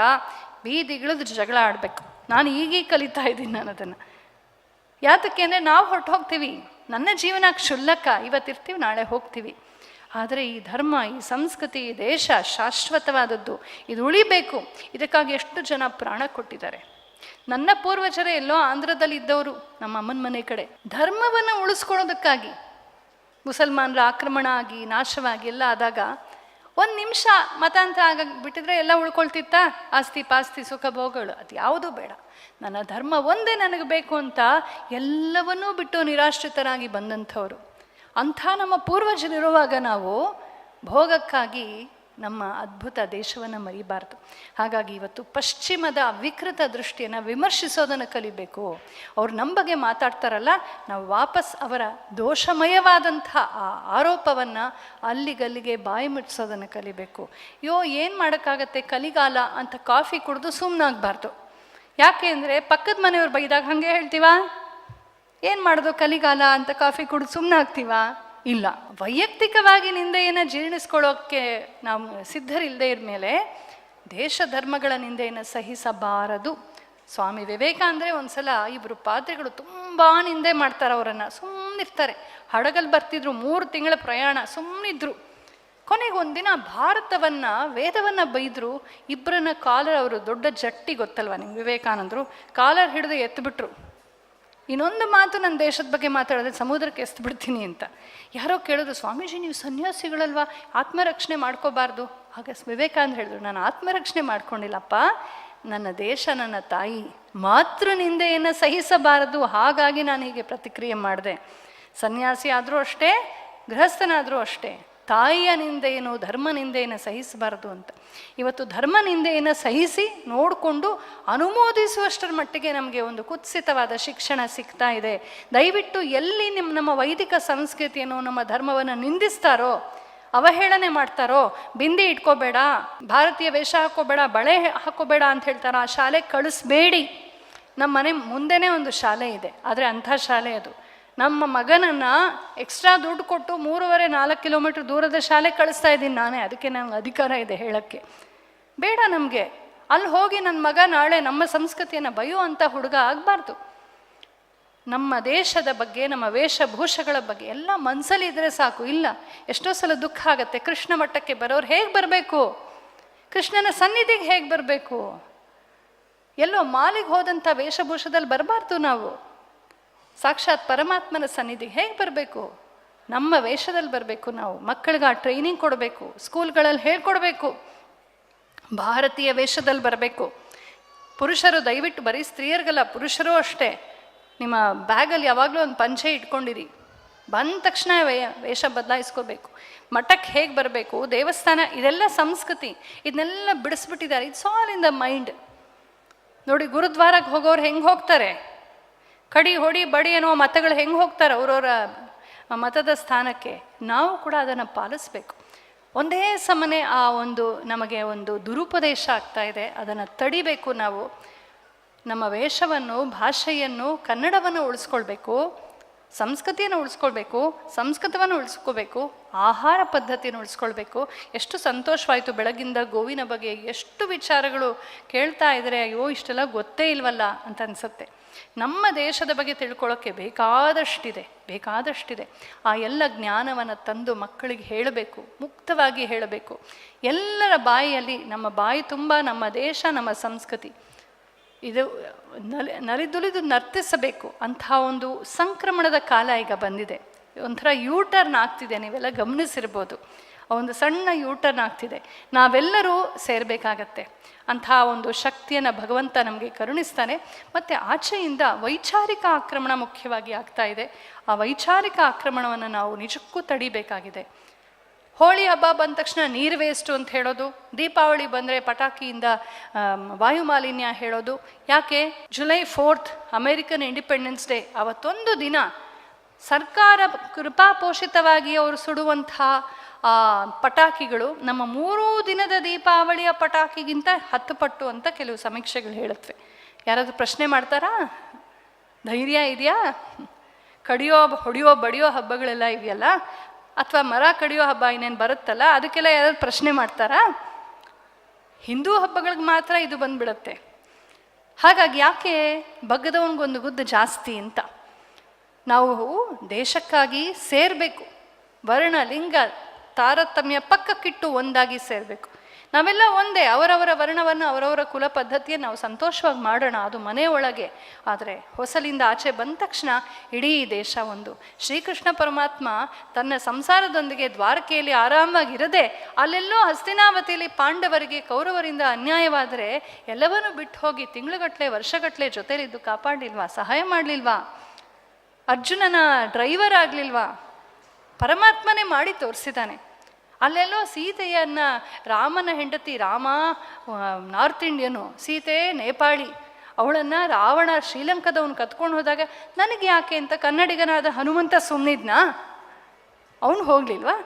ಬೀದಿಗಿಳಿದು ಜಗಳ ಆಡಬೇಕು. ನಾನು ಈಗೀಗ ಕಲಿತಾ ಇದ್ದೀನಿ ನಾನು ಅದನ್ನು. ಯಾತಕ್ಕೆ ಅಂದರೆ ನಾವು ಹೊರಟು ಹೋಗ್ತೀವಿ. ನನ್ನ ಜೀವನ ಕ್ಷುಲ್ಲಕ, ಇವತ್ತಿರ್ತೀವಿ ನಾಳೆ ಹೋಗ್ತೀವಿ. ಆದರೆ ಈ ಧರ್ಮ, ಈ ಸಂಸ್ಕೃತಿ, ಈ ದೇಶ ಶಾಶ್ವತವಾದದ್ದು, ಇದು ಉಳಿಬೇಕು. ಇದಕ್ಕಾಗಿ ಎಷ್ಟು ಜನ ಪ್ರಾಣ ಕೊಟ್ಟಿದ್ದಾರೆ. ನನ್ನ ಪೂರ್ವಜರೇ ಎಲ್ಲೋ ಆಂಧ್ರದಲ್ಲಿದ್ದವರು, ನಮ್ಮ ಅಮ್ಮನ ಮನೆ ಕಡೆ, ಧರ್ಮವನ್ನು ಉಳಿಸ್ಕೊಳ್ಳೋದಕ್ಕಾಗಿ ಮುಸಲ್ಮಾನರ ಆಕ್ರಮಣ ಆಗಿ ನಾಶವಾಗಿ ಎಲ್ಲ ಆದಾಗ ಒಂದು ನಿಮಿಷ ಮತಾಂತರ ಬಿಟ್ಟಿದ್ರೆ ಎಲ್ಲ ಉಳ್ಕೊಳ್ತಿತ್ತ? ಆಸ್ತಿ ಪಾಸ್ತಿ ಸುಖ ಭೋಗಗಳು ಅದು ಯಾವುದೂ ಬೇಡ, ನನ್ನ ಧರ್ಮ ಒಂದೇ ನನಗೆ ಬೇಕು ಅಂತ ಎಲ್ಲವನ್ನೂ ಬಿಟ್ಟು ನಿರಾಶ್ರಿತರಾಗಿ ಬಂದಂಥವ್ರು. ಅಂಥ ನಮ್ಮ ಪೂರ್ವಜರಿರುವಾಗ ನಾವು ಭೋಗಕ್ಕಾಗಿ ನಮ್ಮ ಅದ್ಭುತ ದೇಶವನ್ನು ಮರಿಬಾರ್ದು. ಹಾಗಾಗಿ ಇವತ್ತು ಪಶ್ಚಿಮದ ವಿಕೃತ ದೃಷ್ಟಿಯನ್ನು ವಿಮರ್ಶಿಸೋದನ್ನು ಕಲಿಬೇಕು. ಅವ್ರು ನಮ್ಮ ಬಗ್ಗೆ ಮಾತಾಡ್ತಾರಲ್ಲ, ನಾವು ವಾಪಸ್ ಅವರ ದೋಷಮಯವಾದಂಥ ಆ ಆರೋಪವನ್ನು ಅಲ್ಲಿಗಲ್ಲಿಗೆ ಬಾಯಿ ಮುಟ್ಟಿಸೋದನ್ನು ಕಲಿಬೇಕು. ಏನು ಮಾಡೋಕ್ಕಾಗತ್ತೆ, ಕಲಿಗಾಲ ಅಂತ ಕಾಫಿ ಕುಡಿದು ಸುಮ್ಮನಾಗಬಾರ್ದು. ಯಾಕೆ ಅಂದರೆ ಪಕ್ಕದ ಮನೆಯವ್ರು ಬೈದಾಗ ಹಾಗೆ ಹೇಳ್ತೀವಾ? ಏನು ಮಾಡೋದು, ಕಲಿಗಾಲ ಅಂತ ಕಾಫಿ ಕುಡಿದು ಸುಮ್ಮನಾಗ್ತೀವಾ? ಇಲ್ಲ. ವೈಯಕ್ತಿಕವಾಗಿ ನಿಂದೆಯನ್ನು ಜೀರ್ಣಿಸ್ಕೊಳ್ಳೋಕ್ಕೆ ನಾವು ಸಿದ್ಧರಿಲ್ಲದೆ ಇದ್ಮೇಲೆ ದೇಶ ಧರ್ಮಗಳ ನಿಂದೆಯನ್ನು ಸಹಿಸಬಾರದು. ಸ್ವಾಮಿ ವಿವೇಕಾನಂದರೆ ಒಂದ್ಸಲ ಇಬ್ಬರು ಪಾದ್ರಿಗಳು ತುಂಬ ನಿಂದೆ ಮಾಡ್ತಾರೆ, ಅವರನ್ನು ಸುಮ್ಮನಿರ್ತಾರೆ. ಹಡಗಲ್ಲಿ ಬರ್ತಿದ್ರು, 3 ತಿಂಗಳ ಪ್ರಯಾಣ, ಸುಮ್ಮನಿದ್ರು. ಕೊನೆಗೆ ಒಂದಿನ ಭಾರತವನ್ನು ವೇದವನ್ನು ಬೈದರು. ಇಬ್ಬರನ್ನ ಕಾಲರ್, ಅವರು ದೊಡ್ಡ ಜಟ್ಟಿ ಗೊತ್ತಲ್ವ ನಿಮ್ಗೆ ವಿವೇಕಾನಂದರು, ಕಾಲರ್ ಹಿಡಿದು ಎತ್ತಿಬಿಟ್ರು. ಇನ್ನೊಂದು ಮಾತು ನನ್ನ ದೇಶದ ಬಗ್ಗೆ ಮಾತಾಡಿದ್ರೆ ಸಮುದ್ರಕ್ಕೆ ಎಸ್ಬಿಡ್ತೀನಿ ಅಂತ. ಯಾರೋ ಕೇಳಿದ್ರು, ಸ್ವಾಮೀಜಿ ನೀವು ಸನ್ಯಾಸಿಗಳಲ್ವಾ, ಆತ್ಮರಕ್ಷಣೆ ಮಾಡ್ಕೋಬಾರ್ದು? ಆಗ ವಿವೇಕಾನಂದ ಹೇಳಿದ್ರು, ನಾನು ಆತ್ಮರಕ್ಷಣೆ ಮಾಡ್ಕೊಂಡಿಲ್ಲಪ್ಪ, ನನ್ನ ದೇಶ ನನ್ನ ತಾಯಿ, ಮಾತೃ ನಿಂದೆಯನ್ನು ಸಹಿಸಬಾರದು, ಹಾಗಾಗಿ ನಾನು ಹೀಗೆ ಪ್ರತಿಕ್ರಿಯೆ ಮಾಡಿದೆ. ಸನ್ಯಾಸಿ ಆದರೂ ಅಷ್ಟೇ, ಗೃಹಸ್ಥನಾದರೂ ಅಷ್ಟೇ, ತಾಯಿಯ ನಿಂದೆಯನ್ನು, ಧರ್ಮ ನಿಂದೆಯನ್ನು ಸಹಿಸಬಾರದು ಅಂತ. ಇವತ್ತು ಧರ್ಮ ನಿಂದೆಯನ್ನು ಸಹಿಸಿ ನೋಡಿಕೊಂಡು ಅನುಮೋದಿಸುವಷ್ಟರ ಮಟ್ಟಿಗೆ ನಮಗೆ ಒಂದು ಕುತ್ಸಿತವಾದ ಶಿಕ್ಷಣ ಸಿಗ್ತಾ ಇದೆ. ದಯವಿಟ್ಟು ಎಲ್ಲಿ ನಮ್ಮ ವೈದಿಕ ಸಂಸ್ಕೃತಿಯನ್ನು, ನಮ್ಮ ಧರ್ಮವನ್ನು ನಿಂದಿಸ್ತಾರೋ, ಅವಹೇಳನೆ ಮಾಡ್ತಾರೋ, ಬಿಂದಿ ಇಟ್ಕೋಬೇಡ, ಭಾರತೀಯ ವೇಷ ಹಾಕೋಬೇಡ, ಬಳೆ ಹಾಕೋಬೇಡ ಅಂತ ಹೇಳ್ತಾರೋ, ಆ ಶಾಲೆಗೆ ಕಳಿಸ್ಬೇಡಿ. ನಮ್ಮ ಮನೆ ಮುಂದೆನೇ ಒಂದು ಶಾಲೆ ಇದೆ, ಆದರೆ ಅಂಥ ಶಾಲೆ ಅದು. ನಮ್ಮ ಮಗನನ್ನು ಎಕ್ಸ್ಟ್ರಾ ದುಡ್ಡು ಕೊಟ್ಟು 3-4 ಕಿಲೋಮೀಟ್ರ್ ದೂರದ ಶಾಲೆ ಕಳಿಸ್ತಾ ಇದ್ದೀನಿ ನಾನೇ, ಅದಕ್ಕೆ ನಂಗೆ ಅಧಿಕಾರ ಇದೆ ಹೇಳೋಕ್ಕೆ. ಬೇಡ ನಮಗೆ. ಅಲ್ಲಿ ಹೋಗಿ ನನ್ನ ಮಗ ನಾಳೆ ನಮ್ಮ ಸಂಸ್ಕೃತಿಯನ್ನು ಬೈಯುವಂಥ ಹುಡುಗ ಆಗಬಾರ್ದು. ನಮ್ಮ ದೇಶದ ಬಗ್ಗೆ, ನಮ್ಮ ವೇಷಭೂಷಗಳ ಬಗ್ಗೆ ಎಲ್ಲ ಮನಸ್ಸಲ್ಲಿದ್ದರೆ ಸಾಕು. ಇಲ್ಲ, ಎಷ್ಟೋ ಸಲ ದುಃಖ ಆಗುತ್ತೆ. ಕೃಷ್ಣ ಮಠಕ್ಕೆ ಬರೋರು ಹೇಗೆ ಬರಬೇಕು, ಕೃಷ್ಣನ ಸನ್ನಿಧಿಗೆ ಹೇಗೆ ಬರಬೇಕು? ಎಲ್ಲೋ ಮಾಲಿಗೆ ಹೋದಂಥ ವೇಷಭೂಷದಲ್ಲಿ ಬರಬಾರ್ದು ನಾವು. ಸಾಕ್ಷಾತ್ ಪರಮಾತ್ಮನ ಸನ್ನಿಧಿಗೆ ಹೇಗೆ ಬರಬೇಕು? ನಮ್ಮ ವೇಷದಲ್ಲಿ ಬರಬೇಕು. ನಾವು ಮಕ್ಕಳಿಗೆ ಆ ಟ್ರೈನಿಂಗ್ ಕೊಡಬೇಕು, ಸ್ಕೂಲ್ಗಳಲ್ಲಿ ಹೇಳ್ಕೊಡ್ಬೇಕು, ಭಾರತೀಯ ವೇಷದಲ್ಲಿ ಬರಬೇಕು. ಪುರುಷರು ದಯವಿಟ್ಟು, ಬರೀ ಸ್ತ್ರೀಯರಿಗಲ್ಲ, ಪುರುಷರು ಅಷ್ಟೇ, ನಿಮ್ಮ ಬ್ಯಾಗಲ್ಲಿ ಯಾವಾಗಲೂ ಒಂದು ಪಂಚೆ ಇಟ್ಕೊಂಡಿರಿ. ಬಂದ ತಕ್ಷಣ ವೇಷ ಬದಲಾಯಿಸ್ಕೋಬೇಕು. ಮಠಕ್ಕೆ ಹೇಗೆ ಬರಬೇಕು, ದೇವಸ್ಥಾನ, ಇದೆಲ್ಲ ಸಂಸ್ಕೃತಿ. ಇದನ್ನೆಲ್ಲ ಬಿಡಿಸ್ಬಿಟ್ಟಿದ್ದಾರೆ. It's all in the mind. ನೋಡಿ, ಗುರುದ್ವಾರಕ್ಕೆ ಹೋಗೋರು ಹೆಂಗೆ ಹೋಗ್ತಾರೆ, ಕಡಿ ಹೊಡಿ ಬಡಿ ಅನ್ನೋ ಮತಗಳು ಹೆಂಗೆ ಹೋಗ್ತಾರೆ ಅವರವರ ಮತದ ಸ್ಥಾನಕ್ಕೆ. ನಾವು ಕೂಡ ಅದನ್ನು ಪಾಲಿಸ್ಬೇಕು. ಒಂದೇ ಸಮನೆ ಆ ಒಂದು ನಮಗೆ ಒಂದು ದುರುಪದೇಶ ಆಗ್ತಾ ಇದೆ, ಅದನ್ನು ತಡಿಬೇಕು. ನಾವು ನಮ್ಮ ವೇಷವನ್ನು, ಭಾಷೆಯನ್ನು, ಕನ್ನಡವನ್ನು ಉಳಿಸ್ಕೊಳ್ಬೇಕು, ಸಂಸ್ಕೃತಿಯನ್ನು ಉಳಿಸ್ಕೊಳ್ಬೇಕು, ಸಂಸ್ಕೃತವನ್ನು ಉಳಿಸ್ಕೋಬೇಕು, ಆಹಾರ ಪದ್ಧತಿಯನ್ನು ಉಳಿಸ್ಕೊಳ್ಬೇಕು. ಎಷ್ಟು ಸಂತೋಷವಾಯಿತು, ಬೆಳಗಿಂದ ಗೋವಿನ ಬಗ್ಗೆ ಎಷ್ಟು ವಿಚಾರಗಳು ಕೇಳ್ತಾ ಇದ್ದಾರೆ. ಅಯ್ಯೋ, ಇಷ್ಟೆಲ್ಲ ಗೊತ್ತೇ ಇಲ್ವಲ್ಲ ಅಂತ ಅನಿಸುತ್ತೆ. ನಮ್ಮ ದೇಶದ ಬಗ್ಗೆ ತಿಳ್ಕೊಳ್ಳೋಕ್ಕೆ ಬೇಕಾದಷ್ಟಿದೆ. ಆ ಎಲ್ಲ ಜ್ಞಾನವನ್ನು ತಂದು ಮಕ್ಕಳಿಗೆ ಹೇಳಬೇಕು, ಮುಕ್ತವಾಗಿ ಹೇಳಬೇಕು. ಎಲ್ಲರ ಬಾಯಿಯಲ್ಲಿ, ನಮ್ಮ ಬಾಯಿ ತುಂಬ ನಮ್ಮ ದೇಶ, ನಮ್ಮ ಸಂಸ್ಕೃತಿ, ಇದು ನಲಿದುಲಿದು ನರ್ತಿಸಬೇಕು. ಅಂಥ ಒಂದು ಸಂಕ್ರಮಣದ ಕಾಲ ಈಗ ಬಂದಿದೆ. ಒಂಥರ ಯೂಟರ್ನ್ ಆಗ್ತಿದೆ, ನೀವೆಲ್ಲ ಗಮನಿಸಿರ್ಬೋದು. ಒಂದು ಸಣ್ಣ ಯೂಟರ್ನ್ ಆಗ್ತಿದೆ. ನಾವೆಲ್ಲರೂ ಸೇರಬೇಕಾಗತ್ತೆ. ಅಂಥ ಒಂದು ಶಕ್ತಿಯನ್ನು ಭಗವಂತ ನಮಗೆ ಕರುಣಿಸ್ತಾನೆ. ಮತ್ತು ಆಚೆಯಿಂದ ವೈಚಾರಿಕ ಆಕ್ರಮಣ ಮುಖ್ಯವಾಗಿ ಆಗ್ತಾ ಇದೆ. ಆ ವೈಚಾರಿಕ ಆಕ್ರಮಣವನ್ನು ನಾವು ನಿಜಕ್ಕೂ ತಡಿಬೇಕಾಗಿದೆ. ಹೋಳಿ ಹಬ್ಬ ಬಂದ ತಕ್ಷಣ ನೀರು ವೇಸ್ಟು ಅಂತ ಹೇಳೋದು, ದೀಪಾವಳಿ ಬಂದರೆ ಪಟಾಕಿಯಿಂದ ವಾಯು ಮಾಲಿನ್ಯ ಹೇಳೋದು. ಯಾಕೆ? July 4th American independence day, ಅವತ್ತೊಂದು ದಿನ ಸರ್ಕಾರ ಕೃಪಾಪೋಷಿತವಾಗಿ ಅವರು ಸುಡುವಂಥ ಆ ಪಟಾಕಿಗಳು ನಮ್ಮ 3 ದಿನದ ದೀಪಾವಳಿಯ ಪಟಾಕಿಗಿಂತ 10 ಪಟ್ಟು ಅಂತ ಕೆಲವು ಸಮೀಕ್ಷೆಗಳು ಹೇಳುತ್ತವೆ. ಯಾರಾದರೂ ಪ್ರಶ್ನೆ ಮಾಡ್ತಾರಾ? ಧೈರ್ಯ ಇದೆಯಾ? ಹೊಡೆಯೋ ಬಡಿಯೋ ಹಬ್ಬಗಳೆಲ್ಲ ಇದೆಯಲ್ಲ, ಅಥವಾ ಮರ ಕಡಿಯೋ ಹಬ್ಬ ಇನ್ನೇನು ಬರುತ್ತಲ್ಲ, ಅದಕ್ಕೆಲ್ಲ ಯಾರಾದ್ರು ಪ್ರಶ್ನೆ ಮಾಡ್ತಾರಾ? ಹಿಂದೂ ಹಬ್ಬಗಳಿಗೆ ಮಾತ್ರ ಇದು ಬಂದ್ಬಿಡುತ್ತೆ. ಹಾಗಾಗಿ ಯಾಕೆ ಬಗ್ಗದವನಿಗೊಂದು ಗುದ್ದು ಜಾಸ್ತಿ ಅಂತ. ನಾವು ದೇಶಕ್ಕಾಗಿ ಸೇರಬೇಕು. ವರ್ಣ, ಲಿಂಗ, ತಾರತಮ್ಯ ಪಕ್ಕಕ್ಕಿಟ್ಟು ಒಂದಾಗಿ ಸೇರಬೇಕು. ನಾವೆಲ್ಲ ಒಂದೇ, ಅವರವರ ವರ್ಣವನ್ನು ಅವರವರ ಕುಲ ಪದ್ಧತಿಯನ್ನು ನಾವು ಸಂತೋಷವಾಗಿ ಮಾಡೋಣ, ಅದು ಮನೆಯೊಳಗೆ. ಆದರೆ ಹೊಸಲಿಂದ ಆಚೆ ಬಂದ ತಕ್ಷಣ ಇಡೀ ದೇಶ ಒಂದು. ಶ್ರೀಕೃಷ್ಣ ಪರಮಾತ್ಮ ತನ್ನ ಸಂಸಾರದೊಂದಿಗೆ ದ್ವಾರಕೆಯಲ್ಲಿ ಆರಾಮಾಗಿರದೆ ಅಲ್ಲೆಲ್ಲೋ ಹಸ್ತಿನಾವತಿಯಲ್ಲಿ ಪಾಂಡವರಿಗೆ ಕೌರವರಿಂದ ಅನ್ಯಾಯವಾದರೆ ಎಲ್ಲವನ್ನೂ ಬಿಟ್ಟು ಹೋಗಿ ತಿಂಗಳುಗಟ್ಟಲೆ ವರ್ಷಗಟ್ಟಲೆ ಜೊತೆಲಿದ್ದು ಕಾಪಾಡಲಿಲ್ವಾ? ಸಹಾಯ ಮಾಡಲಿಲ್ವಾ? ಅರ್ಜುನನ ಡ್ರೈವರ್ ಆಗಲಿಲ್ವಾ? ಪರಮಾತ್ಮನೇ ಮಾಡಿ ತೋರಿಸಿದ್ದಾನೆ. ಅಲ್ಲೆಲ್ಲೋ ಸೀತೆಯನ್ನು, ರಾಮನ ಹೆಂಡತಿ, ರಾಮ ನಾರ್ತ್ ಇಂಡಿಯನು, ಸೀತೆ ನೇಪಾಳಿ, ಅವಳನ್ನು ರಾವಣ ಶ್ರೀಲಂಕಾದವನು ಕತ್ಕೊಂಡು ಹೋದಾಗ ನನಗೆ ಯಾಕೆ ಅಂತ ಕನ್ನಡಿಗನಾದ ಹನುಮಂತ ಸುಮ್ಮನಿದ್ನಾ? ಅವನು ಹೋಗಲಿಲ್ವಾ?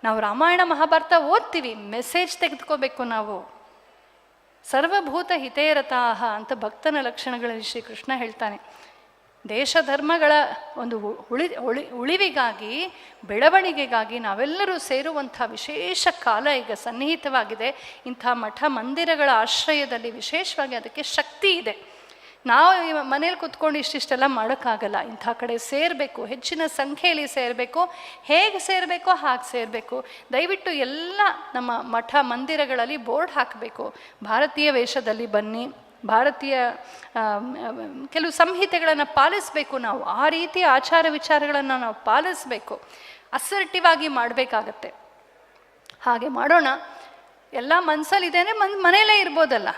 ನಾವು ರಾಮಾಯಣ ಮಹಾಭಾರತ ಓದ್ತೀವಿ, ಮೆಸೇಜ್ ತೆಗೆದುಕೋಬೇಕು ನಾವು. ಸರ್ವಭೂತ ಹಿತೇರತಾಹ ಅಂತ ಭಕ್ತನ ಲಕ್ಷಣಗಳಲ್ಲಿ ಶ್ರೀಕೃಷ್ಣ ಹೇಳ್ತಾನೆ. ದೇಶ ಧರ್ಮಗಳ ಒಂದು ಉಳಿವಿಗಾಗಿ, ಬೆಳವಣಿಗೆಗಾಗಿ ನಾವೆಲ್ಲರೂ ಸೇರುವಂಥ ವಿಶೇಷ ಕಾಲ ಈಗ ಸನ್ನಿಹಿತವಾಗಿದೆ. ಇಂಥ ಮಠ ಮಂದಿರಗಳ ಆಶ್ರಯದಲ್ಲಿ ವಿಶೇಷವಾಗಿ ಅದಕ್ಕೆ ಶಕ್ತಿ ಇದೆ. ನಾವು ಮನೇಲಿ ಕೂತ್ಕೊಂಡು ಇಷ್ಟಿಷ್ಟೆಲ್ಲ ಮಾಡೋಕ್ಕಾಗಲ್ಲ. ಇಂಥ ಕಡೆ ಸೇರಬೇಕು, ಹೆಚ್ಚಿನ ಸಂಖ್ಯೆಯಲ್ಲಿ ಸೇರಬೇಕು. ಹೇಗೆ ಸೇರಬೇಕೋ ಹಾಗೆ ಸೇರಬೇಕು. ದಯವಿಟ್ಟು ಎಲ್ಲ ನಮ್ಮ ಮಠ ಮಂದಿರಗಳಲ್ಲಿ ಬೋರ್ಡ್ ಹಾಕಬೇಕು, ಭಾರತೀಯ ವೇಷದಲ್ಲಿ ಬನ್ನಿ, ಭಾರತೀಯ ಕೆಲವು ಸಂಹಿತೆಗಳನ್ನು ಪಾಲಿಸಬೇಕು. ನಾವು ಆ ರೀತಿಯ ಆಚಾರ ವಿಚಾರಗಳನ್ನು ನಾವು ಪಾಲಿಸಬೇಕು, ಅಸರ್ಟಿವ್ ಆಗಿ ಮಾಡಬೇಕಾಗತ್ತೆ. ಹಾಗೆ ಮಾಡೋಣ. ಎಲ್ಲ ಮನಸ್ಸಲ್ಲಿದ್ದೇನೆ, ಮನೆಯಲ್ಲೇ ಇರ್ಬೋದಲ್ಲ.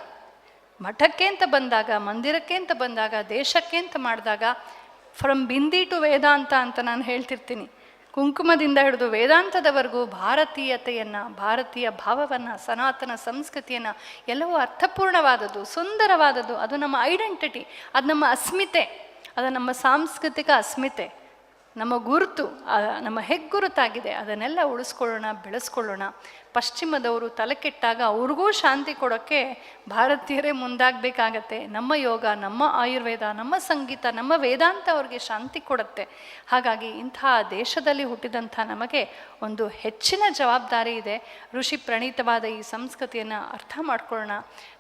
ಮಠಕ್ಕೆ ಅಂತ ಬಂದಾಗ, ಮಂದಿರಕ್ಕೆ ಅಂತ ಬಂದಾಗ, ದೇಶಕ್ಕೆ ಅಂತ ಮಾಡಿದಾಗ, ಫ್ರಮ್ ಬಿಂದಿ ಟು ವೇದಾಂತ ಅಂತ ನಾನು ಹೇಳ್ತಿರ್ತೀನಿ. ಕುಂಕುಮದಿಂದ ಹಿಡಿದು ವೇದಾಂತದವರೆಗೂ ಭಾರತೀಯತೆಯನ್ನು, ಭಾರತೀಯ ಭಾವವನ್ನು, ಸನಾತನ ಸಂಸ್ಕೃತಿಯನ್ನು, ಎಲ್ಲವೂ ಅರ್ಥಪೂರ್ಣವಾದದ್ದು, ಸುಂದರವಾದದ್ದು. ಅದು ನಮ್ಮ ಐಡೆಂಟಿಟಿ, ಅದು ನಮ್ಮ ಅಸ್ಮಿತೆ, ಅದು ನಮ್ಮ ಸಾಂಸ್ಕೃತಿಕ ಅಸ್ಮಿತೆ, ನಮ್ಮ ಗುರುತು, ನಮ್ಮ ಹೆಗ್ಗುರುತಾಗಿದೆ. ಅದನ್ನೆಲ್ಲ ಉಳಿಸ್ಕೊಳ್ಳೋಣ, ಬೆಳೆಸ್ಕೊಳ್ಳೋಣ. ಪಶ್ಚಿಮದವರು ತಲೆ ಕೆಟ್ಟಾಗ ಅವ್ರಿಗೂ ಶಾಂತಿ ಕೊಡೋಕ್ಕೆ ಭಾರತೀಯರೇ ಮುಂದಾಗಬೇಕಾಗತ್ತೆ. ನಮ್ಮ ಯೋಗ, ನಮ್ಮ ಆಯುರ್ವೇದ, ನಮ್ಮ ಸಂಗೀತ, ನಮ್ಮ ವೇದಾಂತ ಅವ್ರಿಗೆ ಶಾಂತಿ ಕೊಡುತ್ತೆ. ಹಾಗಾಗಿ ಇಂಥ ದೇಶದಲ್ಲಿ ಹುಟ್ಟಿದಂಥ ನಮಗೆ ಒಂದು ಹೆಚ್ಚಿನ ಜವಾಬ್ದಾರಿ ಇದೆ. ಋಷಿ ಪ್ರಣೀತವಾದ ಈ ಸಂಸ್ಕೃತಿಯನ್ನು ಅರ್ಥ ಮಾಡ್ಕೊಳ್ಳೋಣ.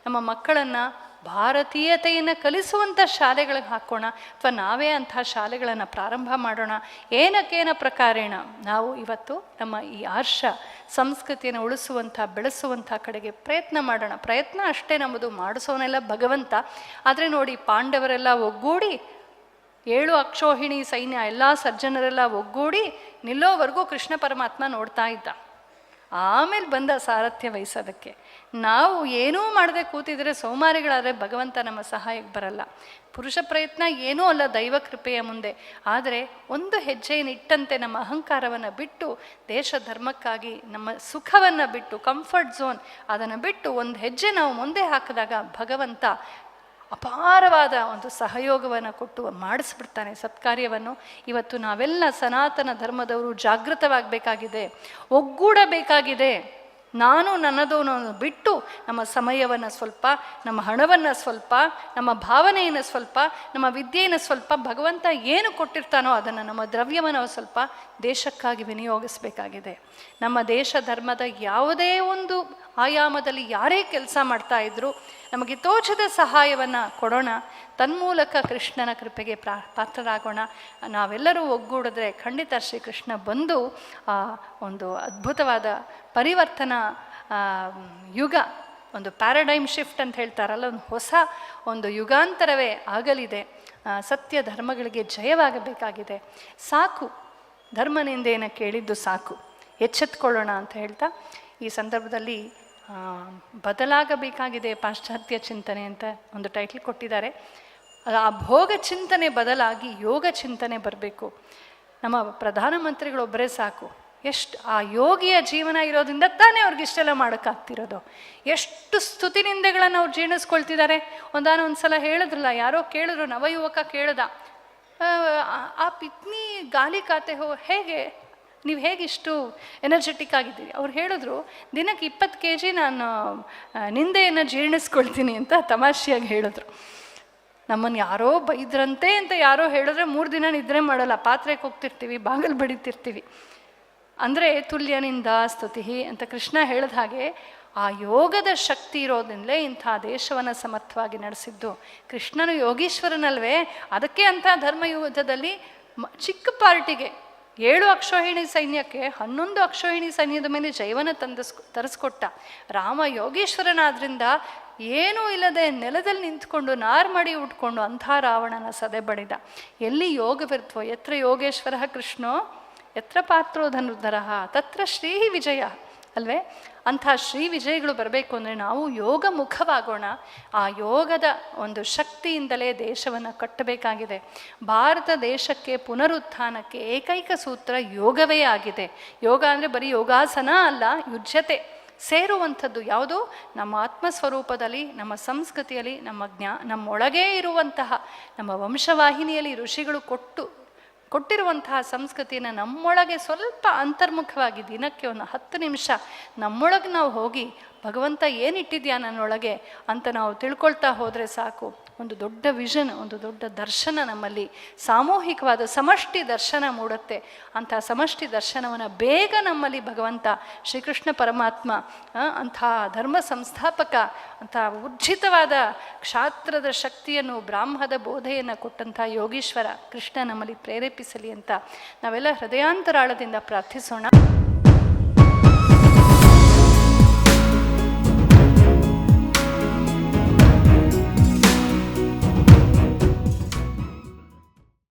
ನಮ್ಮ ಮಕ್ಕಳನ್ನು ಭಾರತೀಯತೆಯನ್ನು ಕಲಿಸುವಂಥ ಶಾಲೆಗಳಿಗೆ ಹಾಕೋಣ, ಅಥವಾ ನಾವೇ ಅಂಥ ಶಾಲೆಗಳನ್ನು ಪ್ರಾರಂಭ ಮಾಡೋಣ. ಏನಕ್ಕೇನ ಪ್ರಕಾರೇಣ ನಾವು ಇವತ್ತು ನಮ್ಮ ಈ ಆರ್ಷ ಸಂಸ್ಕೃತಿಯನ್ನು ಉಳಿಸುವಂಥ, ಬೆಳೆಸುವಂಥ ಕಡೆಗೆ ಪ್ರಯತ್ನ ಮಾಡೋಣ. ಪ್ರಯತ್ನ ಅಷ್ಟೇ ನಮ್ಮದು, ಮಾಡಿಸೋನೆಲ್ಲ ಭಗವಂತ. ಆದರೆ ನೋಡಿ, ಪಾಂಡವರೆಲ್ಲ ಒಗ್ಗೂಡಿ 7 ಅಕ್ಷೋಹಿಣಿ ಸೈನ್ಯ, ಎಲ್ಲ ಸಜ್ಜನರೆಲ್ಲ ಒಗ್ಗೂಡಿ ನಿಲ್ಲೋವರೆಗೂ ಕೃಷ್ಣ ಪರಮಾತ್ಮ ನೋಡ್ತಾ ಇದ್ದ. ಆಮೇಲೆ ಬಂದ ಸಾರಥ್ಯ ವಹಿಸೋದಕ್ಕೆ. ನಾವು ಏನೂ ಮಾಡದೆ ಕೂತಿದ್ರೆ, ಸೋಮಾರಿಗಳಾದರೆ ಭಗವಂತ ನಮ್ಮ ಸಹಾಯಕ್ಕೆ ಬರಲ್ಲ. ಪುರುಷ ಪ್ರಯತ್ನ ಏನೂ ಅಲ್ಲ ದೈವ ಕೃಪೆಯ ಮುಂದೆ. ಆದರೆ ಒಂದು ಹೆಜ್ಜೆಯನ್ನಿಟ್ಟಂತೆ ನಮ್ಮ ಅಹಂಕಾರವನ್ನು ಬಿಟ್ಟು, ದೇಶ ಧರ್ಮಕ್ಕಾಗಿ ನಮ್ಮ ಸುಖವನ್ನು ಬಿಟ್ಟು, ಕಂಫರ್ಟ್ ಝೋನ್ ಅದನ್ನು ಬಿಟ್ಟು ಒಂದು ಹೆಜ್ಜೆ ನಾವು ಮುಂದೆ ಹಾಕಿದಾಗ ಭಗವಂತ ಅಪಾರವಾದ ಒಂದು ಸಹಯೋಗವನ್ನು ಕೊಟ್ಟು ಮಾಡಿಸ್ಬಿಡ್ತಾನೆ ಸತ್ಕಾರ್ಯವನ್ನು. ಇವತ್ತು ನಾವೆಲ್ಲ ಸನಾತನ ಧರ್ಮದವರು ಜಾಗೃತವಾಗಬೇಕಾಗಿದೆ, ಒಗ್ಗೂಡಬೇಕಾಗಿದೆ. ನಾನು ನನ್ನದೋನು ಬಿಟ್ಟು ನಮ್ಮ ಸಮಯವನ್ನು ಸ್ವಲ್ಪ, ನಮ್ಮ ಹಣವನ್ನು ಸ್ವಲ್ಪ, ನಮ್ಮ ಭಾವನೆಯನ್ನು ಸ್ವಲ್ಪ, ನಮ್ಮ ವಿದ್ಯೆಯನ್ನು ಸ್ವಲ್ಪ, ಭಗವಂತ ಏನು ಕೊಟ್ಟಿರ್ತಾನೋ ಅದನ್ನು, ನಮ್ಮ ದ್ರವ್ಯವನ್ನು ಸ್ವಲ್ಪ ದೇಶಕ್ಕಾಗಿ ವಿನಿಯೋಗಿಸಬೇಕಾಗಿದೆ. ನಮ್ಮ ದೇಶ ಧರ್ಮದ ಯಾವುದೇ ಒಂದು ಆಯಾಮದಲ್ಲಿ ಯಾರೇ ಕೆಲಸ ಮಾಡ್ತಾ ಇದ್ರು ನಮಗೆ ತೋಚದ ಸಹಾಯವನ್ನು ಕೊಡೋಣ. ತನ್ಮೂಲಕ ಕೃಷ್ಣನ ಕೃಪೆಗೆ ಪಾತ್ರರಾಗೋಣ. ನಾವೆಲ್ಲರೂ ಒಗ್ಗೂಡಿದ್ರೆ ಖಂಡಿತ ಶ್ರೀಕೃಷ್ಣ ಬಂದು ಒಂದು ಅದ್ಭುತವಾದ ಪರಿವರ್ತನಾ ಯುಗ, ಒಂದು ಪ್ಯಾರಡೈಮ್ ಶಿಫ್ಟ್ ಅಂತ ಹೇಳ್ತಾರಲ್ಲ, ಒಂದು ಹೊಸ ಒಂದು ಯುಗಾಂತರವೇ ಆಗಲಿದೆ. ಸತ್ಯ ಧರ್ಮಗಳಿಗೆ ಜಯವಾಗಬೇಕಾಗಿದೆ. ಸಾಕು, ಧರ್ಮನಿಂದೇನ ಕೇಳಿದ್ದು ಸಾಕು, ಎಚ್ಚೆತ್ಕೊಳ್ಳೋಣ ಅಂತ ಹೇಳ್ತಾ ಈ ಸಂದರ್ಭದಲ್ಲಿ ಬದಲಾಗಬೇಕಾಗಿದೆ ಪಾಶ್ಚಾತ್ಯ ಚಿಂತನೆ ಅಂತ ಒಂದು ಟೈಟಲ್ ಕೊಟ್ಟಿದ್ದಾರೆ. ಆ ಭೋಗ ಚಿಂತನೆ ಬದಲಾಗಿ ಯೋಗ ಚಿಂತನೆ ಬರಬೇಕು. ನಮ್ಮ ಪ್ರಧಾನಮಂತ್ರಿಗಳೊಬ್ಬರೇ ಸಾಕು, ಎಷ್ಟು ಆ ಯೋಗಿಯ ಜೀವನ ಇರೋದ್ರಿಂದ ತಾನೇ ಅವ್ರಿಗಿಷ್ಟೆಲ್ಲ ಮಾಡೋಕ್ಕಾಗ್ತಿರೋದು. ಎಷ್ಟು ಸ್ತುತಿನಿಂದೆಗಳನ್ನು ಅವ್ರು ಜೀರ್ಣಿಸ್ಕೊಳ್ತಿದ್ದಾರೆ. ಒಂದು ಸಲ ಹೇಳಿದ್ರಲ್ಲ, ಯಾರೋ ಕೇಳಿದ್ರು, ನವಯುವಕ ಕೇಳ್ದ, ಆ ಪಿತ್ನಿ ಗಾಲಿ ಖಾತೆ ಹೇಗೆ ನೀವು ಹೇಗಿಷ್ಟು ಎನರ್ಜೆಟಿಕ್ ಆಗಿದ್ದೀರಿ? ಅವ್ರು ಹೇಳಿದ್ರು, ದಿನಕ್ಕೆ 20 kg ನಾನು ನಿಂದೆಯನ್ನು ಜೀರ್ಣಿಸ್ಕೊಳ್ತೀನಿ ಅಂತ ತಮಾಷೆಯಾಗಿ ಹೇಳಿದ್ರು. ನಮ್ಮನ್ನು ಯಾರೋ ಬೈದ್ರಂತೆ ಅಂತ ಯಾರೋ ಹೇಳಿದ್ರೆ 3 ದಿನ ನಿದ್ರೆ ಮಾಡಲ್ಲ, ಪಾತ್ರೆಗೆ ಹೋಗ್ತಿರ್ತೀವಿ, ಬಾಗಿಲು ಬಡಿತಿರ್ತೀವಿ. ಅಂದರೆ ತುಲ್ಯನಿಂದ ಸ್ತುತಿ ಅಂತ ಕೃಷ್ಣ ಹೇಳಿದ ಹಾಗೆ ಆ ಯೋಗದ ಶಕ್ತಿ ಇರೋದ್ರಿಂದಲೇ ಇಂಥ ದೇಶವನ್ನು ಸಮರ್ಥವಾಗಿ ನಡೆಸಿದ್ದು. ಕೃಷ್ಣನು ಯೋಗೀಶ್ವರನಲ್ವೇ? ಅದಕ್ಕೆ ಅಂಥ ಧರ್ಮಯುದ್ಧದಲ್ಲಿ ಚಿಕ್ಕ ಪಾರ್ಟಿಗೆ 7 ಅಕ್ಷೋಹಿಣಿ ಸೈನ್ಯಕ್ಕೆ 11 ಅಕ್ಷೋಹಿಣಿ ಸೈನ್ಯದ ಮೇಲೆ ಜಯವನ್ನು ತರಿಸ್ಕೊಟ್ಟ. ರಾಮ ಯೋಗೇಶ್ವರನಾದ್ರಿಂದ ಏನೂ ಇಲ್ಲದೆ ನೆಲದಲ್ಲಿ ನಿಂತ್ಕೊಂಡು ನಾರ್ಮಡಿ ಉಟ್ಕೊಂಡು ಅಂಥ ರಾವಣನ ಸದೆ ಬಡಿದ. ಎಲ್ಲಿ ಯೋಗವಿರ್ತ್ವೋ ಯತ್ರ ಯೋಗೇಶ್ವರ ಕೃಷ್ಣೋ ಯತ್ರ ಪಾತ್ರೋ ಧನುರ್ಧರ ತತ್ರ ಶ್ರೀ ವಿಜಯ ಅಲ್ವೇ. ಅಂಥ ಶ್ರೀ ವಿಜಯಗಳು ಬರಬೇಕು ಅಂದರೆ ನಾವು ಯೋಗ ಮುಖವಾಗೋಣ. ಆ ಯೋಗದ ಒಂದು ಶಕ್ತಿಯಿಂದಲೇ ದೇಶವನ್ನು ಕಟ್ಟಬೇಕಾಗಿದೆ. ಭಾರತ ದೇಶಕ್ಕೆ ಪುನರುತ್ಥಾನಕ್ಕೆ ಏಕೈಕ ಸೂತ್ರ ಯೋಗವೇ ಆಗಿದೆ. ಯೋಗ ಅಂದರೆ ಬರೀ ಯೋಗಾಸನ ಅಲ್ಲ, ಯುಜ್ಯತೆ ಸೇರುವಂಥದ್ದು ಯಾವುದು? ನಮ್ಮ ಆತ್ಮಸ್ವರೂಪದಲ್ಲಿ, ನಮ್ಮ ಸಂಸ್ಕೃತಿಯಲ್ಲಿ, ನಮ್ಮೊಳಗೇ ಇರುವಂತಹ ನಮ್ಮ ವಂಶವಾಹಿನಿಯಲ್ಲಿ ಋಷಿಗಳು ಕೊಟ್ಟಿರುವಂತಹ ಸಂಸ್ಕೃತಿಯನ್ನು ನಮ್ಮೊಳಗೆ ಸ್ವಲ್ಪ ಅಂತರ್ಮುಖವಾಗಿ ದಿನಕ್ಕೆ ಒಂದು 10 ನಿಮಿಷ ನಮ್ಮೊಳಗೆ ನಾವು ಹೋಗಿ ಭಗವಂತ ಏನಿಟ್ಟಿದ್ಯಾ ನನ್ನೊಳಗೆ ಅಂತ ನಾವು ತಿಳ್ಕೊಳ್ತಾ ಹೋದರೆ ಸಾಕು. ಒಂದು ದೊಡ್ಡ ವಿಷನ್, ಒಂದು ದೊಡ್ಡ ದರ್ಶನ ನಮ್ಮಲ್ಲಿ ಸಾಮೂಹಿಕವಾದ ಸಮಷ್ಟಿ ದರ್ಶನ ಮೂಡುತ್ತೆ. ಅಂಥ ಸಮಷ್ಟಿ ದರ್ಶನವನ್ನು ಬೇಗ ನಮ್ಮಲ್ಲಿ ಭಗವಂತ ಶ್ರೀಕೃಷ್ಣ ಪರಮಾತ್ಮ ಅಂಥ ಧರ್ಮ ಸಂಸ್ಥಾಪಕ, ಅಂಥ ಉಜ್ಜಿತವಾದ ಕ್ಷಾತ್ರದ ಶಕ್ತಿಯನ್ನು, ಬ್ರಾಹ್ಮದ ಬೋಧೆಯನ್ನು ಕೊಟ್ಟಂಥ ಯೋಗೀಶ್ವರ ಕೃಷ್ಣ ನಮ್ಮಲ್ಲಿ ಪ್ರೇರೇಪಿಸಲಿ ಅಂತ ನಾವೆಲ್ಲ ಹೃದಯಾಂತರಾಳದಿಂದ ಪ್ರಾರ್ಥಿಸೋಣ.